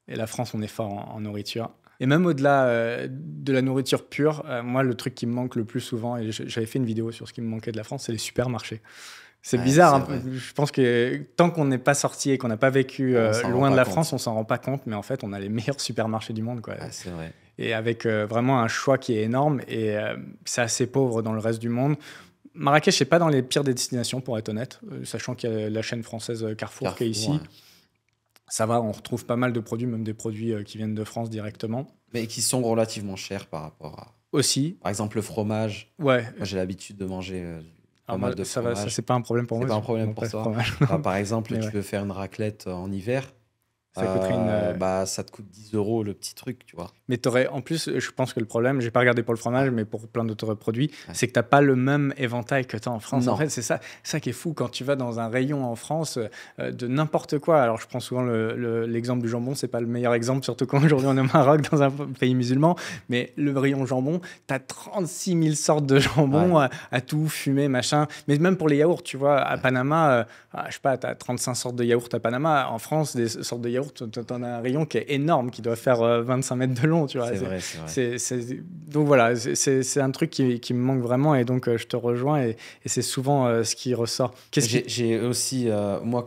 Et la France, on est fort en nourriture. Et même au-delà de la nourriture pure, moi, le truc qui me manque le plus souvent, et j'avais fait une vidéo sur ce qui me manquait de la France, c'est les supermarchés. C'est Ouais, bizarre, c'est hein. vrai. Je pense que tant qu'on n'est pas sorti et qu'on n'a pas vécu On s'en rend loin de pas la compte. France, on s'en rend pas compte, mais en fait, on a les meilleurs supermarchés du monde, quoi. Ah, c'est vrai. Et avec vraiment un choix qui est énorme, et c'est assez pauvre dans le reste du monde. Marrakech n'est pas dans les pires des destinations, pour être honnête, sachant qu'il y a la chaîne française Carrefour qui est ici. ouais. Ça va, on retrouve pas mal de produits, même des produits qui viennent de France directement. Mais qui sont relativement chers par rapport à. Aussi, Par exemple, le fromage. ouais. Moi, j'ai l'habitude de manger pas Alors mal moi, de ça va, ça fromage. c'est pas un problème pour C'est moi. pas un je problème mange pour pas de toi. fromage. Bah, par exemple, Mais tu ouais. veux faire une raclette en hiver. Ça coûterait une. Bah, ça te coûte 10 € le petit truc, tu vois. Mais t'aurais, en plus, je pense que le problème, j'ai pas regardé pour le fromage, mais pour plein d'autres produits, Ouais. c'est que t'as pas le même éventail que t'as en France. Non. En fait, c'est ça qui est fou quand tu vas dans un rayon en France de n'importe quoi. Alors, je prends souvent l'exemple du jambon, c'est pas le meilleur exemple, surtout quand aujourd'hui on est au Maroc, dans un pays musulman. Mais le rayon jambon, t'as 36 000 sortes de jambon à tout fumer, machin. Mais même pour les yaourts, tu vois, à Panama, je sais pas, t'as 35 sortes de yaourts à Panama. En France, des sortes de yaourts, t'en as un rayon qui est énorme, qui doit faire 25 mètres de long, tu vois. C'est vrai, c'est vrai. Donc voilà, c'est un truc qui me manque vraiment, et donc je te rejoins, et c'est souvent ce qui ressort. J'ai aussi, moi,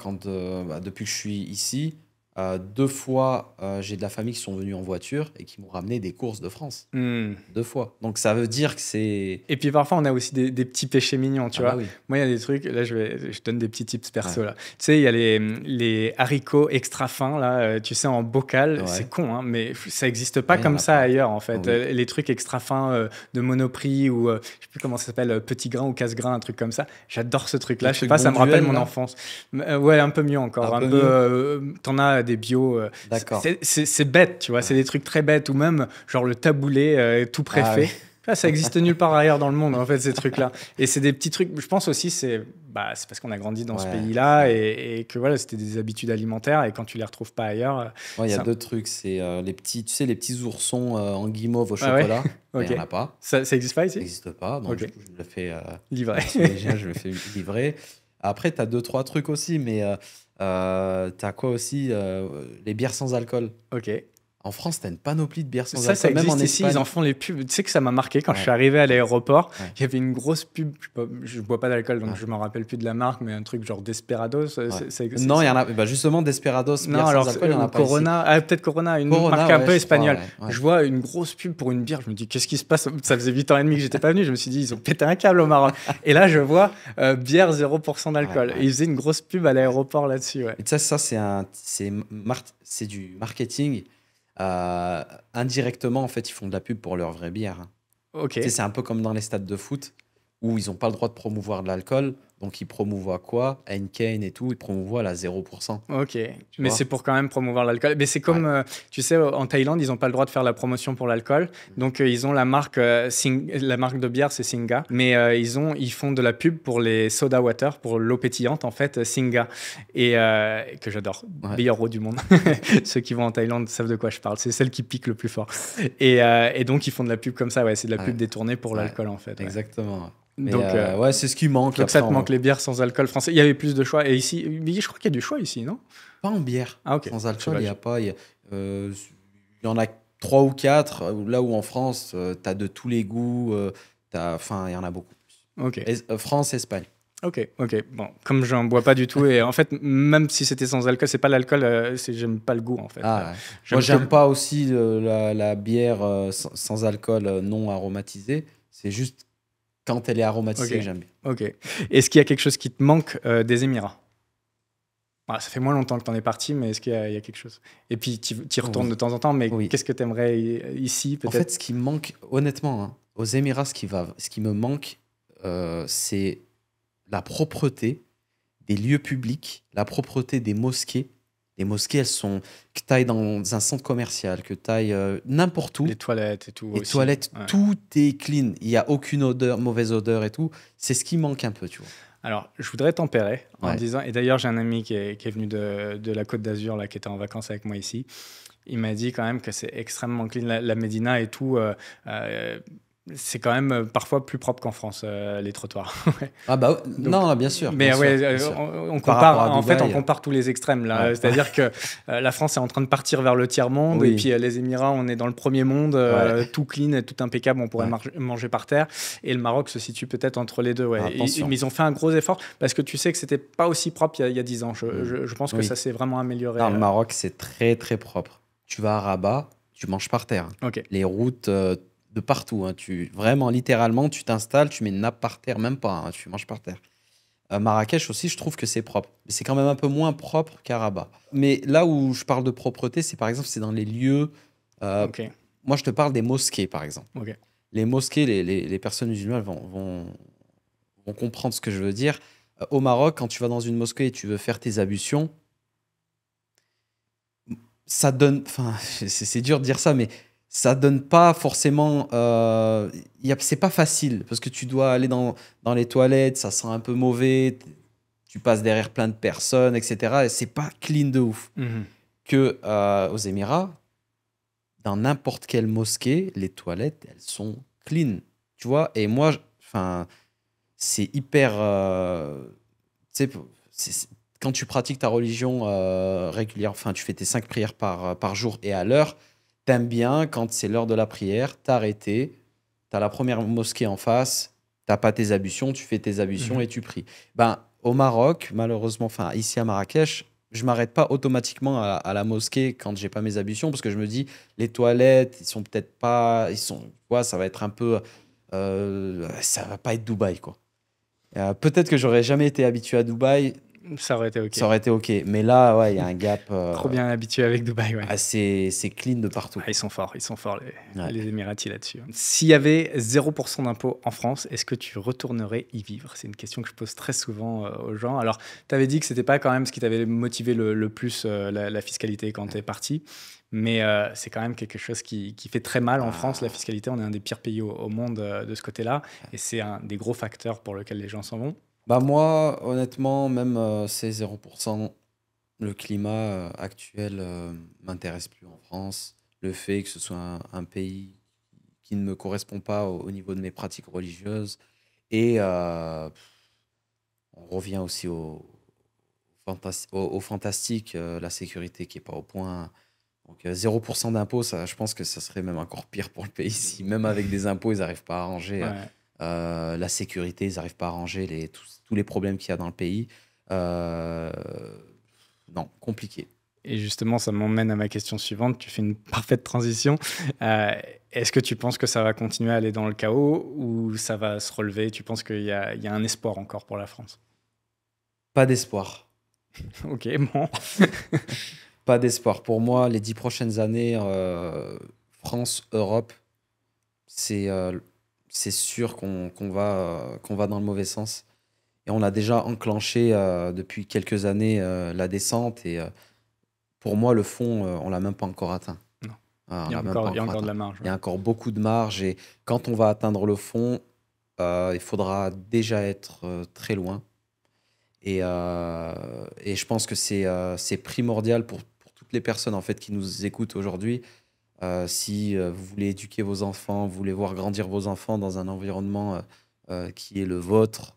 depuis que je suis ici, 2 fois, j'ai de la famille qui sont venus en voiture et qui m'ont ramené des courses de France. Hmm. 2 fois. Donc ça veut dire que c'est... Et puis parfois, on a aussi des petits péchés mignons, tu Ah vois. bah oui. Moi, il y a des trucs, là, je donne des petits tips perso, Ouais. là. Tu sais, il y a les haricots extra fins, là, tu sais, en bocal. Ouais. C'est con, hein, mais ça n'existe pas Ouais, y en comme a ça pas. ailleurs, en fait. Oui. Les trucs extra fins de Monoprix ou, je sais plus comment ça s'appelle, petit grain ou casse-grain, un truc comme ça. J'adore ce truc-là. Le Je sais truc pas, ça me rappelle Bonduelle, mon là. enfance. Ouais, un peu mieux encore. Un Un peu peu, t'en as des bio. D'accord. C'est bête, tu vois. C'est Ouais. des trucs très bêtes, ou même, genre, le taboulé tout Ah préfet. oui. Ça existe nulle part ailleurs dans le monde, en fait, ces trucs-là. Et c'est des petits trucs, je pense aussi, c'est parce qu'on a grandi dans ce Ouais. pays-là et que voilà, c'était des habitudes alimentaires. Et quand tu les retrouves pas ailleurs, Ouais, il y a ça- 2 trucs. C'est les petits, tu sais, les petits oursons en guimauve au Ah ouais. chocolat. Il Ok. n'y en a pas. Ça existe pas Ça ici? n'existe pas. Donc, Ok. du coup, je me le fais Livré. sous les yeux, je me fais livrer. Après, tu as 2-3 trucs aussi, mais tu as quoi aussi les bières sans alcool. Ok. En France, tu as une panoplie de bières sans Ça alcool, même en existe ici, Espagne. ils en font les pubs. Tu sais que ça m'a marqué quand je Ouais. suis arrivé à l'aéroport. Ouais. Il y avait une grosse pub, je bois pas d'alcool, donc Ouais. je me rappelle plus de la marque, mais un truc genre Desperados. Non, il y en a. Bah justement, Desperados, Non, bière alors sans alcool, il n'y en a pas ici. Corona, ah, peut-être Corona, une Corona, marque un ouais, peu je crois, espagnole. ouais. Je vois une grosse pub pour une bière, je me dis qu'est-ce qui se passe? Ça faisait 8 ans et demi que j'étais pas venu, je me suis dit ils ont pété un câble au Maroc. Et là je vois bière 0% d'alcool. Ouais, ouais. Et ils faisaient une grosse pub à l'aéroport là-dessus. Ouais. Et ça, c'est du marketing. Indirectement, en fait, ils font de la pub pour leur vraie bière. Ok. Tu sais, c'est un peu comme dans les stades de foot où ils n'ont pas le droit de promouvoir de l'alcool. Donc, ils promouvoient quoi? Heineken et tout. Ils promouvoient la 0%. Ok, mais vois. c'est pour quand même promouvoir l'alcool. Mais c'est comme, tu sais, en Thaïlande, ils n'ont pas le droit de faire la promotion pour l'alcool. Donc, ils ont la marque de bière, c'est Singa. Mais ils font de la pub pour les soda water, pour l'eau pétillante, en fait, Singa. Et que j'adore. Ouais. Meilleur eau du monde. Ceux qui vont en Thaïlande savent de quoi je parle. C'est celle qui pique le plus fort. Et donc, ils font de la pub comme ça. Ouais, c'est de la pub Ouais. détournée pour Ouais. l'alcool, en fait. Ouais. Exactement. Mais Donc, ouais, c'est ce qui manque. donc ça Après, te manque les bières sans alcool français. Il y avait plus de choix. Et ici, mais je crois qu'il y a du choix ici, non? Pas en bière. Ah, ok. Sans Je sais alcool, pas, il n'y a pas. Il y en a 3 ou 4. Là où en France, tu as de tous les goûts. Enfin, il y en a beaucoup. Ok. France, Espagne. Ok. Bon, comme j'en bois pas du tout, et en fait, même si c'était sans alcool, c'est pas l'alcool, j'aime pas le goût en fait. Ah, ouais. J'aime Moi, j'aime que- pas aussi la bière sans alcool non aromatisée. C'est juste quand elle est aromatisée Ok. que j'aime bien. Ok. Est-ce qu'il y a quelque chose qui te manque des Émirats? Ça fait moins longtemps que tu en es parti, mais est-ce qu'il y a quelque chose? Et puis, tu y retournes Oui. de temps en temps, mais Oui. qu'est-ce que tu aimerais ici, En peut-être? fait, ce qui me manque, honnêtement, hein, aux Émirats, ce qui me manque, c'est la propreté des lieux publics, la propreté des mosquées. Les mosquées, elles sont. Que tu ailles dans un centre commercial, que tu ailles n'importe où. Les toilettes et tout. Les aussi. toilettes, Ouais. tout est clean. Il n'y a aucune odeur, mauvaise odeur et tout. C'est ce qui manque un peu, tu vois. Alors, je voudrais tempérer en Ouais. disant, et d'ailleurs, j'ai un ami qui est venu de la Côte d'Azur, là, qui était en vacances avec moi ici. Il m'a dit quand même que c'est extrêmement clean, la Médina et tout. C'est quand même parfois plus propre qu'en France, les trottoirs. Ouais. Ah bah non, bien sûr. Mais bien ouais, sûr, bien sûr. on Par compare, rapport à en fait, on Dubaï. compare tous les extrêmes là. Ouais. C'est-à-dire que la France est en train de partir vers le tiers-monde, Oui. et puis les Émirats, on est dans le premier monde, tout clean, tout impeccable, on pourrait manger par terre. Et le Maroc se situe peut-être entre les deux. Ouais. Attention. Mais ils ont fait un gros effort parce que tu sais que c'était pas aussi propre il y a 10 ans. Je pense que Oui. ça s'est vraiment amélioré. Non, le Maroc, c'est très très propre. Tu vas à Rabat, tu manges par terre. Ok. Les routes de partout. Hein. Vraiment, littéralement, tu t'installes, tu mets une nappe par terre, même pas, hein, tu manges par terre. Marrakech aussi, je trouve que c'est propre. Mais c'est quand même un peu moins propre qu'à Rabat. Mais là où je parle de propreté, c'est par exemple, c'est dans les lieux. Ok. Moi, je te parle des mosquées, par exemple. Ok. Les mosquées, les personnes musulmanes vont comprendre ce que je veux dire. Au Maroc, quand tu vas dans une mosquée et tu veux faire tes ablutions, ça donne. Enfin, c'est dur de dire ça, mais ça donne pas forcément. C'est pas facile parce que tu dois aller dans les toilettes, ça sent un peu mauvais, tu passes derrière plein de personnes, etc. Et c'est pas clean de ouf. Mhm. Que aux Émirats, dans n'importe quelle mosquée, les toilettes, elles sont clean. Tu vois? Et moi, enfin, c'est hyper. Tu sais, quand tu pratiques ta religion régulière, enfin, tu fais tes 5 prières par jour et à l'heure, t'aimes bien quand c'est l'heure de la prière, t'arrêter, t'as la première mosquée en face, t'as pas tes ablutions, tu fais tes ablutions et tu pries. Ben, au Maroc, malheureusement, enfin, ici à Marrakech, je m'arrête pas automatiquement à la mosquée quand j'ai pas mes ablutions parce que je me dis les toilettes ils sont peut-être pas ils sont quoi ça va être un peu ça va pas être Dubaï quoi. Peut-être que j'aurais jamais été habitué à Dubaï, Ça aurait été ça OK. aurait été ok, mais là ouais il y a un gap Trop bien habitué avec Dubaï, ouais. c'est clean de partout Ah, quoi. ils sont forts Ouais. les Émiratis là-dessus. S'il y avait 0% d'impôt en France, est-ce que tu retournerais y vivre? C'est une question que je pose très souvent aux gens. Alors, tu avais dit que c'était pas quand même ce qui t'avait motivé le plus, la fiscalité quand tu es parti, mais c'est quand même quelque chose qui fait très mal en France, la Ah, fiscalité. On est un des pires pays au monde de ce côté-là, et c'est un des gros facteurs pour lequel les gens s'en vont. bah moi honnêtement même ces 0%. Le climat actuel m'intéresse plus en France. Le fait que ce soit un pays qui ne me correspond pas au niveau de mes pratiques religieuses. Et on revient aussi au fantastique, la sécurité qui n'est pas au point. Donc 0% d'impôts, ça, je pense que ça serait même encore pire pour le pays si même avec des impôts, ils n'arrivent pas à arranger Ouais. la sécurité, ils n'arrivent pas à arranger tous les problèmes qu'il y a dans le pays. Euh, non, compliqué. Et justement, ça m'emmène à ma question suivante. Tu fais une parfaite transition. Euh, Est-ce que tu penses que ça va continuer à aller dans le chaos ou ça va se relever? Tu penses qu'il y a un espoir encore pour la France? Pas d'espoir. Ok, bon. Pas d'espoir. Pour moi, les 10 prochaines années, France, Europe, c'est c'est sûr qu'on va dans le mauvais sens. Et on a déjà enclenché depuis quelques années la descente. Et pour moi, le fond, on l'a même pas encore atteint. Non, Ah, on l'a même pas il y a encore encore de atteint. la marge. Il y Ouais. a encore beaucoup de marge. Et quand on va atteindre le fond, il faudra déjà être très loin. Et je pense que c'est primordial pour toutes les personnes en fait qui nous écoutent aujourd'hui. Si vous voulez éduquer vos enfants, vous voulez voir grandir vos enfants dans un environnement qui est le vôtre,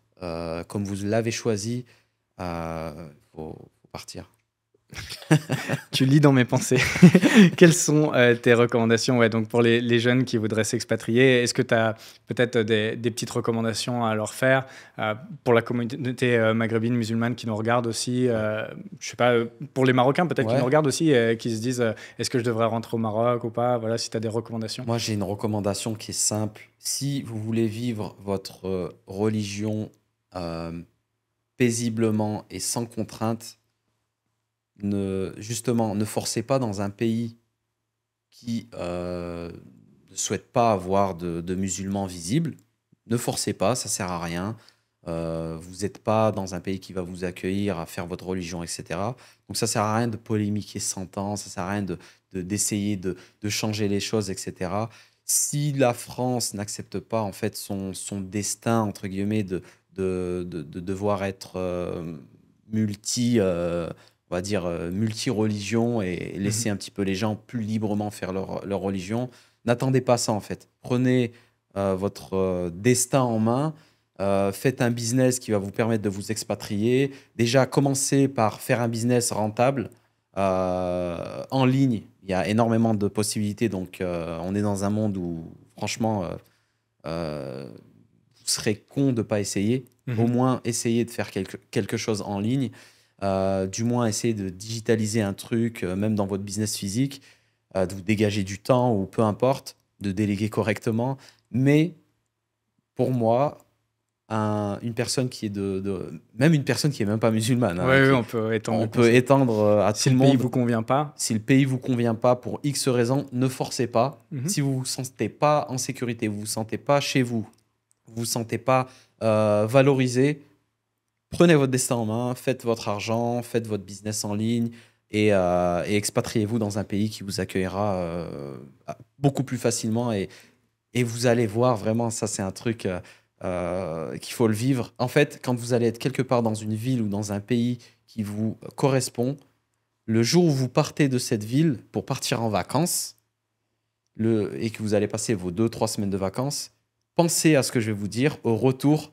comme vous l'avez choisi, faut partir. Tu lis dans mes pensées. Quelles sont tes recommandations, ouais, donc pour les jeunes qui voudraient s'expatrier? Est-ce que tu as peut-être des petites recommandations à leur faire pour la communauté maghrébine musulmane qui nous regarde aussi? Ouais. Je sais pas, pour les Marocains peut-être qui nous Ouais. regardent aussi, qui se disent est-ce que je devrais rentrer au Maroc ou pas? Voilà, si tu as des recommandations. Moi, j'ai une recommandation qui est simple. Si vous voulez vivre votre religion euh, paisiblement et sans contrainte, justement, ne forcez pas dans un pays qui ne souhaite pas avoir de musulmans visibles. Ne forcez pas, ça sert à rien. Vous n'êtes pas dans un pays qui va vous accueillir à faire votre religion, etc. Donc ça sert à rien de polémiquer 100 ans, ça sert à rien d'essayer de changer les choses, etc. Si la France n'accepte pas en fait son destin, entre guillemets, de devoir être multi, on va dire, multi-religion et Mhm. laisser un petit peu les gens plus librement faire leur religion, n'attendez pas ça en fait. Prenez votre destin en main. Faites un business qui va vous permettre de vous expatrier. Déjà, commencez par faire un business rentable en ligne. Il y a énormément de possibilités. Donc, on est dans un monde où, franchement, vous serez con de ne pas essayer. Au Mhm. moins, essayez de faire quelque chose en ligne. Du moins, essayez de digitaliser un truc, même dans votre business physique, de vous dégager du temps ou peu importe, de déléguer correctement. Mais pour moi, une personne qui est même une personne qui est même pas musulmane, hein, Ouais, ouais, on peut étendre on le peut concept. étendre à Si tout le le pays monde. vous convient pas. Si le pays vous convient pas pour X raisons, ne forcez pas. Mhm. Si vous vous sentez pas en sécurité, vous vous sentez pas chez vous, vous vous sentez pas valorisé, prenez votre destin en main, faites votre argent, faites votre business en ligne et expatriez-vous dans un pays qui vous accueillera beaucoup plus facilement et vous allez voir vraiment, ça c'est un truc qu'il faut le vivre. En fait, quand vous allez être quelque part dans une ville ou dans un pays qui vous correspond, le jour où vous partez de cette ville pour partir en vacances et que vous allez passer vos 2, 3 semaines de vacances, pensez à ce que je vais vous dire au retour.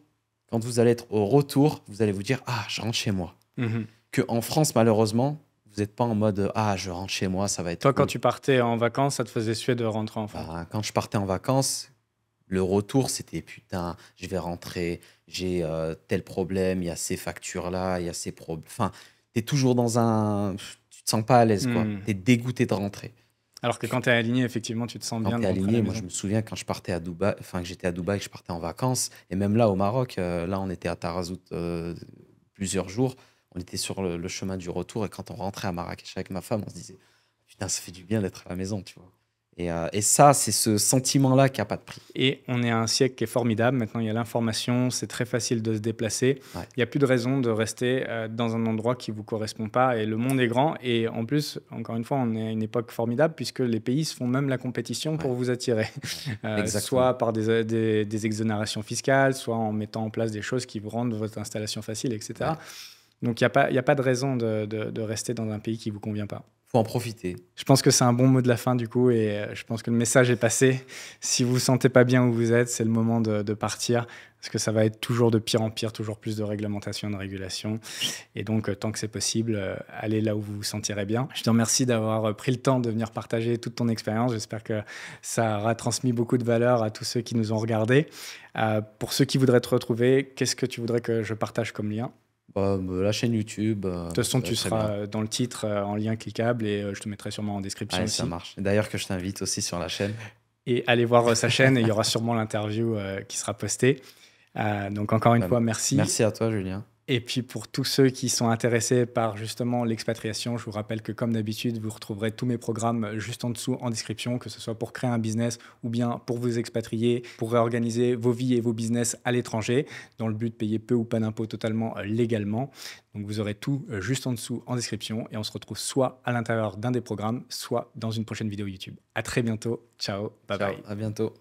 Quand vous allez être au retour, vous allez vous dire ah, je rentre chez moi. Mhm. Que en France, malheureusement, vous n'êtes pas en mode ah, je rentre chez moi, ça va être Toi, quand cool. tu partais en vacances, ça te faisait suer de rentrer en France? Bah, quand je partais en vacances, le retour, c'était putain, je vais rentrer, j'ai tel problème, il y a ces factures-là, il y a ces problèmes. Enfin, es toujours dans un... Tu te sens pas à l'aise, quoi. Tu es dégoûté de rentrer. Alors que quand tu es aligné, effectivement, tu te sens bien. Quand tu es aligné, moi je me souviens quand je partais à Dubaï, enfin que j'étais à Dubaï, que je partais en vacances, et même là au Maroc, là on était à Tarazout plusieurs jours, on était sur le chemin du retour, et quand on rentrait à Marrakech avec ma femme, on se disait, putain, ça fait du bien d'être à la maison, tu vois. Et ça, c'est ce sentiment-là qui n'a pas de prix. Et on est à un siècle qui est formidable. Maintenant, il y a l'information, c'est très facile de se déplacer. Ouais. Il n'y a plus de raison de rester dans un endroit qui ne vous correspond pas. Et le monde est grand. Et en plus, encore une fois, on est à une époque formidable puisque les pays se font même la compétition pour vous attirer. Soit par des exonérations fiscales, soit en mettant en place des choses qui vous rendent votre installation facile, etc. Ouais. Donc, il n'y a pas de raison de rester dans un pays qui ne vous convient pas. Faut en profiter. Je pense que c'est un bon mot de la fin du coup et je pense que le message est passé. Si vous ne vous sentez pas bien où vous êtes, c'est le moment de partir parce que ça va être toujours de pire en pire, toujours plus de réglementation, de régulation. Et donc, tant que c'est possible, allez là où vous vous sentirez bien. Je te remercie d'avoir pris le temps de venir partager toute ton expérience. J'espère que ça aura transmis beaucoup de valeur à tous ceux qui nous ont regardés. Pour ceux qui voudraient te retrouver, qu'est-ce que tu voudrais que je partage comme lien ? La chaîne YouTube. De toute façon, tu seras dans le titre en lien cliquable et je te mettrai sûrement en description aussi. Ça marche. D'ailleurs, que je t'invite aussi sur la chaîne. Et allez voir sa chaîne et il y aura sûrement l'interview qui sera postée. Donc encore une fois, merci. Merci à toi, Julien. Et puis pour tous ceux qui sont intéressés par justement l'expatriation, je vous rappelle que comme d'habitude, vous retrouverez tous mes programmes juste en dessous en description, que ce soit pour créer un business ou bien pour vous expatrier, pour réorganiser vos vies et vos business à l'étranger, dans le but de payer peu ou pas d'impôts totalement légalement. Donc vous aurez tout juste en dessous en description et on se retrouve soit à l'intérieur d'un des programmes, soit dans une prochaine vidéo YouTube. À très bientôt. Ciao, bye bye. À bientôt.